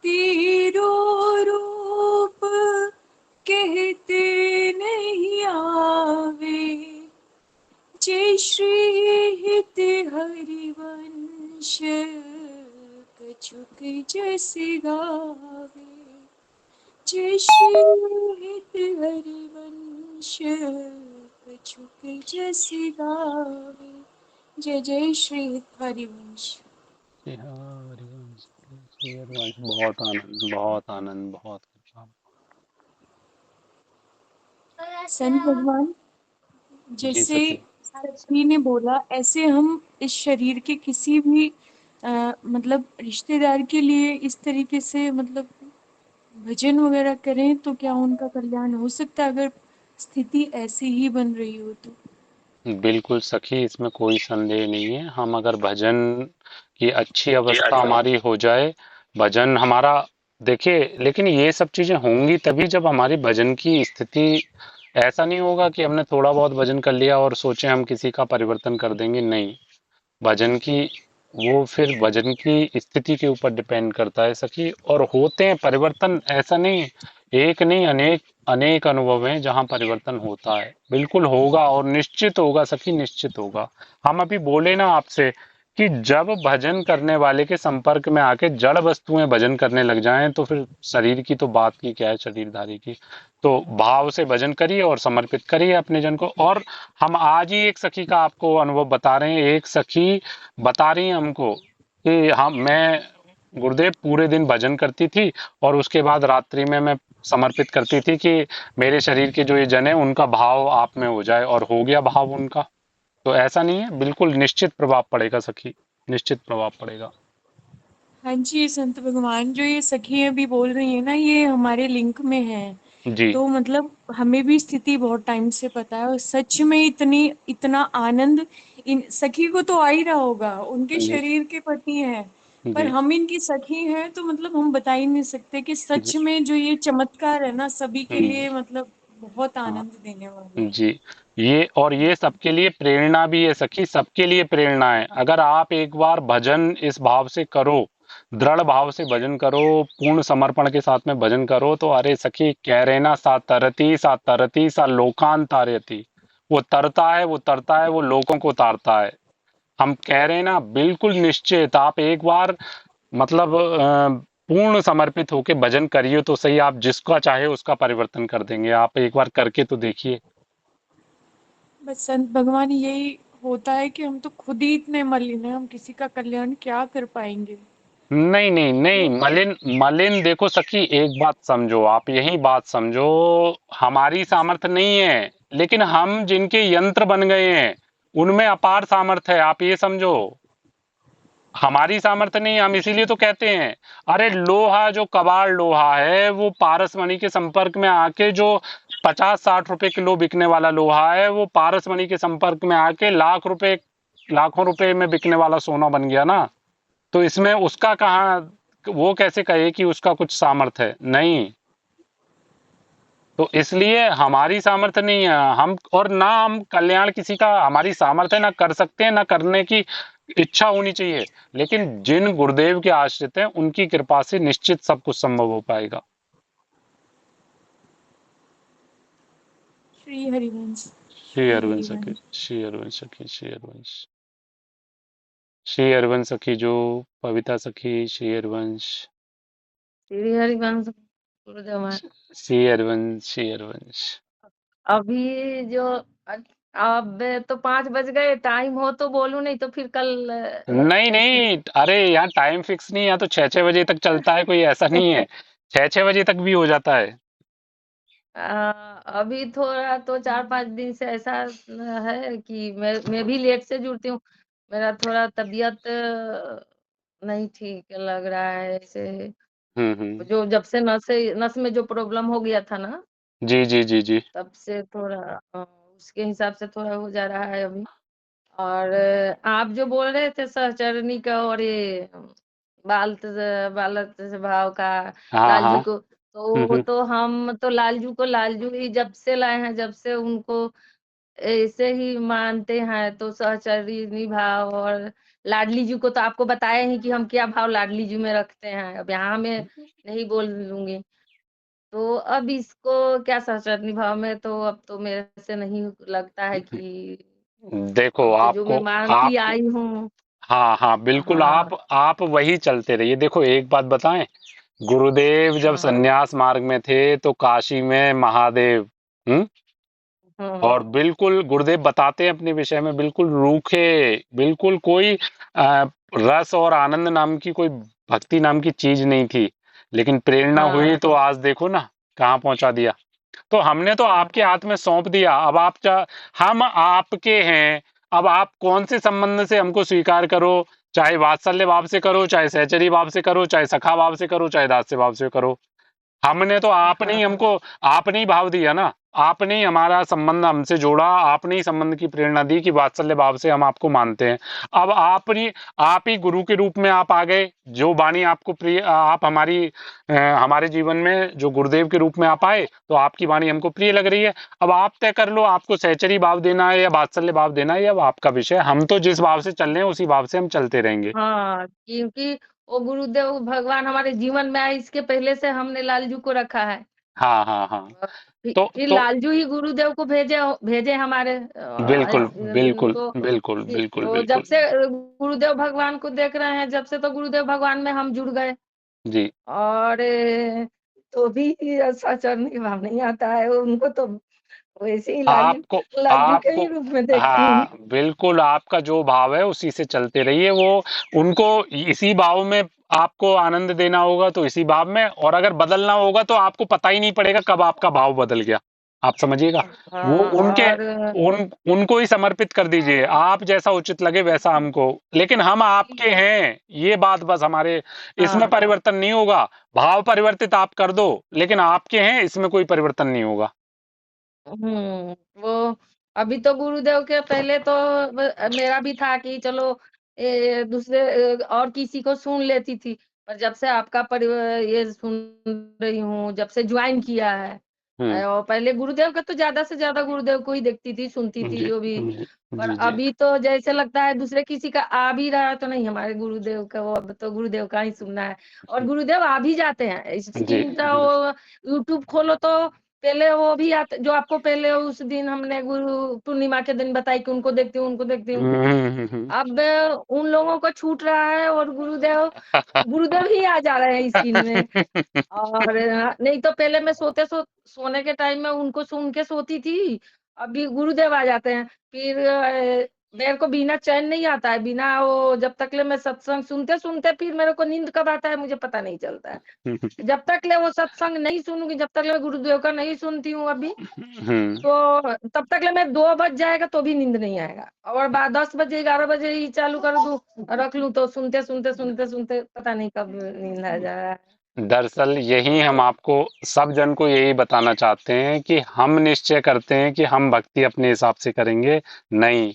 तेरो रूप कहते नहीं आवे, जय श्री हित हरिवंश कछुक जस गावे। जय श्री हित हरिवंश हरिवंश कछुक जैसे गावे। जय जय श्री हरिवंश। श्री हरिवंश, श्री हरिवंश। बहुत आनंद, बहुत आनंद, बहुत कृपा। संत भगवान, जी जैसे सखी। सखी ने बोला, ऐसे हम इस शरीर के किसी भी मतलब रिश्तेदार के लिए इस तरीके से मतलब भजन वगैरह करें तो क्या उनका कल्याण हो सकता है, अगर स्थिति ऐसी ही बन रही हो तो? बिल्कुल सखी, इसमें कोई संदेह नहीं है। हम अगर भजन की अच्छी अवस्था हमारी हो जाए, भजन हमारा, देखिए, लेकिन ये सब चीजें होंगी तभी जब हमारी भजन की स्थिति, ऐसा नहीं होगा कि हमने थोड़ा बहुत भजन कर लिया और सोचे हम किसी का परिवर्तन कर देंगे, नहीं। भजन की, वो फिर भजन की स्थिति के ऊपर डिपेंड करता है सखी। और होते हैं परिवर्तन, ऐसा नहीं, एक नहीं, अनेक अनेक अनुभव हैं जहां परिवर्तन होता है, बिल्कुल होगा और निश्चित होगा सखी, निश्चित होगा। हम अभी बोले ना आपसे कि जब भजन करने वाले के संपर्क में आके जड़ वस्तुएं भजन करने लग जाएं तो फिर शरीर की तो बात की क्या है, शरीरधारी की। तो भाव से भजन करिए और समर्पित करिए अपने जन को। और हम आज ही एक सखी का आपको अनुभव बता रहे हैं। एक सखी बता रही हैं हमको कि हम मैं गुरुदेव पूरे दिन भजन करती थी और उसके बाद रात्रि में मैं समर्पित करती थी कि मेरे शरीर के जो ये जन है उनका भाव आप में हो जाए, और हो गया भाव उनका। तो ऐसा नहीं है, बिल्कुल निश्चित प्रभाव पड़ेगा सखी, निश्चित प्रभाव पड़ेगा। हाँ जी संत भगवान, जो ये सखी अभी बोल रही है ना, ये हमारे लिंक में है। जी तो मतलब हमें भी स्थिति बहुत टाइम से पता है, और सच में इतना आनंद इन सखी को तो आ ही रहा होगा, उनके जी शरीर के पति हैं। पर जी हम इनकी सखी हैं तो मतलब हम बता ही नहीं सकते कि जी। सच में जो ये चमत्कार है ना, सभी के हम्म, लिए मतलब बहुत हाँ आनंद देने वाला है। जी। ये, और ये सबके लिए प्रेरणा भी है सखी, सबके लिए प्रेरणा है। अगर आप एक बार भजन इस भाव से करो, दृढ़ भाव से भजन करो, पूर्ण समर्पण के साथ में भजन करो, तो अरे सखी, कह रहे ना, सा तरती सा लोकान तारयति। वो तरता है, वो तरता है, वो लोगों को तारता है। हम कह रहे हैं ना, बिल्कुल निश्चित। आप एक बार, मतलब पूर्ण समर्पित होके भजन करिए तो सही, आप जिसका चाहे उसका परिवर्तन कर देंगे। आप एक बार करके तो देखिए। बस संत भगवान, यही होता है कि हम तो खुद ही इतने मलिन हैं, हम किसी का कल्याण क्या कर पाएंगे? नहीं नहीं नहीं, तो मलिन मलिन, देखो सखी, एक बात समझो, आप यही बात समझो। हमारी सामर्थ्य नहीं है, लेकिन हम जिनके यंत्र बन गए हैं उनमें अपार सामर्थ्य है, आप ये समझो। हमारी सामर्थ्य नहीं, हम इसीलिए तो कहते हैं। अरे लोहा, जो कबाड़ लोहा है, वो पारसमणि के संपर्क में आके जो 50-60 रुपए किलो बिकने वाला लोहा है, वो पारसमणि के संपर्क में आके लाखों रुपए में बिकने वाला सोना बन गया ना। तो इसमें उसका कहाँ, वो कैसे कहे कि उसका कुछ सामर्थ्य है, नहीं। तो इसलिए हमारी सामर्थ्य नहीं है, हम, और ना हम कल्याण किसी का, हमारी सामर्थ्य ना कर सकते हैं, ना करने की इच्छा होनी चाहिए। लेकिन जिन गुरुदेव के आश्रित हैं उनकी कृपा से निश्चित सब कुछ संभव हो पाएगा। श्री हरिवंश। श्री श्री अरविंद सखी, हरिवंश। श्री अरविंद सखी, श्री अरविंद, श्री अरविंद सखी, जो पविता सखी, श्री अरविंद, श्री हरिवंश गुरुदेव महाराज। श्री अरविंद, श्री अरविंद। अभी जो अब तो 5 बज गए, टाइम हो तो बोलूं, नहीं तो फिर कल नहीं ऐसे नहीं, अरे यहाँ टाइम फिक्स नहीं है, यहाँ तो 6-6 बजे तक चलता है, कोई ऐसा नहीं है। 6-6 बजे तक भी हो जाता है। अभी थोड़ा तो 4-5 दिन से ऐसा है कि मैं भी लेट से जुड़ती हूँ। मेरा थोड़ा तबीयत नहीं ठीक लग रहा है ऐसे। हम्म। जो जब से नस में जो प्रॉब्लम हो गया था ना, जी जी जी जी। तब से थोड़ा उसके हिसाब से थोड़ा हो जा रहा है अभी। और आप जो बोल रहे थे सहचरणी का, और ये बालक भाव का, हाँ हाँ। लालजू को, तो वो तो हम तो लालजू ही जब से लाए हैं, जब से उनको ऐसे ही मानते हैं, तो सहचरणी भाव और लाडली जी को तो आपको बताया ही कि हम क्या भाव लाडली जी में रखते हैं। अब यहाँ मैं नहीं बोल लूंगी, तो अब इसको क्या सहचरणी भाव में, तो अब तो मेरे से नहीं लगता है कि, देखो अब तो जो मैं आपको, मानती आपको, आई हूँ। हाँ हाँ बिल्कुल, हाँ आप वही चलते रहिए। देखो एक बात बताएं, गुरुदेव जब हाँ सन्यास मार्ग में थे तो काशी में महादेव, हम्म और बिल्कुल गुरुदेव बताते हैं अपने विषय में बिल्कुल रूखे, बिल्कुल कोई रस और आनंद नाम की कोई भक्ति नाम की चीज नहीं थी, लेकिन प्रेरणा हुई हाँ तो आज देखो ना कहाँ पहुंचा दिया। तो हमने तो आपके हाथ में सौंप दिया, अब हम आपके हैं। अब आप कौन से संबंध से हमको स्वीकार करो, चाहे वात्सल्य भाव से करो, चाहे सहचरी भाव से करो, चाहे सखा भाव से करो, चाहे दास्य भाव से करो। हमने तो आपने ही हाँ हमको, आपने ही भाव दिया ना, आपने ही हमारा संबंध हमसे जोड़ा, आपने ही संबंध की प्रेरणा दी कि वात्सल्य भाव से हम आपको मानते हैं। अब आप ही गुरु के रूप में आप आ गए, जो वाणी आपको प्रिय, आप हमारे जीवन में जो गुरुदेव के रूप में आप आए, तो आपकी वाणी हमको प्रिय लग रही है। अब आप तय कर लो, आपको सहचरी भाव देना है या वात्सल्य भाव देना है, अब आपका विषय। हम तो जिस भाव से चल रहे हैं उसी भाव से हम चलते रहेंगे। हाँ, क्योंकि वो गुरुदेव भगवान हमारे जीवन में आए, इसके पहले से हमने लालजू को रखा है। हाँ हाँ हाँ। और फिर तो लालजू ही गुरुदेव को भेजे भेजे हमारे बिल्कुल बिल्कुल तो बिल्कुल बिल्कुल तो जब बिल्कुल। से गुरुदेव भगवान को देख रहे हैं, जब से तो गुरुदेव भगवान में हम जुड़ गए। जी। और तो भी ऐसा चरनी भाव नहीं आता है उनको, तो वैसे ही लालजू आपको लालजू के आपको ही रूप में देखती हूँ। हाँ बिल्कुल, आपका जो भाव है उसी से चलते रहिए। वो उनको इसी भाव में आपको आनंद देना होगा तो इसी भाव में, और अगर बदलना होगा तो आपको पता ही नहीं पड़ेगा कब आपका भाव बदल गया। आप समझिएगा। वो हाँ उनके और उनको ही समर्पित कर दीजिए, आप जैसा उचित लगे वैसा हमको, लेकिन हम आपके हैं, ये बात बस हमारे, इसमें हाँ परिवर्तन नहीं होगा। भाव परिवर्तित आप कर दो, लेकिन आपके हैं, इसमें कोई परिवर्तन नहीं होगा। वो अभी तो गुरुदेव के पहले तो मेरा भी था कि चलो दूसरे और किसी को सुन लेती थी, पर जब से आपका ये सुन रही हूँ, जब से ज्वाइन किया है। हम्म। और पहले गुरुदेव का तो ज्यादा से ज्यादा गुरुदेव को ही देखती थी, सुनती थी जी जो भी। जी पर जी जी। अभी तो जैसे लगता है दूसरे किसी का आ भी रहा है तो नहीं, हमारे गुरुदेव का, वो अब तो गुरुदेव का ही सुनना है। और गुरुदेव आ भी जाते हैं, जी स्क्रीन का वो यूट्यूब खोलो तो पहले वो भी आते, जो आपको पहले उस दिन हमने गुरु पूर्णिमा के दिन बताई कि उनको देखती हूँ, उनको देखती हूँ। हम्म। अब उन लोगों को छूट रहा है और गुरुदेव गुरुदेव ही आ जा रहे हैं स्क्रीन में। और नहीं तो पहले मैं सोने के टाइम में उनको सुन के सोती थी। अभी गुरुदेव आ जाते हैं, फिर मेरे को बिना चैन नहीं आता है, बिना वो जब तक ले मैं सत्संग सुनते सुनते फिर मेरे को नींद कब आता है मुझे पता नहीं चलता है। जब तक ले वो सत्संग नहीं सुनूंगी, जब तक ले गुरुदेव का नहीं सुनती हूँ अभी, तो तब तक ले मैं 2 बज जाएगा तो भी नींद नहीं आएगा। और बाद 10 बजे 11 बजे ही चालू कर दूं, रख लूं, तो सुनते सुनते सुनते सुनते पता नहीं कब नींद आ जा रहा है। दरअसल यही हम आपको, सब जन को यही बताना चाहते हैं कि हम निश्चय करते हैं कि हम भक्ति अपने हिसाब से करेंगे। नहीं,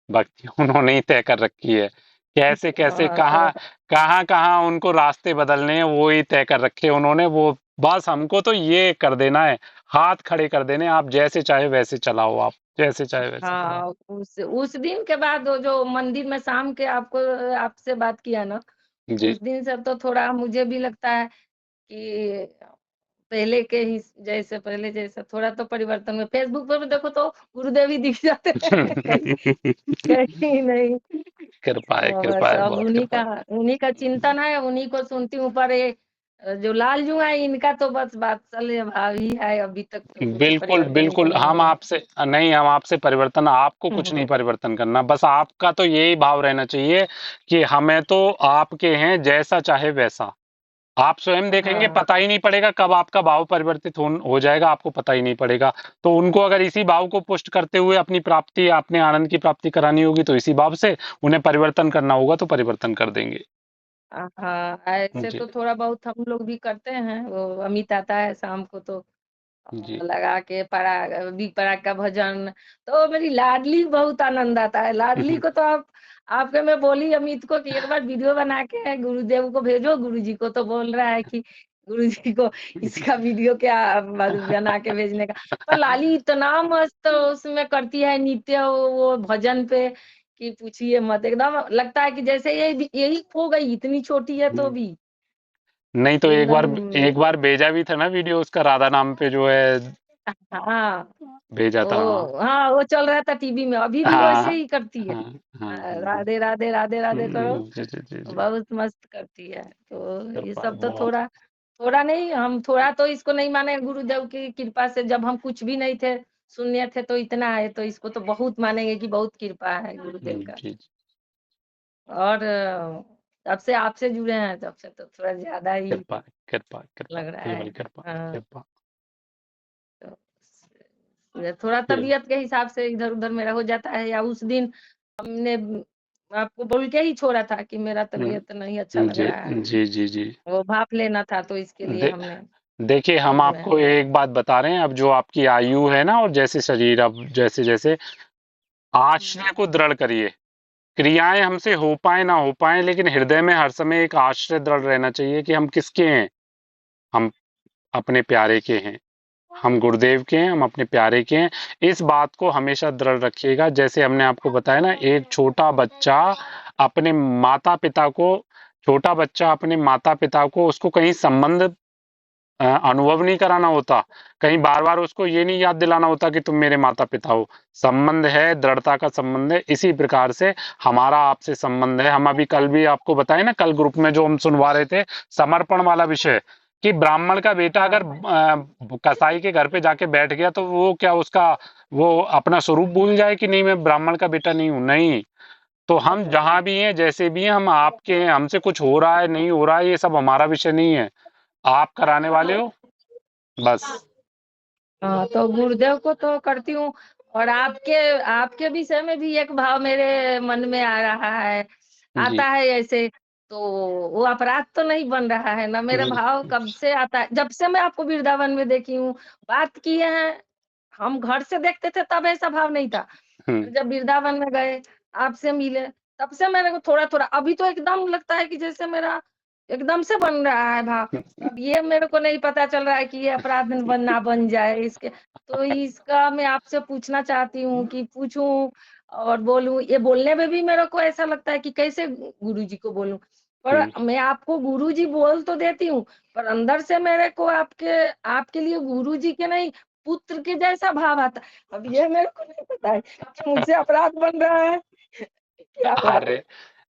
भक्ति उन्होंने ही तय कर रखी है। कैसे कैसे तो कहाँ कहाँ कहाँ उनको रास्ते बदलने हैं वो ही तय कर रखे हैं उन्होंने। वो बस हमको तो ये कर देना है, हाथ खड़े कर देने, आप जैसे चाहे वैसे चलाओ, आप जैसे चाहे वैसे चलाओ। हाँ, उस दिन के बाद वो जो मंदिर में शाम के आपको आपसे बात किया ना, जी। उस दिन से तो थोड़ा मुझे भी लगता है कि पहले के ही जैसे, पहले जैसे थोड़ा तो परिवर्तन में, फेसबुक पर भी देखो तो गुरुदेव ही दिख जाते हैं कहीं कहीं नहीं। कृपा है, कृपा बस है, अब बहुत कृपा है। उन्हीं का चिंतन है, उन्हीं को सुनती हूँ। पर ये जो लालजू है इनका तो बस वात्सल्य भाव ही है, अभी तक तो कुछ बिल्कुल परिवर्तन ही बिल्कुल, नहीं हम हुआ। आपसे नहीं, हम आपसे परिवर्तन, आपको कुछ नहीं परिवर्तन करना, बस आपका तो यही भाव रहना चाहिए कि हमें तो आपके हैं, जैसा चाहे वैसा। आप स्वयं देखेंगे, हाँ पता ही नहीं पड़ेगा कब आपका भाव परिवर्तित हो जाएगा, आपको पता ही नहीं पड़ेगा। तो उनको अगर इसी भाव को पुष्ट करते हुए अपनी प्राप्ति, अपने आनंद की प्राप्ति करानी होगी तो इसी भाव से, उन्हें परिवर्तन करना होगा तो परिवर्तन कर देंगे। हाँ, ऐसे जी तो थोड़ा बहुत हम लोग भी करते हैं। वो अमित आता है शाम को तो जी। लगा के पराग का भजन, तो मेरी लाडली बहुत आनंद आता है। लाडली को तो आपके मैं बोली अमित को कि एक बार वीडियो बना के गुरुदेव को भेजो, गुरुजी को तो बोल रहा है कि गुरुजी को इसका वीडियो क्या बना के भेजने का। पर लाली इतना मस्त उसमें करती है नृत्य, वो भजन पे कि पूछिए मत, एकदम लगता है कि जैसे यही खो गई, इतनी छोटी है तो भी नहीं तो एकदम। एक बार भेजा भी था ना वीडियो उसका, राधा नाम पे जो है, हाँ भेजा था। हाँ, वो चल रहा था टीवी में, अभी भी वैसे हाँ ही करती है। हाँ हाँ हाँ। राधे राधे राधे राधे करो, जी जी जी जी। बहुत मस्त करती है। तो ये कृपा है सब तो बहुत। थोड़ा थोड़ा नहीं, हम थोड़ा तो इसको नहीं माने, गुरुदेव की कृपा से जब हम कुछ भी नहीं थे शून्य थे तो इतना है, तो इसको तो बहुत मानेंगे कि बहुत कृपा है गुरुदेव का। जी और तब से आपसे जुड़े हैं, तब से तो थोड़ा ज्यादा ही कृपा कृपा कृपा लग रहा है। केवल कृपा हाँ, कृपा। तो थोड़ा जी तबीयत के हिसाब से इधर उधर मेरा हो जाता है, या उस दिन हमने आपको बोल के ही छोड़ा था कि मेरा तबीयत नहीं अच्छा लग जी रहा है, जी जी जी। वो भाप लेना था, तो इसके लिए दे, हमने देखिए हम जुड़े आपको हैं। एक बात बता रहे हैं, अब जो आपकी आयु है ना और जैसे शरीर, अब जैसे जैसे आश्रय को दृढ़ करिए। क्रियाएं हमसे हो पाए ना हो पाए, लेकिन हृदय में हर समय एक आश्रय दृढ़ रहना चाहिए कि हम किसके हैं। हम अपने प्यारे के हैं, हम गुरुदेव के हैं, हम अपने प्यारे के हैं। इस बात को हमेशा दृढ़ रखिएगा। जैसे हमने आपको बताया ना, एक छोटा बच्चा अपने माता पिता को, छोटा बच्चा अपने माता पिता को उसको कहीं संबंध अनुभव नहीं कराना होता, कहीं बार बार उसको ये नहीं याद दिलाना होता कि तुम मेरे माता पिता हो। संबंध है, दृढ़ता का संबंध है। इसी प्रकार से हमारा आपसे संबंध है। हम अभी कल भी आपको बताए ना, कल ग्रुप में जो हम सुनवा रहे थे समर्पण वाला विषय, कि ब्राह्मण का बेटा अगर कसाई के घर पे जाके बैठ गया तो वो क्या उसका वो अपना स्वरूप भूल जाए कि नहीं मैं ब्राह्मण का बेटा नहीं हूं? नहीं। तो हम जहां भी हैं, जैसे भी हैं, हम आपके हैं। हमसे कुछ हो रहा है नहीं हो रहा है, ये सब हमारा विषय नहीं है। आप कराने वाले हो बस। हाँ, तो गुरुदेव को तो करती हूँ। और आपके आपके विषय में भी एक भाव मेरे मन में आ रहा है, जी आता है ऐसे, तो वो अपराध तो नहीं बन रहा है ना? मेरा भाव कब से आता है, जब से मैं आपको वृंदावन में देखी हूँ, बात किए हैं। हम घर से देखते थे तब ऐसा भाव नहीं था, हम्म जब वृंदावन में गए, आपसे मिले, तब से मेरे को थोड़ा थोड़ा, अभी तो एकदम लगता है कि जैसे मेरा एकदम से बन रहा है भाव। अब ये मेरे को नहीं पता चल रहा है कि ये अपराध ना बन जाए इसके, तो इसका मैं आपसे पूछना चाहती हूँ कि पूछूं और बोलूं। ये बोलने में भी मेरे को ऐसा लगता है कि कैसे गुरुजी को बोलूं, पर मैं आपको गुरुजी बोल तो देती हूँ, पर अंदर से मेरे को आपके आपके लिए गुरुजी के नहीं, पुत्र के जैसा भाव आता है। अब ये मेरे को नहीं पता है कि मुझसे अपराध बन रहा है, क्या बात है। अरे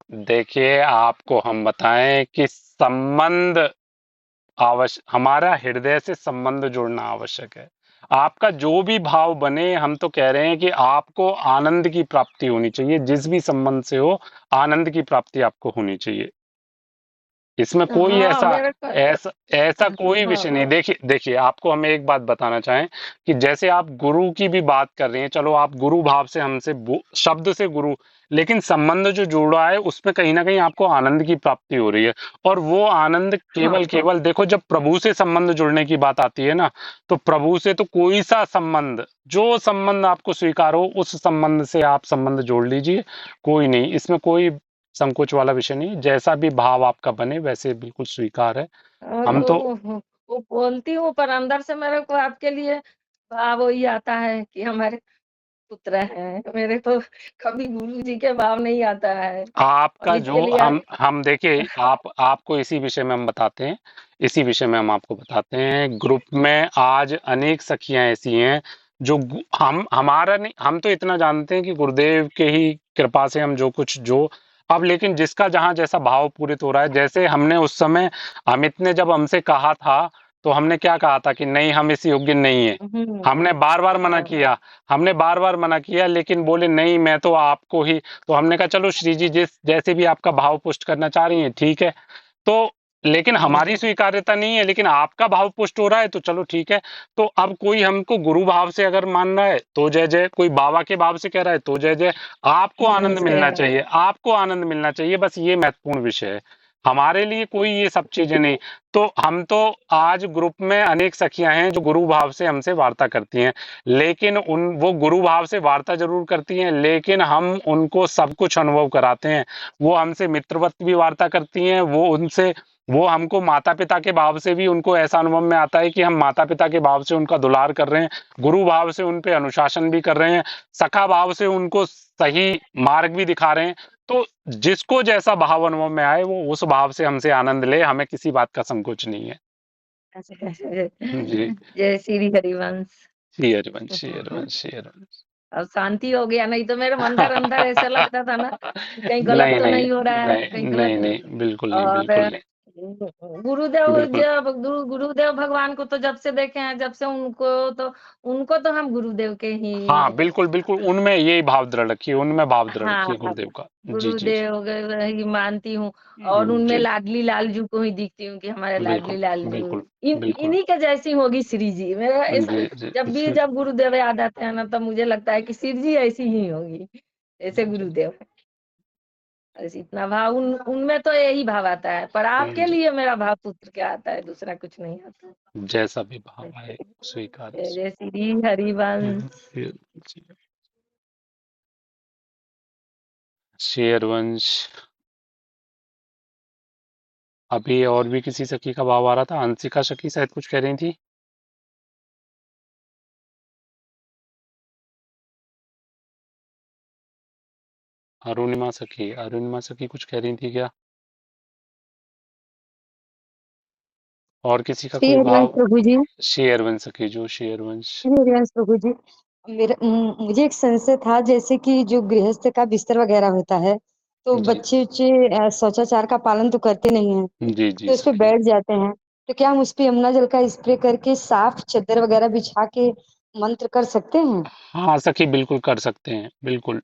देखिए, आपको हम बताएं कि संबंध आवश्यक, हमारा हृदय से संबंध जुड़ना आवश्यक है। आपका जो भी भाव बने, हम तो कह रहे हैं कि आपको आनंद की प्राप्ति होनी चाहिए। जिस भी संबंध से हो, आनंद की प्राप्ति आपको होनी चाहिए। इसमें कोई हाँ, ऐसा मेरे को ऐसा ऐसा कोई हाँ विषय नहीं। देखिए देखिए, आपको हम एक बात बताना चाहें कि जैसे आप गुरु की भी बात कर रही हैं, चलो आप गुरु भाव से हमसे शब्द से गुरु, लेकिन संबंध जो जुड़ा है उसमें कहीं ना कहीं आपको आनंद की प्राप्ति हो रही है। और वो आनंद हाँ केवल केवल देखो, जब प्रभु से संबंध जुड़ने की बात आती है ना, तो प्रभु से तो कोई सा संबंध, जो संबंध आपको स्वीकार हो उस संबंध से आप संबंध जोड़ लीजिए। कोई नहीं, इसमें कोई संकोच वाला विषय नहीं। जैसा भी भाव आपका बने वैसे बिल्कुल स्वीकार है। हम तो तो वो बोलती हूँ, पर अंदर से मेरे को आपके लिए भाव वही आता है कि हमारे पुत्र हैं। मेरे तो कभी गुरु जी के भाव नहीं आता है, और आपका इसके जो लिए हम देखिए, आपको इसी विषय में हम बताते हैं, इसी विषय में हम आपको बताते हैं। ग्रुप में आज अनेक सखियां ऐसी हैं जो हम हमारा नहीं, हम तो इतना जानते हैं कि गुरुदेव के ही कृपा से हम जो कुछ जो, अब लेकिन जिसका जहां जैसा भाव पूरित हो रहा है। जैसे हमने उस समय, अमित ने जब हमसे कहा था, तो हमने क्या कहा था कि नहीं हम इस योग्य नहीं है। हमने बार बार मना हाँ, किया, हमने बार बार मना किया, लेकिन बोले नहीं मैं तो आपको ही। तो हमने कहा चलो श्री जी जिस जैसे भी आपका भाव पुष्ट करना चाह रही हैं ठीक है। तो लेकिन हमारी स्वीकार्यता नहीं है, लेकिन आपका भाव पुष्ट हो रहा है तो चलो ठीक है। तो अब कोई हमको गुरु भाव से अगर मान रहा है तो जय जय, कोई बाबा के भाव से कह रहा है तो जय जय। आपको आनंद जैसे मिलना चाहिए, आपको आनंद मिलना चाहिए, बस ये महत्वपूर्ण विषय है। हमारे लिए कोई ये सब चीजें नहीं। तो हम तो आज ग्रुप में अनेक सखियां हैं जो गुरु भाव से हमसे वार्ता करती हैं, लेकिन उन वो गुरु भाव से वार्ता जरूर करती हैं, लेकिन हम उनको सब कुछ अनुभव कराते हैं। वो हमसे मित्रवत भी वार्ता करती हैं, वो हमको माता पिता के भाव से भी, उनको ऐसा अनुभव में आता है कि हम माता पिता के भाव से उनका दुलार कर रहे हैं, गुरु भाव से उन पे अनुशासन भी कर रहे हैं, सखा भाव से उनको सही मार्ग भी दिखा रहे हैं। तो जिसको जैसा भाव अनुभव में आए वो उस भाव से हमसे आनंद ले, हमें किसी बात का संकोच नहीं है। जी। जय श्री हरिवंश। श्री हरिवंश श्री हरिवंश श्री हरिवंश। अब शांति हो गया, नहीं तो मेरे अंदर अंदर ऐसा लगता था ना कि कहीं गलत नहीं तो नहीं नहीं हो रहा है, नहीं कहीं नहीं गलत। नहीं, बिल्कुल नहीं और बिल्कुल नहीं। गुरुदेव बिल्कुल। जब गुरुदेव भगवान को तो जब से देखे हैं, जब से उनको तो हम गुरुदेव के ही हाँ, बिल्कुल, बिल्कुल, उनमें यही भाव दृढ़ रखिए, उनमें भाव दृढ़ रखिए हाँ गुरुदेव का। जी, जी, जी। गुरुदेव ही मानती हूँ। और उनमें जी, लाडली लालजू को ही दिखती हूँ कि हमारे लाडली बिल्कुल, लालजू बिल्कुल, बिल्कुल। इन्हीं के जैसी होगी श्री जी। मेरा जी, जी। जब गुरुदेव याद आते हैं ना, तब मुझे लगता है कि श्री जी ऐसी ही होगी जैसे गुरुदेव है। बस इतना भाव उनमें तो यही भाव आता है, पर आपके जी, लिए मेरा भाव पुत्र क्या आता है, दूसरा कुछ नहीं आता। जैसा भी भाव आए स्वीकार। जय श्री हरिवंश। जी। शेरवंश। अभी और भी किसी सखी का भाव आ रहा था, अंशिका सखी शायद कुछ कह रही थी। अरुणिमा सखी कुछ कह रही थी क्या? और किसी का श्री कोई हरिवंश भाव? प्रभु जी। शेरवंश सखी, जो शेरवंश। श्री हरिवंश प्रभु जी। मुझे एक संशय था, जैसे कि जो गृहस्थ का बिस्तर वगैरह होता है, तो जी, बच्चे उच्चे शौचाचार का पालन तो करते नहीं हैं, जी, जी तो उस पे सखी। बैठ जाते हैं। तो क्या हम उस पे यमुना जल का स्प्रे करके साफ चादर वगैरह बिछा के मंत्र कर सकते हैं? हाँ सखी, बिल्कुल कर सकते हैं, बिल्कुल।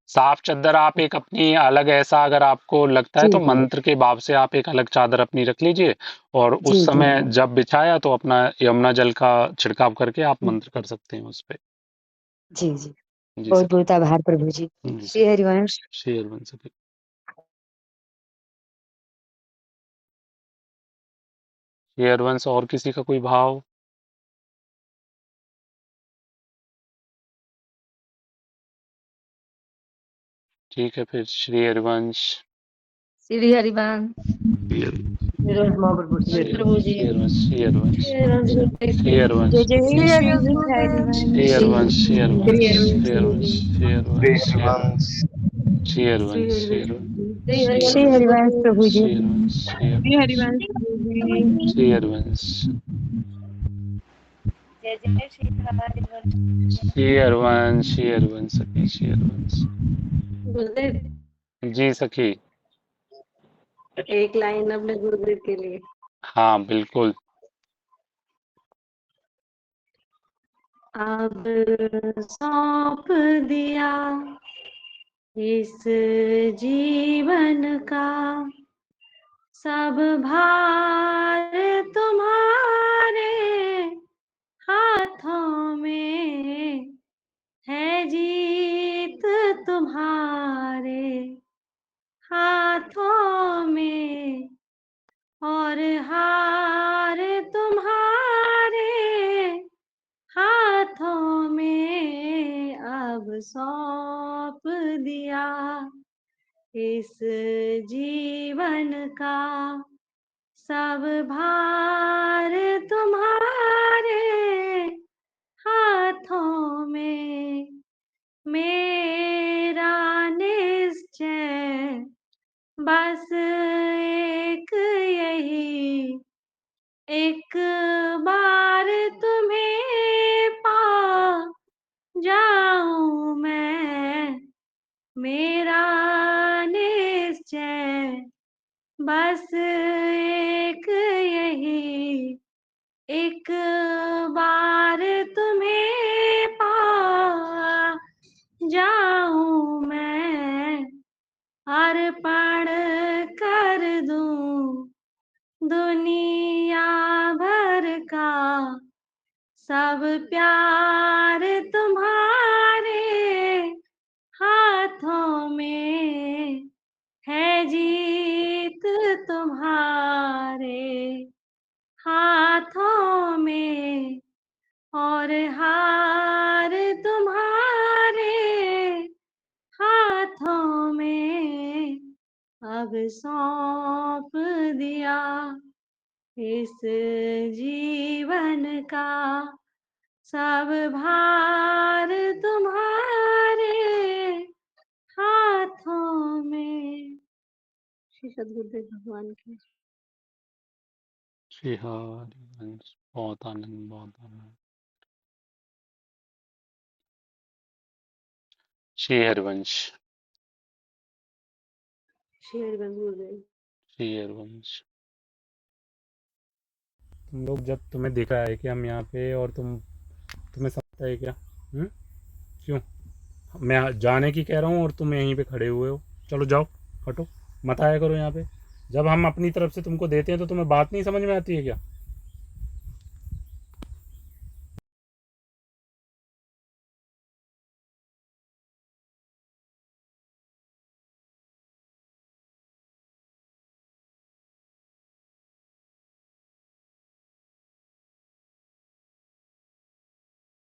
साफ चादर आप एक अपनी अलग, ऐसा अगर आपको लगता है जी तो जी। मंत्र के भाव से आप एक अलग चादर अपनी रख लीजिए, और जी उस जी। समय जब बिछाया तो अपना यमुना जल का छिड़काव करके आप मंत्र कर सकते हैं उस पे। जी जी। जी बहुत सखी। बहुत आभार प्रभु जी। जी श्री सखी। हरिवंश। शेरवंश सखी। शेरवंश, और किसी का कोई भाव? ठीक है, फिर श्री हरिवंश। श्री हरिवंश। प्रभु जी। शेरवंश, शेरवंश, जय शेरवंश, जय श्री श्री हरिवंश। शेरवंश, शेरवंश, शेरवंश, श्री शेरवंश, हरिवंश। शेरवंश, शेरवंश, श्री शेरवंश, हरिवंश प्रभु जी। शेरवंश, श्री शेरवंश, हरिवंश प्रभु जी। शेरवंश, जय जय श्री हरिवंश। शेरवंश, शेरवंश सखी, शेरवंश। गुरुदेव, जी सखी। एक लाइन अपने गुरुदेव के लिए। हाँ बिल्कुल। अब सौंप दिया इस जीवन का सब भार तुम्हारे हाथों में है, जीत तुम्हारे हाथों में, और हार तुम्हारे हाथों में। अब सौंप दिया इस जीवन का सब भार तुम्हारे हाथों में। मेरा निश्चय बस एक यही, एक बार तुम्हें पा जाऊं मैं। मेरा निश्चय बस एक यही, एक बार तुम्हें पा जाऊं मैं। अर्पण कर दूं दुनिया भर का सब प्यार तुम्हारे हाथों में है, जीत तुम्हारे हाथों में, और हार तुम्हारे हाथों में। अब सौंप दिया इस जीवन का सब भार तुम्हारे हाथों में। श्री सद्गुरुदेव भगवान की। श्री हरिवंश। बहुत आनंद, बहुत आनंद। श्री हरिवंश। श्री हरिवंश गुरुदेव। श्री हरिवंश। तुम लोग जब तुम्हें दिख रहा है कि हम यहाँ पे और तुम्हें समझता है क्या? क्यों? मैं जाने की कह रहा हूँ और तुम यहीं पे खड़े हुए हो। चलो जाओ, हटो, मत आया करो यहाँ पे। जब हम अपनी तरफ से तुमको देते हैं तो तुम्हें बात नहीं समझ में आती है क्या?